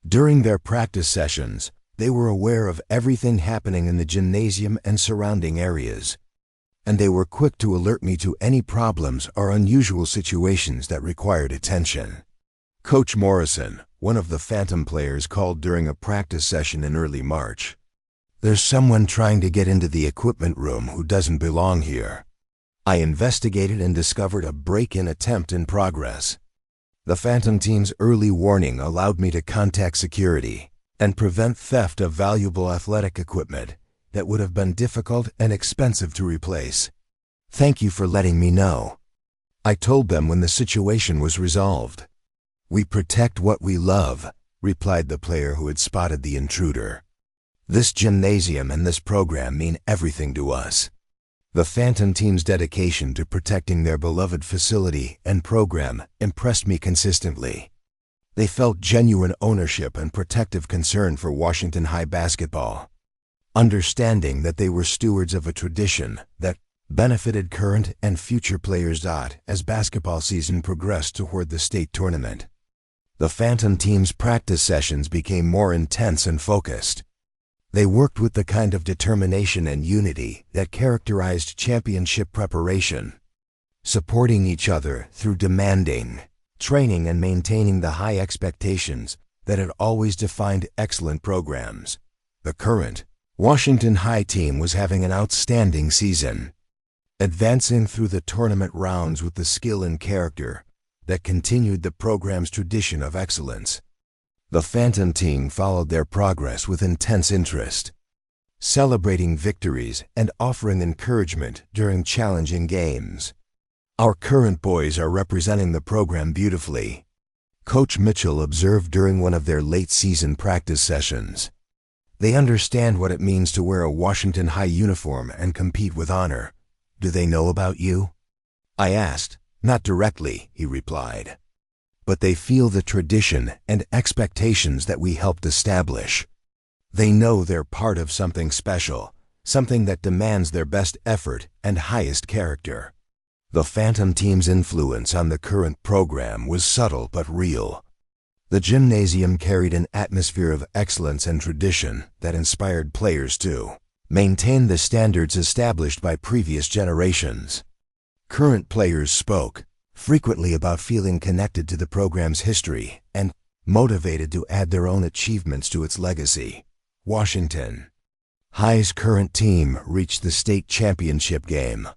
During their practice sessions, they were aware of everything happening in the gymnasium and surrounding areas, and they were quick to alert me to any problems or unusual situations that required attention. Coach Morrison, one of the Phantom players, called during a practice session in early March. "There's someone trying to get into the equipment room who doesn't belong here." I investigated and discovered a break-in attempt in progress. The Phantom team's early warning allowed me to contact security and prevent theft of valuable athletic equipment that would have been difficult and expensive to replace. "Thank you for letting me know," I told them when the situation was resolved. "We protect what we love," replied the player who had spotted the intruder. "This gymnasium and this program mean everything to us." The Phantom team's dedication to protecting their beloved facility and program impressed me consistently. They felt genuine ownership and protective concern for Washington High basketball, understanding that they were stewards of a tradition that benefited current and future players. As basketball season progressed toward the state tournament, the Phantom team's practice sessions became more intense and focused. They worked with the kind of determination and unity that characterized championship preparation, supporting each other through demanding training and maintaining the high expectations that had always defined excellent programs. The current Washington High team was having an outstanding season, advancing through the tournament rounds with the skill and character that continued the program's tradition of excellence. The Phantom team followed their progress with intense interest, celebrating victories and offering encouragement during challenging games. Our current boys are representing the program beautifully, Coach Mitchell observed during one of their late-season practice sessions. They understand what it means to wear a Washington High uniform and compete with honor. Do they know about you? I asked. Not directly, he replied. But they feel the tradition and expectations that we helped establish. They know they're part of something special, something that demands their best effort and highest character. The Phantom team's influence on the current program was subtle but real. The Gymnasium carried an atmosphere of excellence and tradition that inspired players to maintain the standards established by previous generations. Current players spoke frequently about feeling connected to the program's history and motivated to add their own achievements to its legacy. Washington High's current team reached the state championship game,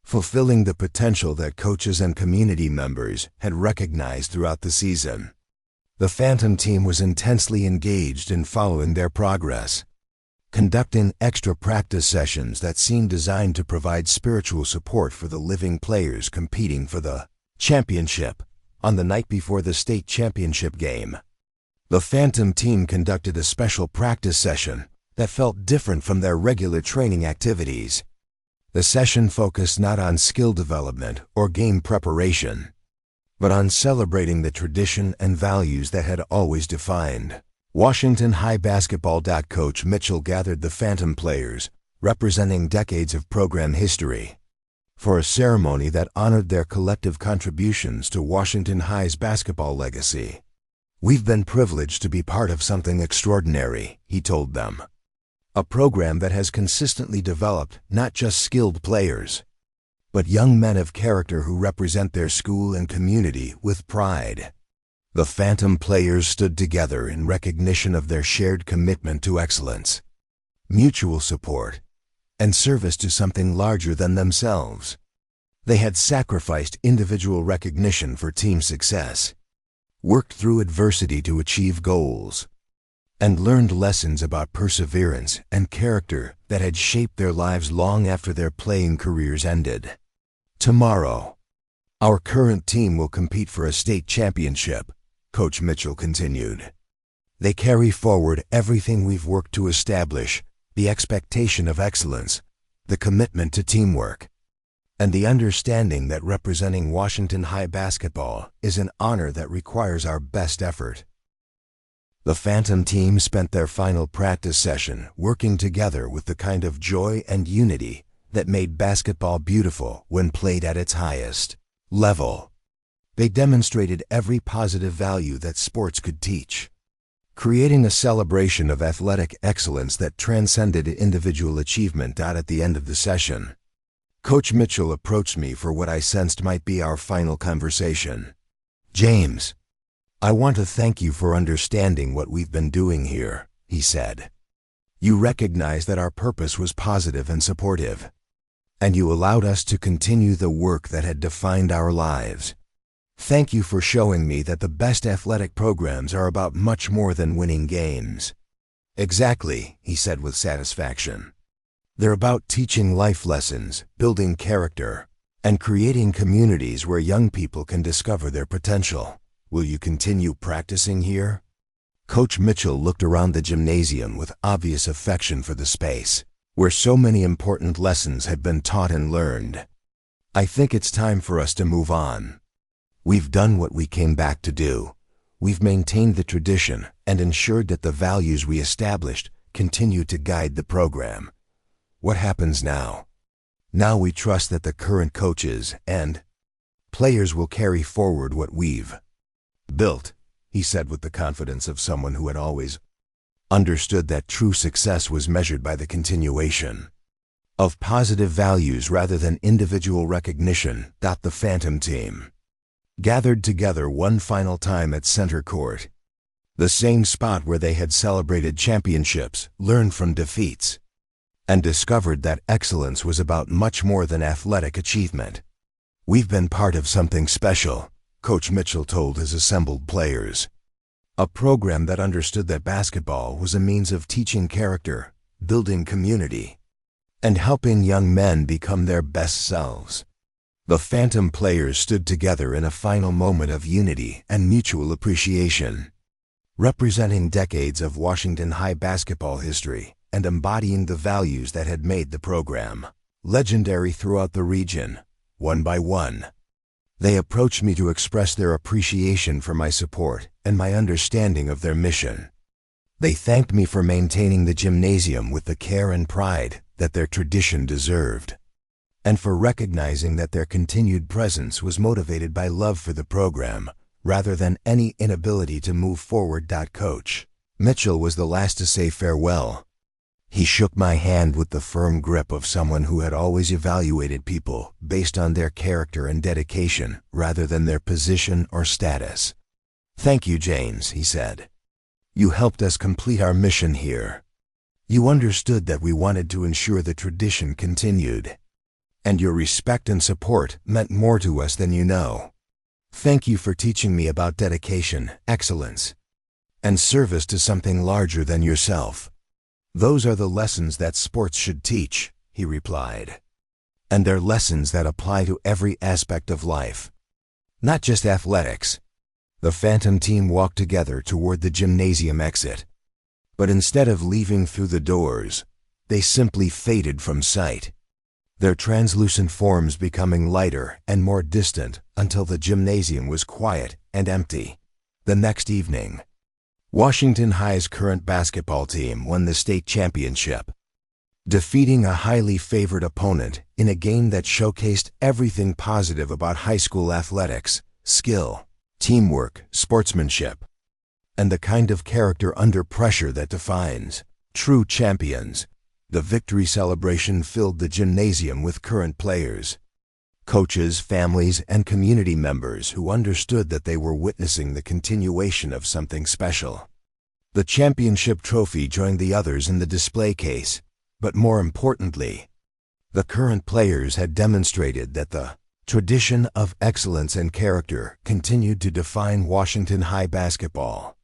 fulfilling the potential that coaches and community members had recognized throughout the season. The Phantom team was intensely engaged in following their progress, conducting extra practice sessions that seemed designed to provide spiritual support for the living players competing for the championship on the night before the state championship game. The Phantom team conducted a special practice session that felt different from their regular training activities. The session focused not on skill development or game preparation, but on celebrating the tradition and values that had always defined Washington High basketball. Coach Mitchell gathered the Phantom players, representing decades of program history, for a ceremony that honored their collective contributions to Washington High's basketball legacy. We've been privileged to be part of something extraordinary, he told them. A program that has consistently developed not just skilled players, but young men of character who represent their school and community with pride. The Phantom players stood together in recognition of their shared commitment to excellence, mutual support, and service to something larger than themselves. They had sacrificed individual recognition for team success, worked through adversity to achieve goals, and learned lessons about perseverance and character that had shaped their lives long after their playing careers ended. Tomorrow, our current team will compete for a state championship, Coach Mitchell continued. They carry forward everything we've worked to establish, the expectation of excellence, the commitment to teamwork, and the understanding that representing Washington High basketball is an honor that requires our best effort. The Phantom team spent their final practice session working together with the kind of joy and unity that made basketball beautiful when played at its highest level. They demonstrated every positive value that sports could teach, creating a celebration of athletic excellence that transcended individual achievement. At the end of the session, Coach Mitchell approached me for what I sensed might be our final conversation. James, I want to thank you for understanding what we've been doing here, he said. You recognized that our purpose was positive and supportive, and you allowed us to continue the work that had defined our lives. Thank you for showing me that the best athletic programs are about much more than winning games. Exactly, he said with satisfaction. They're about teaching life lessons, building character, and creating communities where young people can discover their potential. Will you continue practicing here? Coach Mitchell looked around the gymnasium with obvious affection for the space, where so many important lessons had been taught and learned. I think it's time for us to move on. We've done what we came back to do. We've maintained the tradition and ensured that the values we established continue to guide the program. What happens now? Now we trust that the current coaches and players will carry forward what we've built, he said with the confidence of someone who had always understood that true success was measured by the continuation of positive values rather than individual recognition. The Phantom team gathered together one final time at center court, the same spot where they had celebrated championships, learned from defeats, and discovered that excellence was about much more than athletic achievement. "We've been part of something special," Coach Mitchell told his assembled players. "A program that understood that basketball was a means of teaching character, building community, and helping young men become their best selves." The Phantom players stood together in a final moment of unity and mutual appreciation, representing decades of Washington High basketball history and embodying the values that had made the program legendary throughout the region. One by one, they approached me to express their appreciation for my support and my understanding of their mission. They thanked me for maintaining the gymnasium with the care and pride that their tradition deserved, and for recognizing that their continued presence was motivated by love for the program rather than any inability to move forward. Coach Mitchell was the last to say farewell. He shook my hand with the firm grip of someone who had always evaluated people based on their character and dedication rather than their position or status. "Thank you, James," he said. "You helped us complete our mission here. You understood that we wanted to ensure the tradition continued, and your respect and support meant more to us than you know. Thank you for teaching me about dedication, excellence, and service to something larger than yourself. Those are the lessons that sports should teach," he replied. "And they're lessons that apply to every aspect of life, not just athletics." The Phantom team walked together toward the gymnasium exit. But instead of leaving through the doors, they simply faded from sight, their translucent forms becoming lighter and more distant until the gymnasium was quiet and empty. The next evening, Washington High's current basketball team won the state championship, defeating a highly favored opponent in a game that showcased everything positive about high school athletics: skill, teamwork, sportsmanship, and the kind of character under pressure that defines true champions. The victory celebration filled the gymnasium with current players, coaches, families, and community members who understood that they were witnessing the continuation of something special. The championship trophy joined the others in the display case, but more importantly, the current players had demonstrated that the tradition of excellence and character continued to define Washington High basketball.